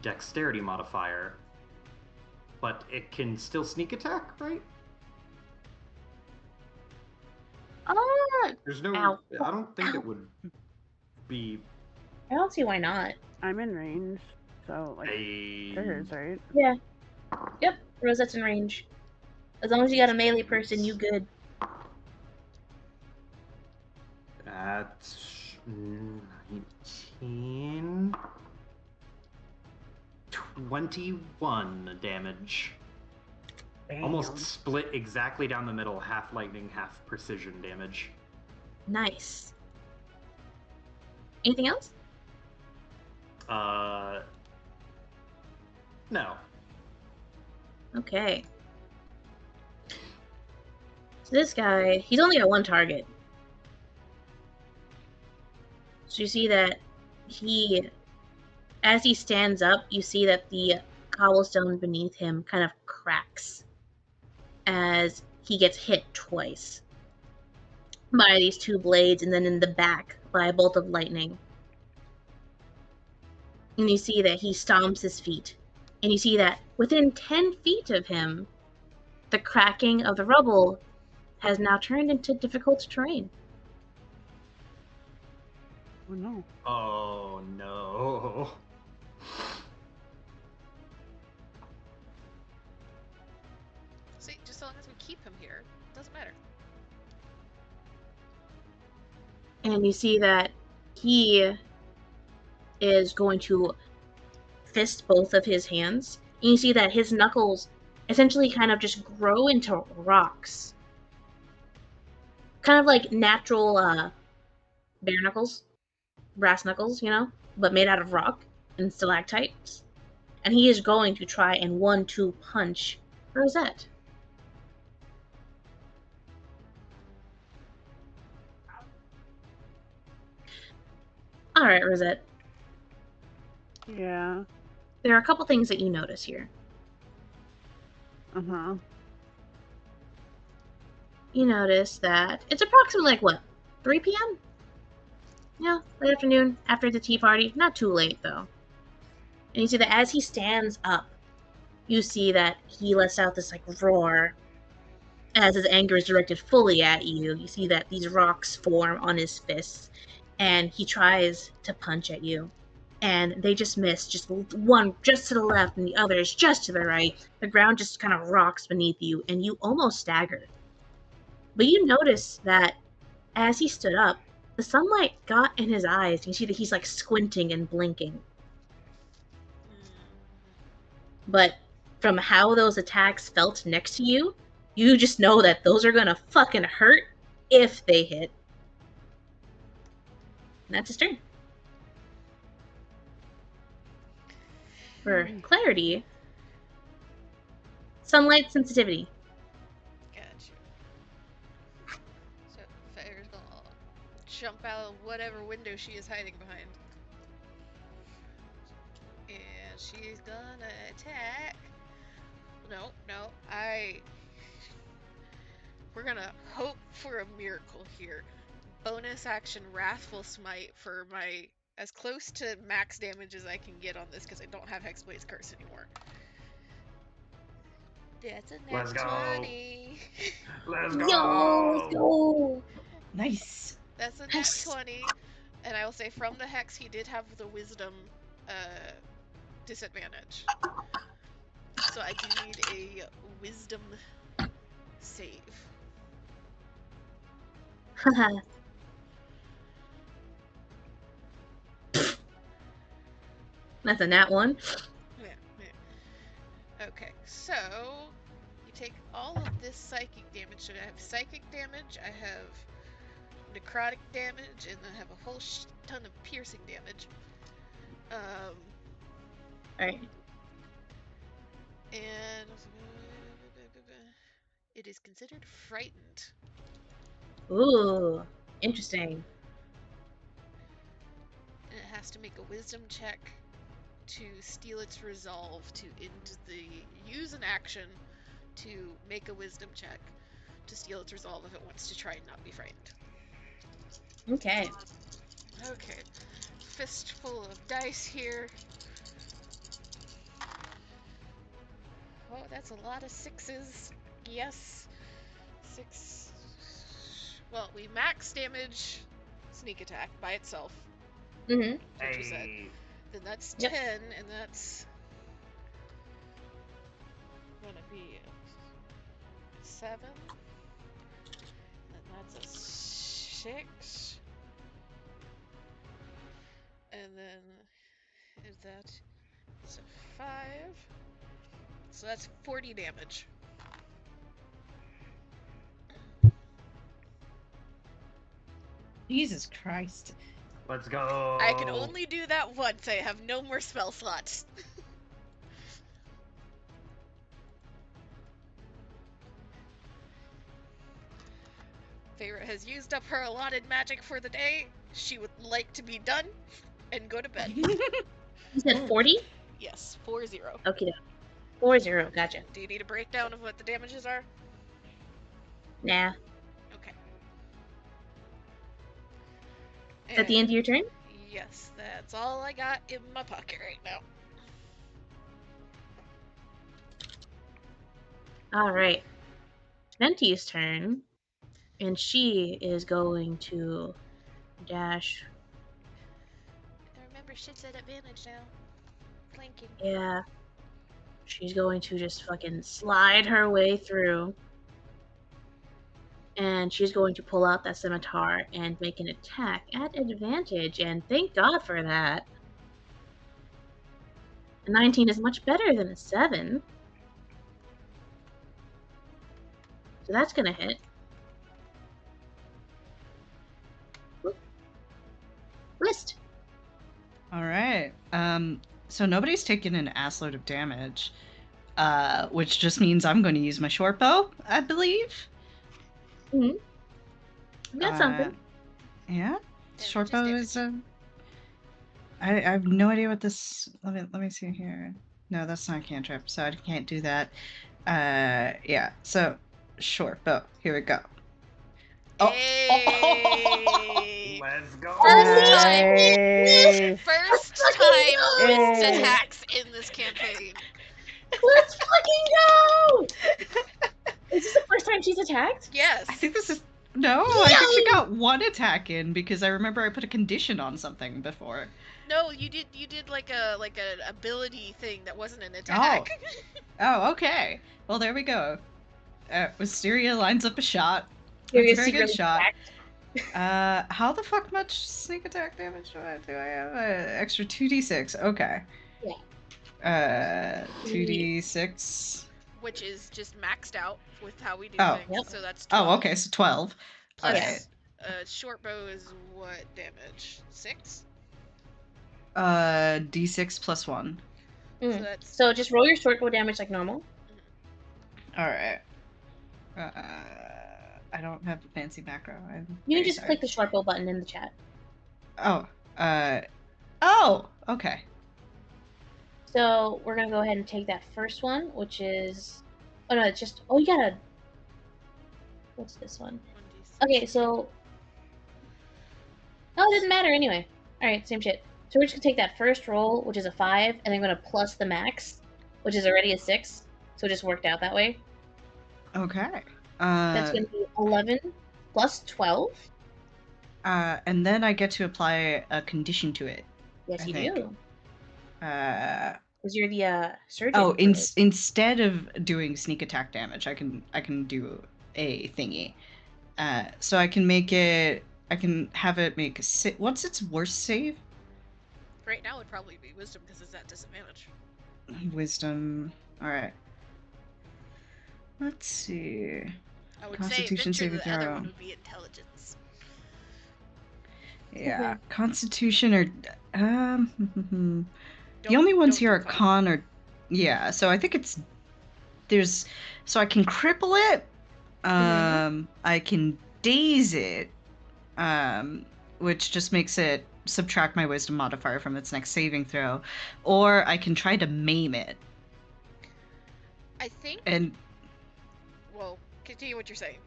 dexterity modifier. But it can still sneak attack, right? There's no... Ow. I don't think it would be I don't see why not. I'm in range, so like a. hers, right? Yeah. Yep. Rosette's in range. As long as you got a melee person, you good. That's 19. 21 damage. Bam. Almost split exactly down the middle, half lightning, half precision damage. Nice. Anything else? No. Okay. So this guy, he's only got one target. So you see that as he stands up, you see that the cobblestone beneath him kind of cracks as he gets hit twice by these two blades, and then in the back by a bolt of lightning. And you see that he stomps his feet. And you see that within 10 feet of him, the cracking of the rubble has now turned into difficult terrain. Oh no. Oh no. See, just so long as we keep him here, doesn't matter. And you see that he is going to fist both of his hands. And you see that his knuckles essentially kind of just grow into rocks. Kind of like natural bare knuckles, brass knuckles, but made out of rock and stalactites. And he is going to try and 1-2 punch Rosette. Alright, Rosette. Yeah. There are a couple things that you notice here. Uh-huh. You notice that it's approximately 3 p.m.? Yeah, late afternoon, after the tea party. Not too late, though. And you see that as he stands up, you see that he lets out this roar as his anger is directed fully at you. You see that these rocks form on his fists, and he tries to punch at you. And they just miss, just one just to the left and the others just to the right. The ground just kind of rocks beneath you, and you almost stagger. But you notice that as he stood up, the sunlight got in his eyes. You see that he's squinting and blinking. But from how those attacks felt next to you, you just know that those are gonna fucking hurt if they hit. And that's his turn. For clarity, sunlight sensitivity. Gotcha. So Fire's gonna jump out of whatever window she is hiding behind. And she's gonna attack. No, we're gonna hope for a miracle here. Bonus action Wrathful Smite for my as close to max damage as I can get on this because I don't have Hexblade's Curse anymore. That's a nat Let's go. 20. Let's go. Yo, let's go. Nice. That's a nat Nice. 20. And I will say from the Hex, he did have the Wisdom disadvantage. So I do need a Wisdom save. That's a nat 1. Yeah. Okay, so you take all of this psychic damage. So I have psychic damage, I have necrotic damage, and I have a whole ton of piercing damage. Alright. And it is considered frightened. Ooh, interesting. And it has to make a wisdom check to steal its resolve to use an action to make a wisdom check to steal its resolve if it wants to try and not be frightened. Okay. Okay. Fistful of dice here. Oh, that's a lot of sixes. Yes. 6. Well, we max damage sneak attack by itself. Mm-hmm. That's what you said. Hey. Then that's Yep. 10, and that's gonna be a 7. And that's a 6. And then is that it's a 5. So that's 40 damage. Jesus Christ. Let's go. I can only do that once. I have no more spell slots. Feyre has used up her allotted magic for the day. She would like to be done and go to bed. You said 40? Yes, 40. Okay. 40. Gotcha. Do you need a breakdown of what the damages are? Nah. Okay. Is that the end of your turn? Yes, that's all I got in my pocket right now. All right. Venti's turn, and she is going to dash. I remember shit's at advantage now. Flanking. Yeah. She's going to just fucking slide her way through. And she's going to pull out that scimitar and make an attack at advantage. And thank God for that. A 19 is much better than a 7. So that's going to hit. List. All right. So nobody's taken an assload of damage, which just means I'm going to use my short bow, I believe. Mm-hmm. That's something. Yeah. Short bow Damage is. I have no idea what this. Let me see here. No, that's not a cantrip, so I can't do that. Yeah. So short bow. Here we go. Oh. Hey! Let's go. First Let's time fucking wrist go! attacks in this campaign. Let's fucking go! Is this the first time she's attacked? Yes. I think this is. No, I think she got one attack in because I remember I put a condition on something before. No, you did like an ability thing that wasn't an attack. Oh, okay. Well, there we go. Wisteria lines up a shot. You're That's a very good secretly shot. attacked. How the fuck much sneak attack damage do I have? Extra 2d6. Okay. Yeah. 2d6. Which is just maxed out with how we do Oh. things. Yep. So that's 12. Oh, okay, so 12. Plus, Alright. short bow is what damage? 6? D6 plus 1. So that's So just roll your short bow damage like normal. Alright. I don't have a fancy macro. You can just click the short bow button in the chat. Oh, okay. So we're gonna go ahead and take that first one, which is. Oh no, it's just. Oh, you gotta. What's this one? 1d6. Okay, so. Oh, it doesn't matter anyway. Alright, same shit. So we're just gonna take that first roll, which is a 5, and then gonna plus the max, which is already a 6. So it just worked out that way. Okay. That's gonna be 11 plus 12. And then I get to apply a condition to it. Yes, I you think. do. Because you're the surgeon. Oh, for it. instead of doing sneak attack damage, I can do a thingy. So I can make it. I can have it make a what's its worst save? Right now would probably be wisdom because it's at disadvantage. Wisdom. All right. Let's see. I would Constitution say saving the other throw. one would be intelligence. Yeah, Constitution or the Don't- only ones don't here do are con or yeah. So I think it's there's so I can cripple it. I can daze it, which just makes it subtract my wisdom modifier from its next saving throw, or I can try to maim it. I think. And Well, continue what you're saying.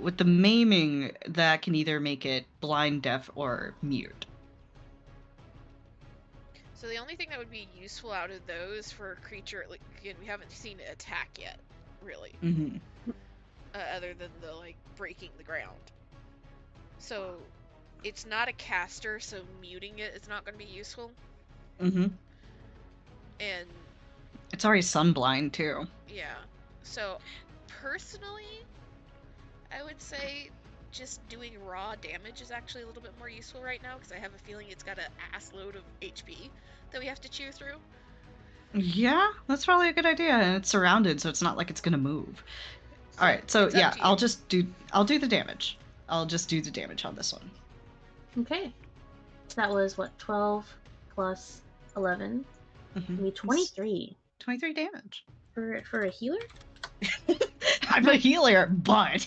with the maiming, that can either make it blind, deaf, or mute. So the only thing that would be useful out of those for a creature, like again, we haven't seen it attack yet, really, Mm-hmm. other than the like breaking the ground. So it's not a caster, so muting it is not going to be useful. Mm-hmm. And It's already sunblind too. yeah, so personally, I would say just doing raw damage is actually a little bit more useful right now because I have a feeling it's got an ass load of HP that we have to chew through. Yeah, that's probably a good idea. And it's surrounded, so it's not like it's gonna move. So All right, so it's up yeah, to you. I'll do the damage. I'll just do the damage on this one. Okay. So that was what, 12 plus 11? Mm-hmm. Maybe 23 23 damage. for a healer? I'm a healer, but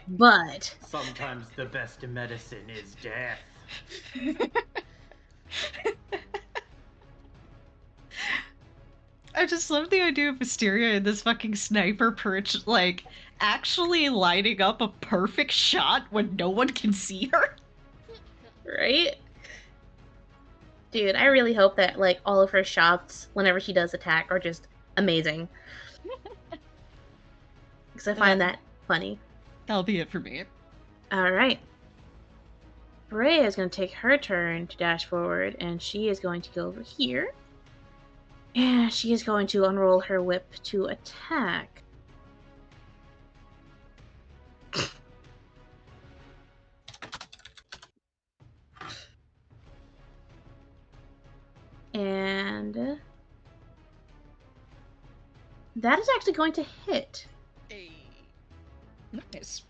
But Sometimes the best medicine is death. I just love the idea of Wisteria in this fucking sniper perch, like, actually lining up a perfect shot when no one can see her. right? Dude, I really hope that like all of her shots whenever she does attack are just amazing. Because I find that funny. That'll be it for me. Alright. Brea is going to take her turn to dash forward, and she is going to go over here. And she is going to unroll her whip to attack. And that is actually going to hit. Hey. Nice.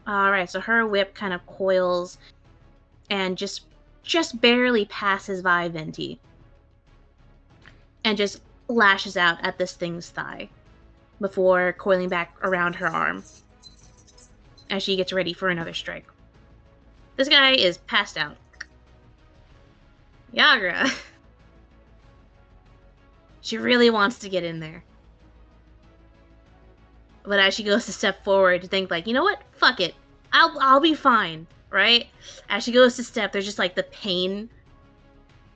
Alright, so her whip kind of coils and just barely passes by Venti. And just lashes out at this thing's thigh before coiling back around her arm as she gets ready for another strike. This guy is passed out. Yagra. She really wants to get in there. But as she goes to step forward to think like, you know what? Fuck it. I'll be fine, right? As she goes to step, there's just like the pain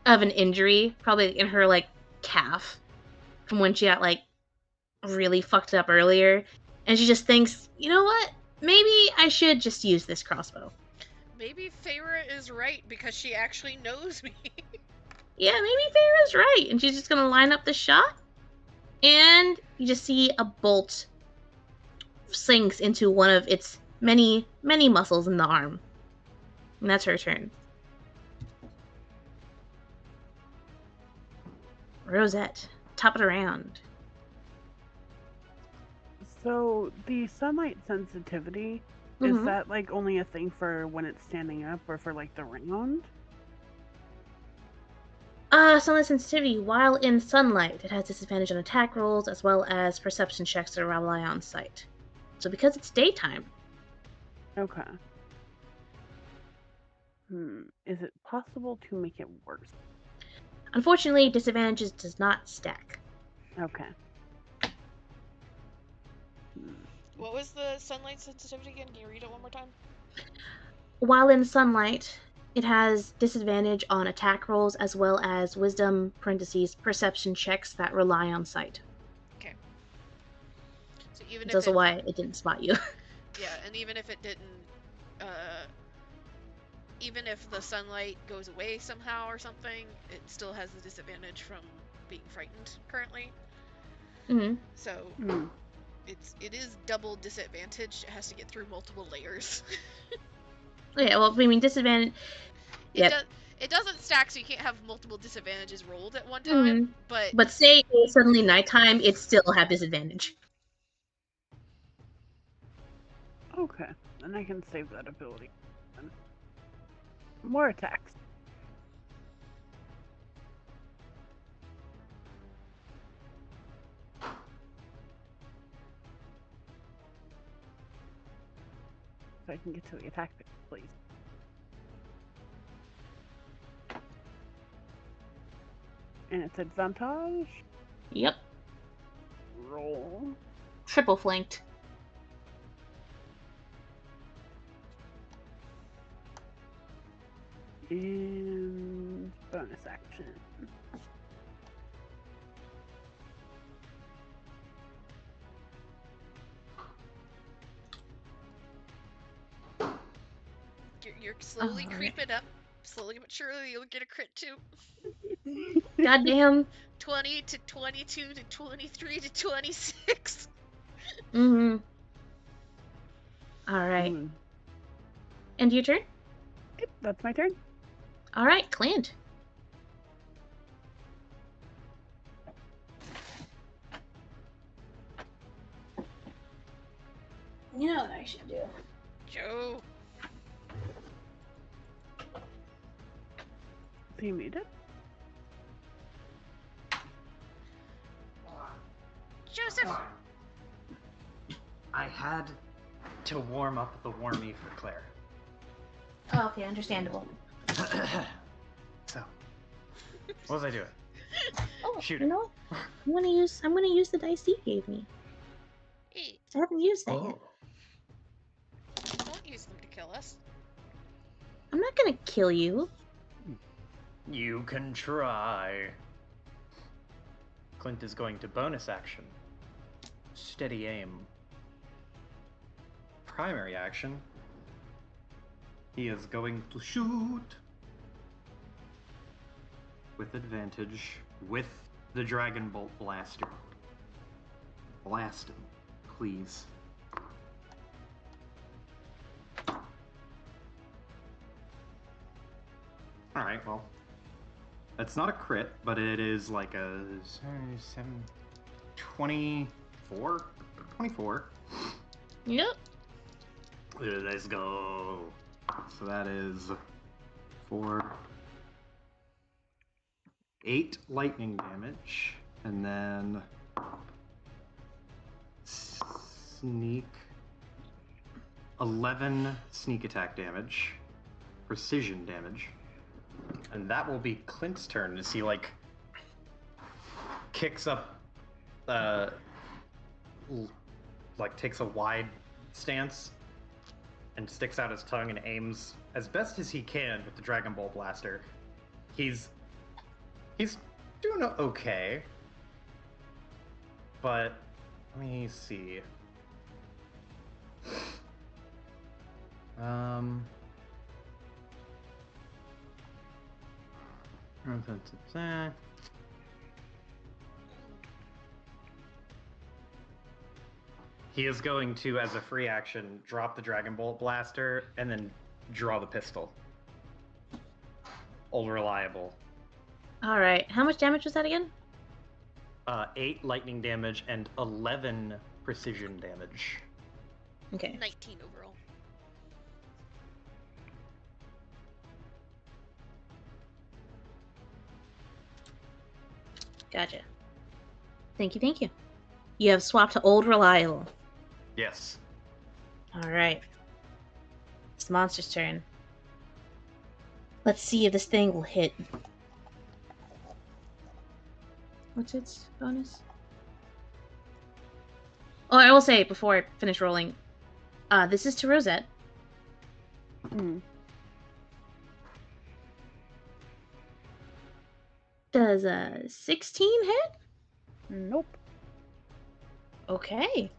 of an injury, probably in her like calf from when she got like really fucked up earlier. And she just thinks, you know what? Maybe I should just use this crossbow. Maybe Feyre is right because she actually knows me. Yeah, maybe Feyre's right. And she's just gonna line up the shot. And you just see a bolt sinks into one of its many, many muscles in the arm. And that's her turn. Rosette, top it around. So the sunlight sensitivity, is that like only a thing for when it's standing up or for like the round? Sunlight sensitivity. While in sunlight, it has disadvantage on attack rolls as well as perception checks that rely on sight. So because it's daytime. Okay. Is it possible to make it worse? Unfortunately, disadvantages does not stack. Okay. What was the sunlight sensitivity again? Can you read it one more time? While in sunlight, it has disadvantage on attack rolls as well as wisdom parentheses perception checks that rely on sight. Okay. So even That's if also it, why it didn't spot you. yeah, and even if it didn't, even if the sunlight goes away somehow or something, it still has the disadvantage from being frightened currently. Mm-hmm. So it is double disadvantage. It has to get through multiple layers. Yeah, well, I mean, disadvantage. Yep. It doesn't stack, so you can't have multiple disadvantages rolled at one time. But say it's suddenly nighttime, it still have disadvantage. Okay, then I can save that ability. More attacks. So I can get to the attack phase, please. And it's advantage. Yep. Roll. Triple flanked. And bonus action. You're slowly Alright. creeping up. Slowly but surely, you'll get a crit too. Goddamn. 20 to 22 to 23 to 26. Mm-hmm. Alright. Mm. And your turn? Yep, that's my turn. Alright, Clint. You know what I should do. Joe. Do you need it? Joseph. I had to warm up the warmie for Claire. Oh, okay, understandable. So, what was I doing? Oh, Shoot you it. know what? I'm gonna use the dice you gave me. Hey, I haven't used that yet. don't use them to kill us. I'm not gonna kill you. You can try. Clint is going to bonus action. Steady aim. Primary action. He is going to shoot with advantage with the Dragon Bolt Blaster. Blast him, please. Alright, well. That's not a crit, but it is like a 24? 24. Yep. Let's go. So that is 8 lightning damage, and then sneak 11 sneak attack damage, precision damage, and that will be Clint's turn as he kicks up, takes a wide stance and sticks out his tongue and aims as best as he can with the Dragon Ball Blaster. He's doing okay, but let me see. He is going to, as a free action, drop the Dragon Bolt Blaster and then draw the pistol. Old reliable. Alright, how much damage was that again? 8 lightning damage and 11 precision damage. Okay. 19 overall. Gotcha. Thank you, thank you. You have swapped to Old Reliable. Yes. Alright. It's the monster's turn. Let's see if this thing will hit. What's its bonus? Oh, I will say before I finish rolling, this is to Rosette. Mm. Does a 16 hit? Nope. Okay.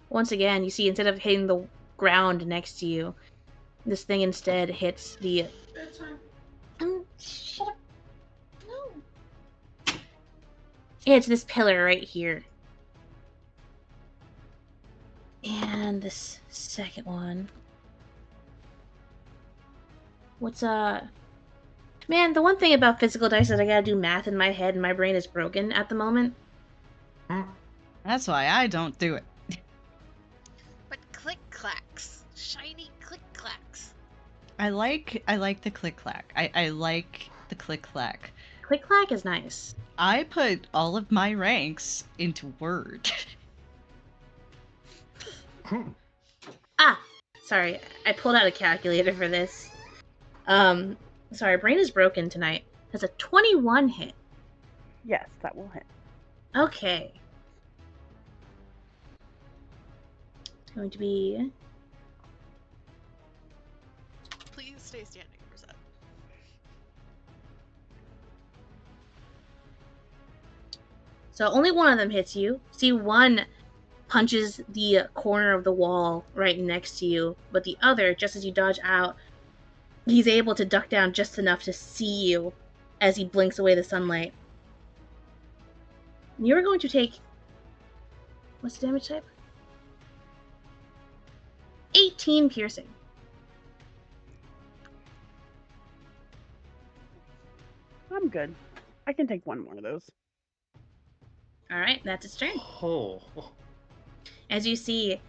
Once again, you see instead of hitting the ground next to you, this thing instead hits the... shut up. No. It's this pillar right here. And this second one. What's Man, the one thing about physical dice is I gotta do math in my head and my brain is broken at the moment. That's why I don't do it. But click clacks. Shiny click clacks. I like the click clack. I like the click clack. Click clack is nice. I put all of my ranks into Word. Ah! Sorry, I pulled out a calculator for this. Sorry, brain is broken tonight. Has a 21 hit. Yes, that will hit. Okay. It's going to be... Please stay standing, Rosette. So only one of them hits you. See one punches the corner of the wall right next to you, but the other, just as you dodge out, he's able to duck down just enough to see you as he blinks away the sunlight. You're going to take... What's the damage type? 18 piercing. I'm good. I can take one more of those. Alright, that's its turn. Oh. As you see,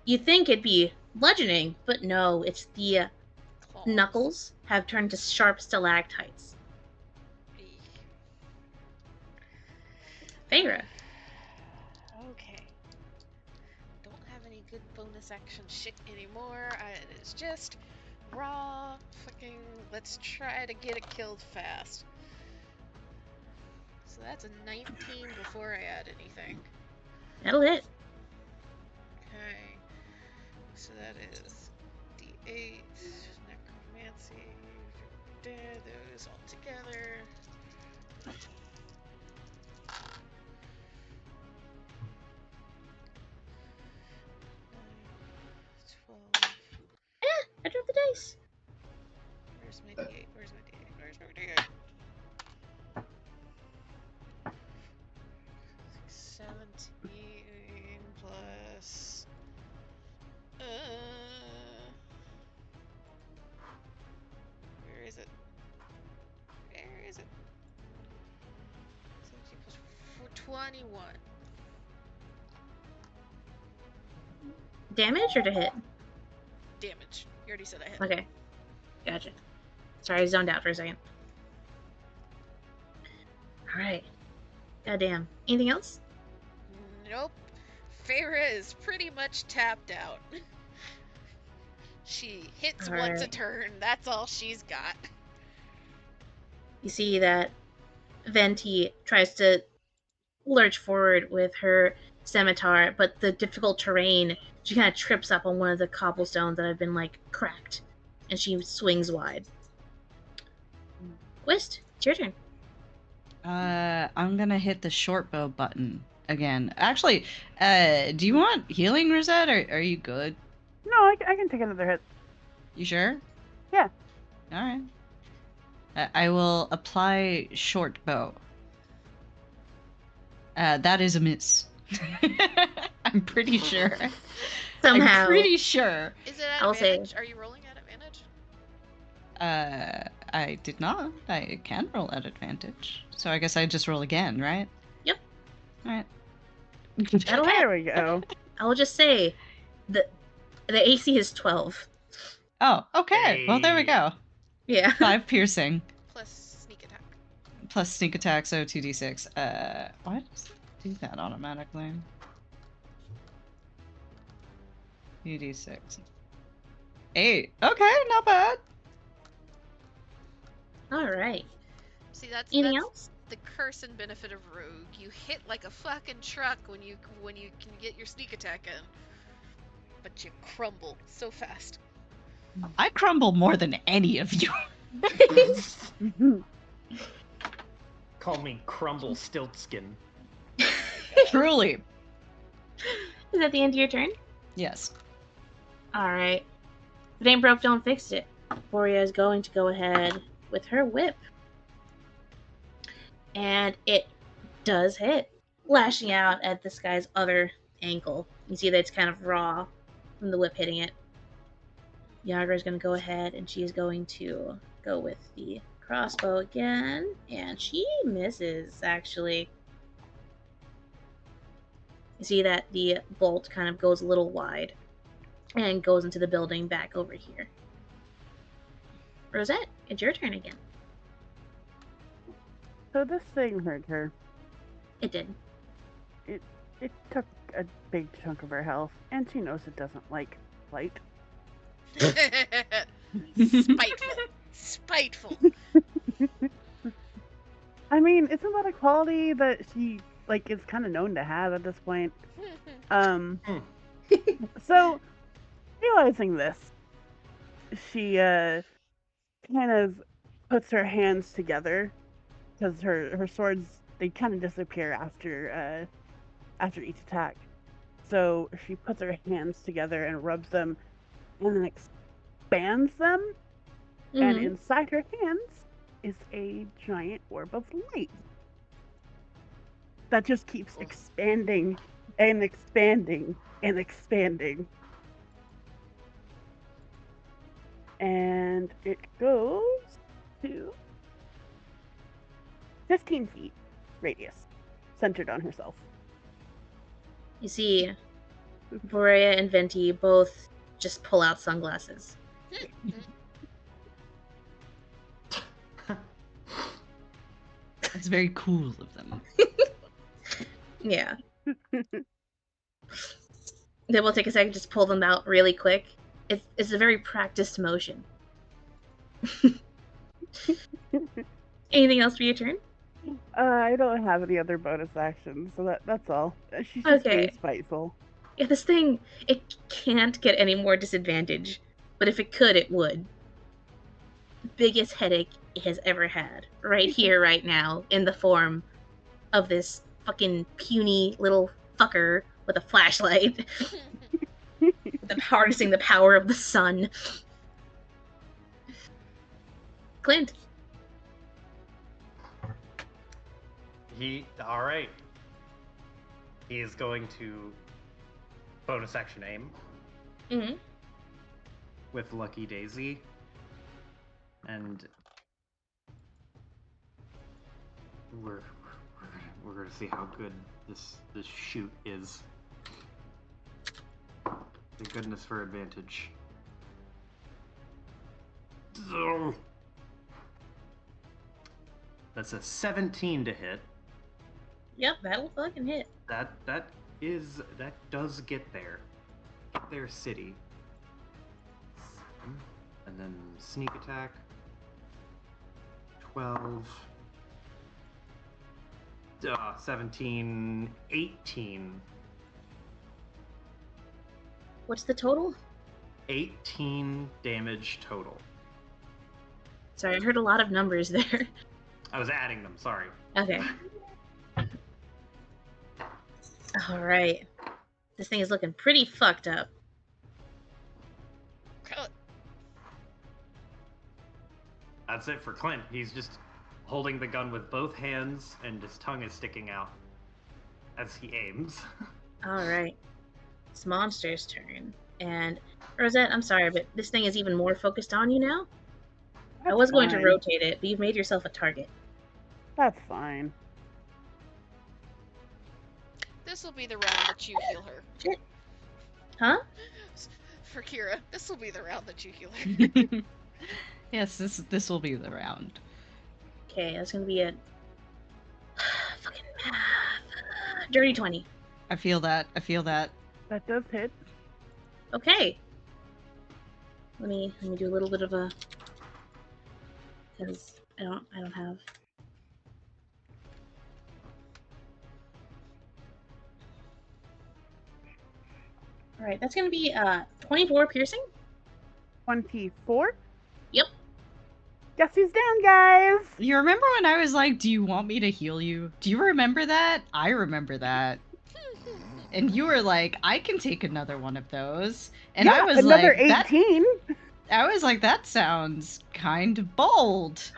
you think it'd be bludgeoning, but no, it's the Claws. knuckles have turned to sharp stalactites. Eek. Feyre. Okay. Don't have any good bonus action shit anymore. It is just raw fucking. Let's try to get it killed fast. So that's a 19 before I add anything. That'll hit. Okay. So that is D8, necromancy, dead, those all together. 12. I dropped the dice. Where's my D8? Where's my D8? Where's my D8? 17 plus. Where is it? Where is it? 17 plus 4, 21. Damage or to hit? Damage. You already said I hit. Okay. Gotcha. Sorry, I zoned out for a second. Alright. Goddamn. Anything else? Nope. Feyre is pretty much tapped out. She hits once a Alright. turn. That's all she's got. You see that Venti tries to lurch forward with her scimitar, but the difficult terrain, she kind of trips up on one of the cobblestones that have been, like, cracked, and she swings wide. Whist, it's your turn. I'm gonna hit the short bow button again. Actually, do you want healing, Rosette, or are you good? No, I can take another hit. You sure? Yeah. All right. I will apply short bow. That is a miss. I'm pretty sure. Somehow. I'm pretty sure. Is it at I'll say- advantage? Are you rolling at advantage? I did not. I can roll at advantage. So I guess I just roll again, right? Yep. All right. That'll hit. There we go. I will just say, the AC is 12. Oh, okay. Well, there we go. Yeah. 5 piercing Plus sneak attack. plus sneak attack, so 2d6. Why does it do that automatically? 2d6. 8. Okay, not bad. Alright. See, that's Anything that's else? the curse and benefit of rogue. You hit like a fucking truck when you can get your sneak attack in, but you crumble so fast. I crumble more than any of you. Call me Crumble Stiltskin. Truly. Is that the end of your turn? Yes. Alright. If it ain't broke, don't fix it. Boria is going to go ahead with her whip. And it does hit, lashing out at this guy's other ankle. You see that it's kind of raw from the whip hitting it. Yagra is going to go ahead and she is going to go with the crossbow again. And she misses, actually. You see that the bolt kind of goes a little wide and goes into the building back over here. Rosette, it's your turn again. So this thing hurt her. It did. It took a big chunk of her health, and she knows it doesn't like light. Spiteful. Spiteful. I mean, isn't that a quality that she is kind of known to have at this point? So realizing this, she kind of puts her hands together because her swords, they kind of disappear after each attack, So she puts her hands together and rubs them and then expands them. And Mhm. inside her hands is a giant orb of light that just keeps expanding and expanding and expanding. And it goes to 15 feet radius, centered on herself. You see, Borea and Venti both just pull out sunglasses. It's very cool of them. Yeah. They will take a second, just pull them out really quick. It's a very practiced motion. Anything else for your turn? I don't have any other bonus actions, so that's all. She's just being Okay. spiteful. Yeah, this thing, it can't get any more disadvantage. But if it could, it would. Biggest headache it has ever had. Right here, right now, in the form of this fucking puny little fucker with a flashlight. Harnessing the power of the sun. Clint. All right. He is going to bonus action aim Mm-hmm. with Lucky Daisy, and we're gonna see how good this shoot is. Thank goodness for advantage. That's a 17 to hit. Yep, that'll fucking hit. That does get there. Get there, city. And then sneak attack. 12. 17, 18. What's the total? 18 damage total. Sorry, I heard a lot of numbers there. I was adding them, sorry. Okay. Alright. This thing is looking pretty fucked up. Kill it. That's it for Clint. He's just holding the gun with both hands and his tongue is sticking out as he aims. Alright. It's Monster's turn. And Rosette, I'm sorry, but this thing is even more focused on you now. I was going to fine. rotate it, but you've made yourself a target. That's fine. This will be the round that you heal her. Shit. Huh? For Kira, this will be the round that you heal her. Yes, this will be the round. Okay, that's gonna be a fucking dirty 20. I feel that. That does hit. Okay. Let me do a little bit of a, because I don't have. All right, that's gonna be 24 piercing. 24? Yep. Guess who's down, guys? You remember when I was like, do you want me to heal you? Do you remember that? I remember that. And you were like, I can take another one of those. And yeah, I was another like, 18. I was like, that sounds kind of bold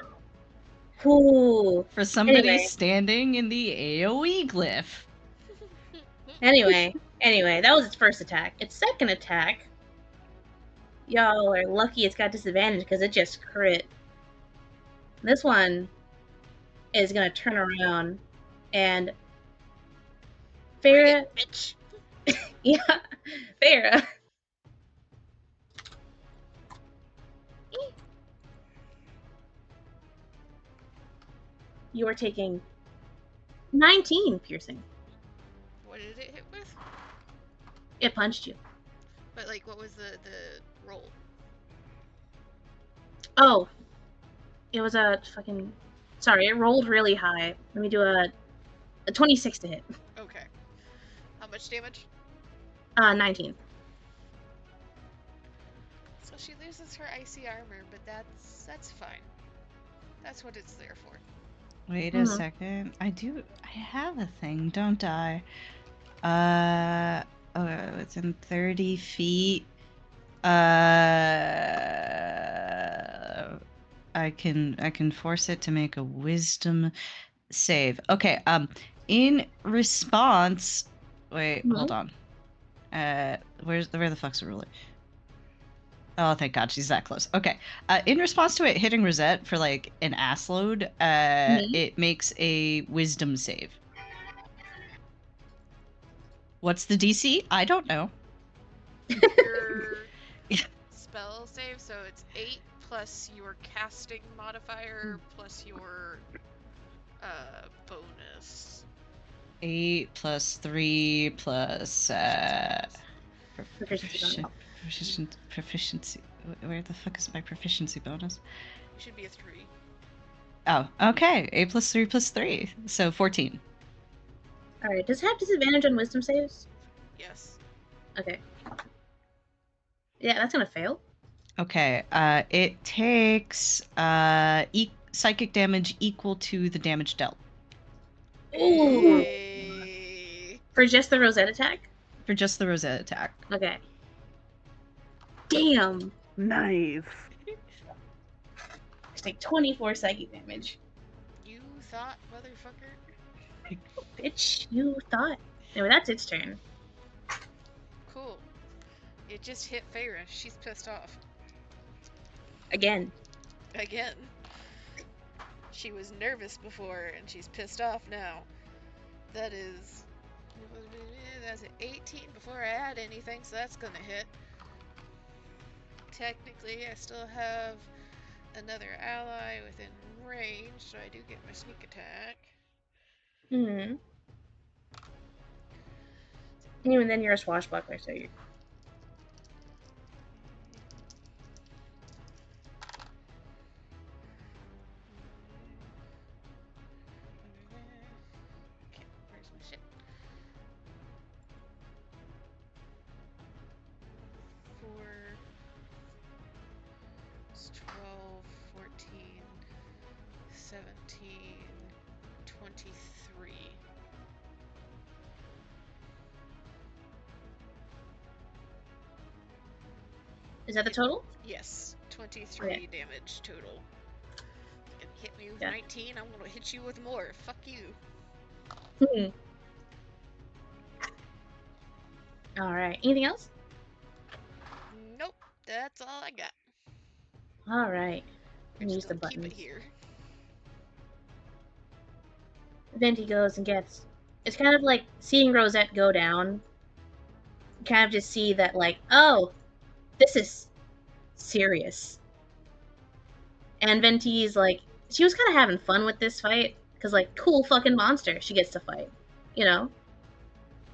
Ooh. for somebody Anyway. standing in the AoE glyph. Anyway, that was its first attack. Its second attack, y'all are lucky it's got disadvantage because it just crit. This one is gonna turn around and Farah, Bitch. yeah, Farah. You are taking 19 piercing. What did it hit with? It punched you. But like, what was the roll? Oh, it was a fucking. Sorry, it rolled really high. Let me do a 26 to hit. Okay. How much damage? 19. So she loses her icy armor, but that's fine. That's what it's there for. Wait a Mhm. second. I have a thing, don't I? within 30 feet. I can force it to make a wisdom save. Okay. In response, wait, hold on. Where the fuck's the ruler? Oh, thank God, she's that close. Okay. In response to it hitting Rosette for like an ass load, it makes a wisdom save. What's the DC? I don't know. Your spell save, so it's 8 plus your casting modifier plus your bonus. 8 plus 3 plus proficiency. Where the fuck is my proficiency bonus? It should be a 3. Oh, okay. 8 plus 3 plus 3. So 14. Alright, does it have disadvantage on wisdom saves? Yes. Okay. Yeah, that's gonna fail. Okay, it takes psychic damage equal to the damage dealt. Ooh. Hey. For just the Rosette attack? For just the Rosette attack. Okay. Damn! Nice. Just take 24 psychic damage. You thought, motherfucker? Bitch, you thought. Anyway, that's its turn. Cool. It just hit Feyre. She's pissed off. Again. Again. She was nervous before, and she's pissed off now. That's an 18 before I add anything, so that's gonna hit. Technically, I still have another ally within range, so I do get my sneak attack. Mm-hmm. And then you're a swashbuckler, so you're... Okay, where's my shit? 4, 12, 14, 17, 23. Is that the total? Yes, 23 damage total. You can hit me with 19, I'm gonna hit you with more. Fuck you. Alright, anything else? Nope, that's all I got. Alright. I'm Use the keep it buttons. here. Venti goes and gets... It's kind of like seeing Rosette go down. You kind of just see that, like, oh, this is serious. And Venti's like, she was kind of having fun with this fight. Because, like, cool fucking monster she gets to fight. You know?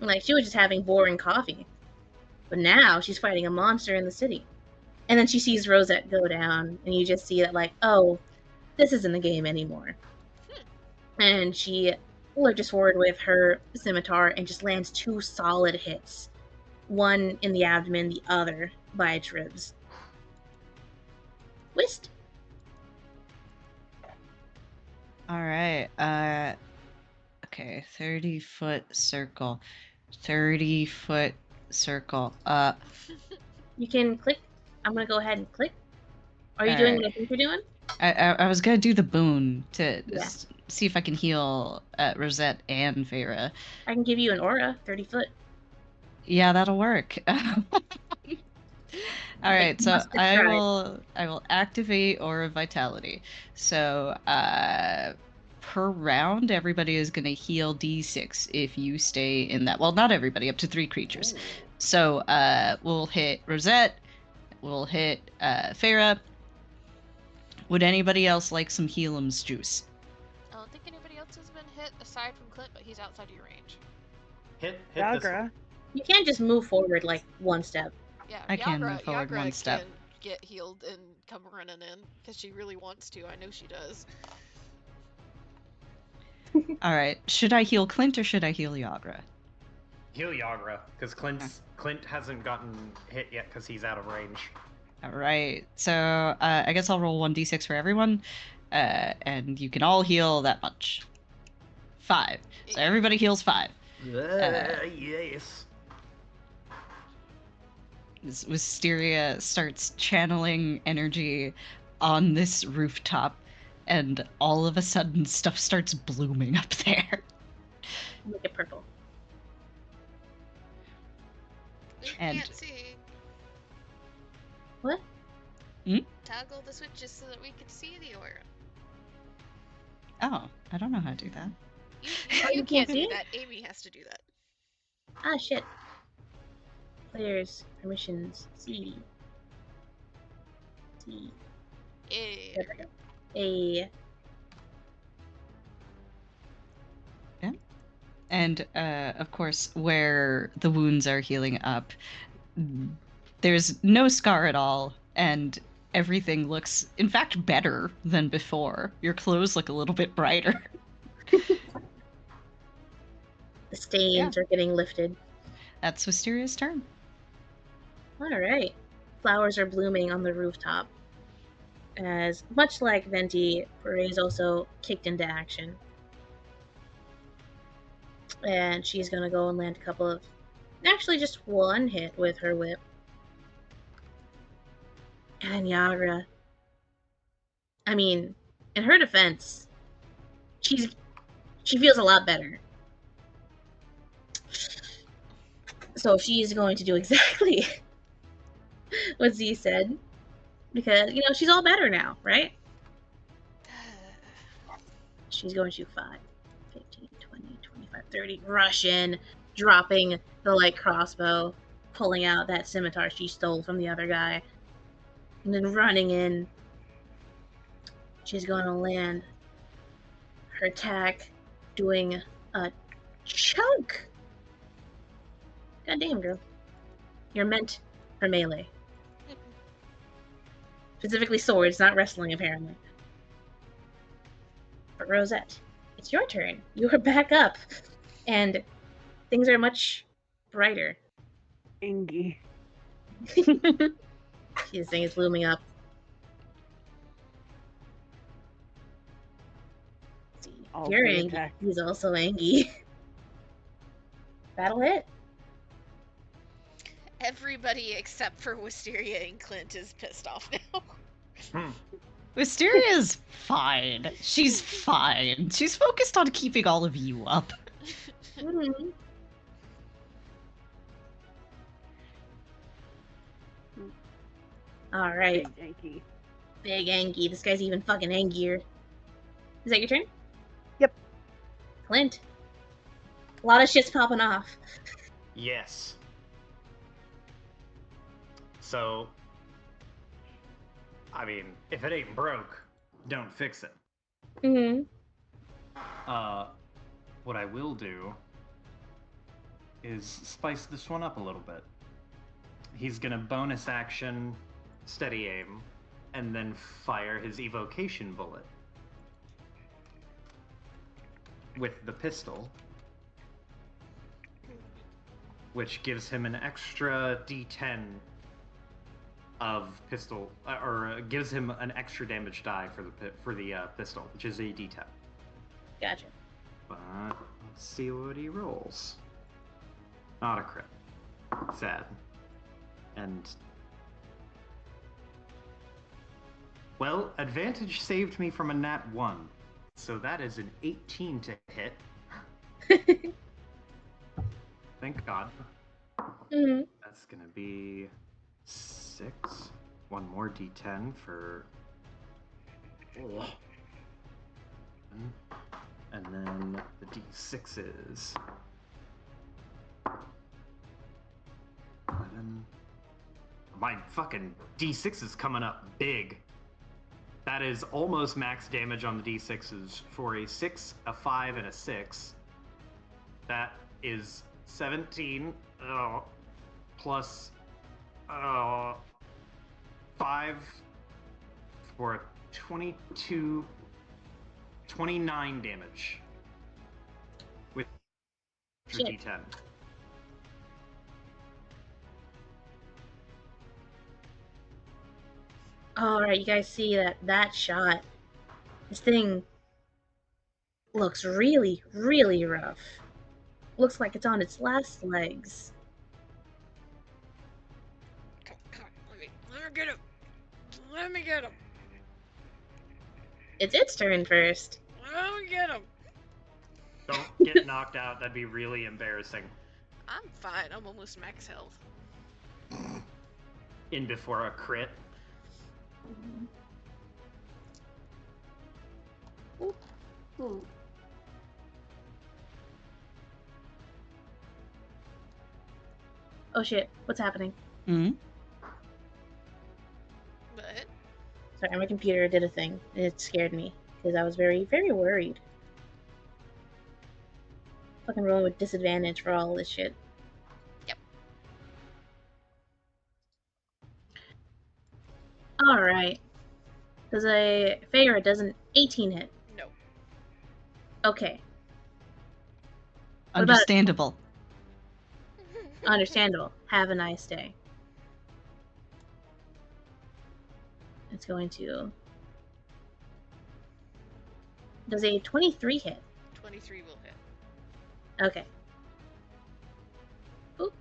Like, she was just having boring coffee. But now she's fighting a monster in the city. And then she sees Rosette go down, and you just see that, like, oh, this isn't a game anymore. And she lurches forward with her scimitar and just lands 2 solid hits. One in the abdomen, the other by its ribs. Whist. Alright, okay, 30-foot circle. 30-foot circle. You can click. I'm gonna go ahead and click. Are you doing what I think you're doing? I was gonna do the boon to see if I can heal Rosette and Feyre. I can give you an aura, 30 foot. Yeah, that'll work. All right, so I will activate Aura of Vitality. So per round, everybody is gonna heal D6 if you stay in that. Well, not everybody, up to 3 creatures. Ooh. So we'll hit Rosette. We'll hit Feyre. Would anybody else like some Healum's juice? I don't think anybody else has been hit aside from Clint, but he's outside of your range. Hit Yagra. You can't just move forward like 1 step. Yeah, I can move forward 1 step. Can get healed and come running in because she really wants to. I know she does. All right. Should I heal Clint or should I heal Yagra? Heal Yagra, because Clint hasn't gotten hit yet because he's out of range. All right. So I guess I'll roll 1d6 for everyone, and you can all heal that much. 5. So everybody heals 5. Yes. Wisteria starts channeling energy on this rooftop, and all of a sudden stuff starts blooming up there. Make it purple. We And- can't see. What? Toggle the switches so that we could see the aura. Oh, I don't know how to do that. You, Oh, you you can't can't see do it? that. Amy has to do that. Ah, shit. Players, permissions, C. C. Yeah. There we go. A. And of course, where the wounds are healing up, there's no scar at all, and everything looks, in fact, better than before. Your clothes look a little bit brighter. The stains are getting lifted. That's Wisteria's turn. Alright. Flowers are blooming on the rooftop. As much like Venti, Parade's also kicked into action. And she's gonna go and land a couple of. Actually, just one hit with her whip. And Yagra. I mean, in her defense, she feels a lot better. So she's going to do exactly what Z said. Because, she's all better now, right? She's going to 5, 15, 20, 25, 30. Rush in, dropping the light crossbow, pulling out that scimitar she stole from the other guy. And then running in. She's going to land her attack, doing a chunk. God damn, girl. You're meant for melee. Specifically swords, not wrestling, apparently. But Rosette, it's your turn. You are back up. And things are much brighter. Angie. This thing is blooming up. Let's see. Also You're angry. attack. He's also angry. Battle hit. Everybody except for Wisteria and Clint is pissed off now. Wisteria's fine. She's fine. She's focused on keeping all of you up. Mm-hmm. Alright. Big Yankee. Big Angie. This guy's even fucking angier. Is that your turn? Yep. Clint. A lot of shit's popping off. Yes. So, I mean, if it ain't broke, don't fix it. Mm-hmm. What I will do is spice this one up a little bit. He's gonna bonus action, steady aim, and then fire his evocation bullet with the pistol, which gives him an extra d10 of pistol, or gives him an extra damage die for the pistol, which is a d10. Gotcha. But let's see what he rolls. Not a crit. Sad. And well, advantage saved me from a nat 1, so that is an 18 to hit. Thank God. Mm-hmm. That's gonna be 6. One more d10 for. And then the d6s. 11. My fucking d6 is coming up big. That is almost max damage on the d6s for a 6, a 5, and a 6. That is 17 plus 5 for 29 damage with Shit. d10. Alright, you guys see that shot. This thing looks really, really rough. Looks like it's on its last legs. get him. Let me get him. It's its turn first. Let me get him. Don't get knocked out. That'd be really embarrassing. I'm fine. I'm almost max health. In before a crit. Hmm. Oh shit, what's happening? Hmm? But Sorry, my computer did a thing. And it scared me because I was very, very worried. Fucking rolling with disadvantage for all this shit. Yep. Alright. Does a Feyre does an 18 hit? no. Okay. What about Understandable. understandable? Have a nice day. It's going to. Does a 23 hit? 23 will hit. Okay. Oop.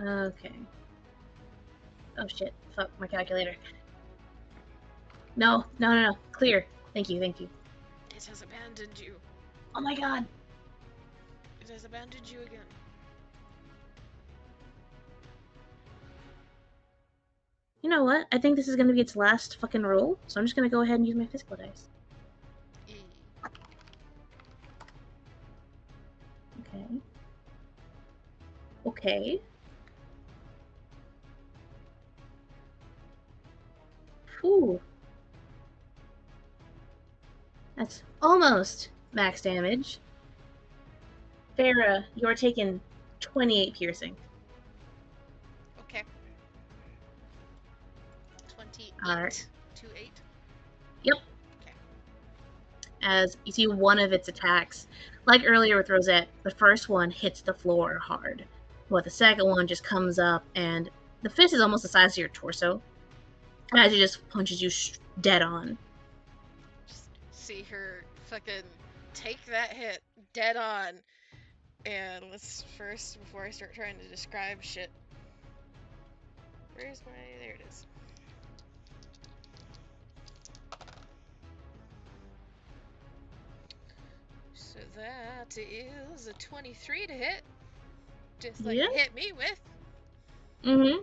Okay. Oh shit. Fuck my calculator. No. Clear. Thank you. It has abandoned you. Oh my god. It has abandoned you again. You know what? I think this is gonna be its last fucking roll, so I'm just gonna go ahead and use my physical dice. E. Okay. Okay. Whew. That's almost max damage. Farah, you're taking 28 piercing. Okay. 28 Alright. to 8. Yep. Okay. As you see one of its attacks, like earlier with Rosette, the first one hits the floor hard. But the second one just comes up, and the fist is almost the size of your torso. As it just punches you dead on. Just see her fucking take that hit dead on. And let's first, before I start trying to describe shit. Where's my. There it is. So that is a 23 to hit. Just like Yeah. it hit me with. Mm-hmm.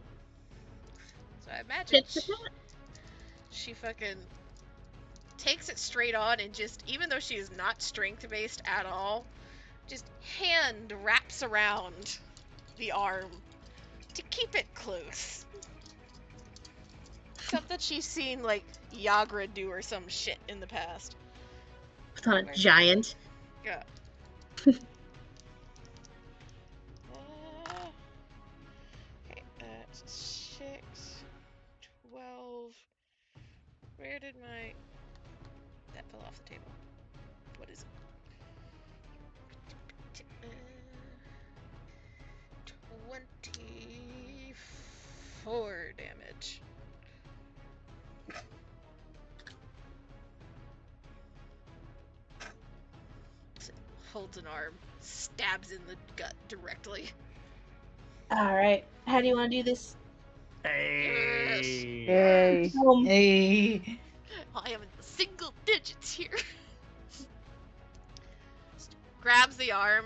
So I imagine Tit for tat. she fucking takes it straight on and just, even though she is not strength based at all, just hand wraps around the arm to keep it close. Something she's seen like Yagra do or some shit in the past. It's on a giant. Yeah. Okay, that's 6, 12. Where did my. That fell off the table. What is it? 24 damage. So holds an arm, stabs in the gut directly. Alright. How do you want to do this? Hey. Yay. Hey. I am in the single digits here. Grabs the arm,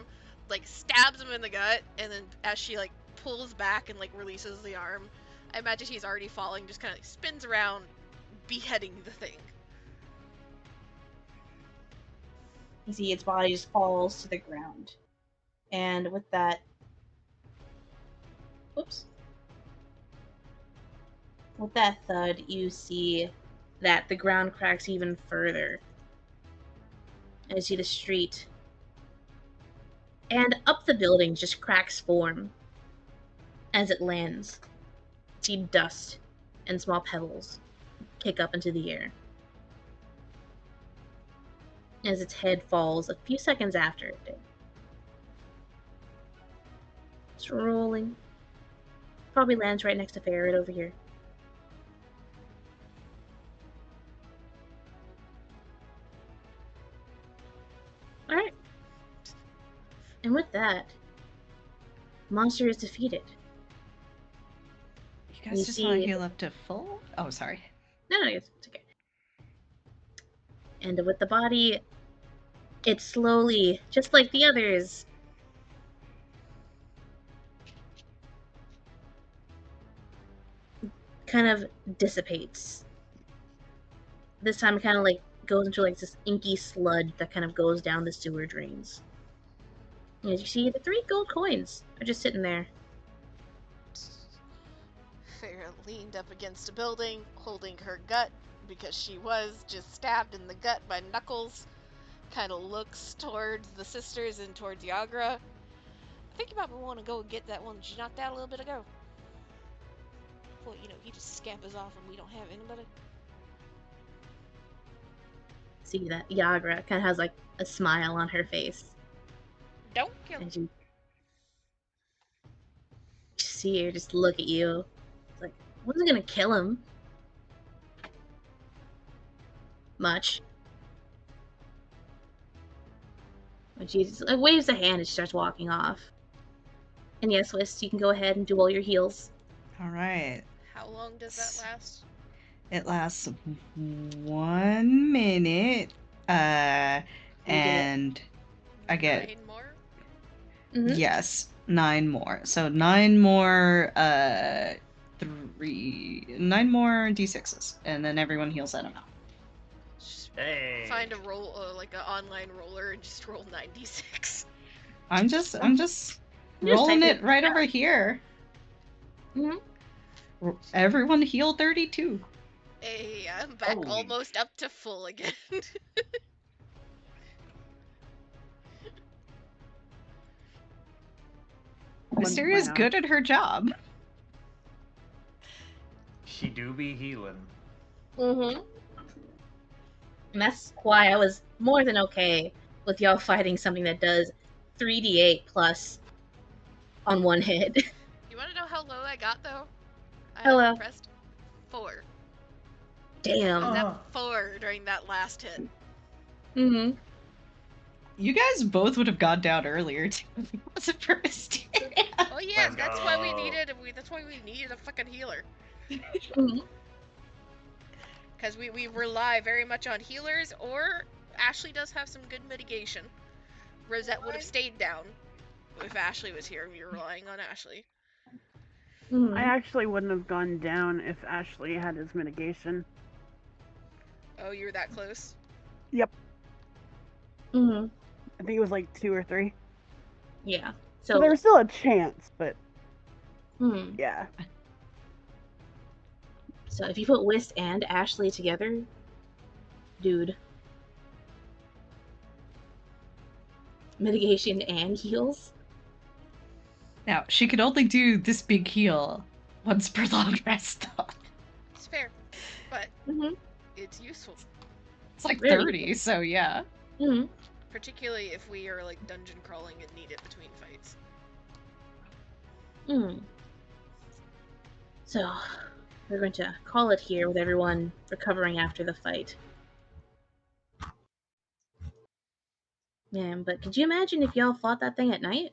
like stabs him in the gut, and then as she like pulls back and like releases the arm, I imagine he's already falling, just kind of like spins around, beheading the thing. You see its body just falls to the ground. And with that. Whoops. With that thud, you see that the ground cracks even further. And you see the street. And up the building just cracks form as it lands. You see dust and small pebbles kick up into the air. As its head falls a few seconds after it did. It's rolling. Probably lands right next to Ferret over here. Alright. And with that, monster is defeated. You You guys just want to see- heal up to full? Oh, sorry. No, it's okay. And with the body, it slowly, just like the others, kind of dissipates. This time it kind of like goes into like this inky sludge that kind of goes down the sewer drains. And as you see, the 3 gold coins are just sitting there. Farah leaned up against a building, holding her gut because she was just stabbed in the gut by Knuckles. Kind of looks towards the sisters and towards Yagra. I think you might want to go get that one that you knocked out a little bit ago. Well, he just scampers off and we don't have anybody. See that Yagra kind of has like a smile on her face. Don't kill him. And you see her just look at you. It's like, what's gonna kill him? Much. And she just like, waves a hand and she starts walking off. And yes, Wist, you can go ahead and do all your heals. All right. How long does that last? It lasts 1 minute. And I get 9 more? Mhm. yes, 9 more. So 9 more 9 more d6s, and then everyone heals that amount. Just Hey. find a roll, like an online roller, and just roll 96. I'm just Just rolling type it right over here. Mhm. Everyone heal 32. Hey, I'm back Holy- almost up to full again. Mysteria's Bueno. good at her job. She do be healing. Mm-hmm. And that's why I was more than okay with y'all fighting something that does 3d8 plus on one hit. You want to know how low I got, though? How low? I'm impressed. 4. Damn. I was Oh. at 4 during that last hit. Mm-hmm. You guys both would have gone down earlier too if it wasn't for Mysteria. Oh yeah, Let's that's why we go. needed a fucking healer. Mm-hmm. Because we rely very much on healers, or Ashley does have some good mitigation. Rosette would have stayed down if Ashley was here. We were relying on Ashley. Mm-hmm. I actually wouldn't have gone down if Ashley had his mitigation. Oh, you were that close? Mm-hmm. I think it was like 2 or 3. Yeah. So there was still a chance, but Hmm. yeah. So if you put Whist and Ashley together, dude. Mitigation and heals? Now, she could only do this big heal once per long rest, though. It's fair, but Mm-hmm. it's useful. It's like Very 30, so yeah. Mm-hmm. Particularly if we are like dungeon crawling and need it between fights. Mm. So, we're going to call it here with everyone recovering after the fight. Man, but could you imagine if y'all fought that thing at night?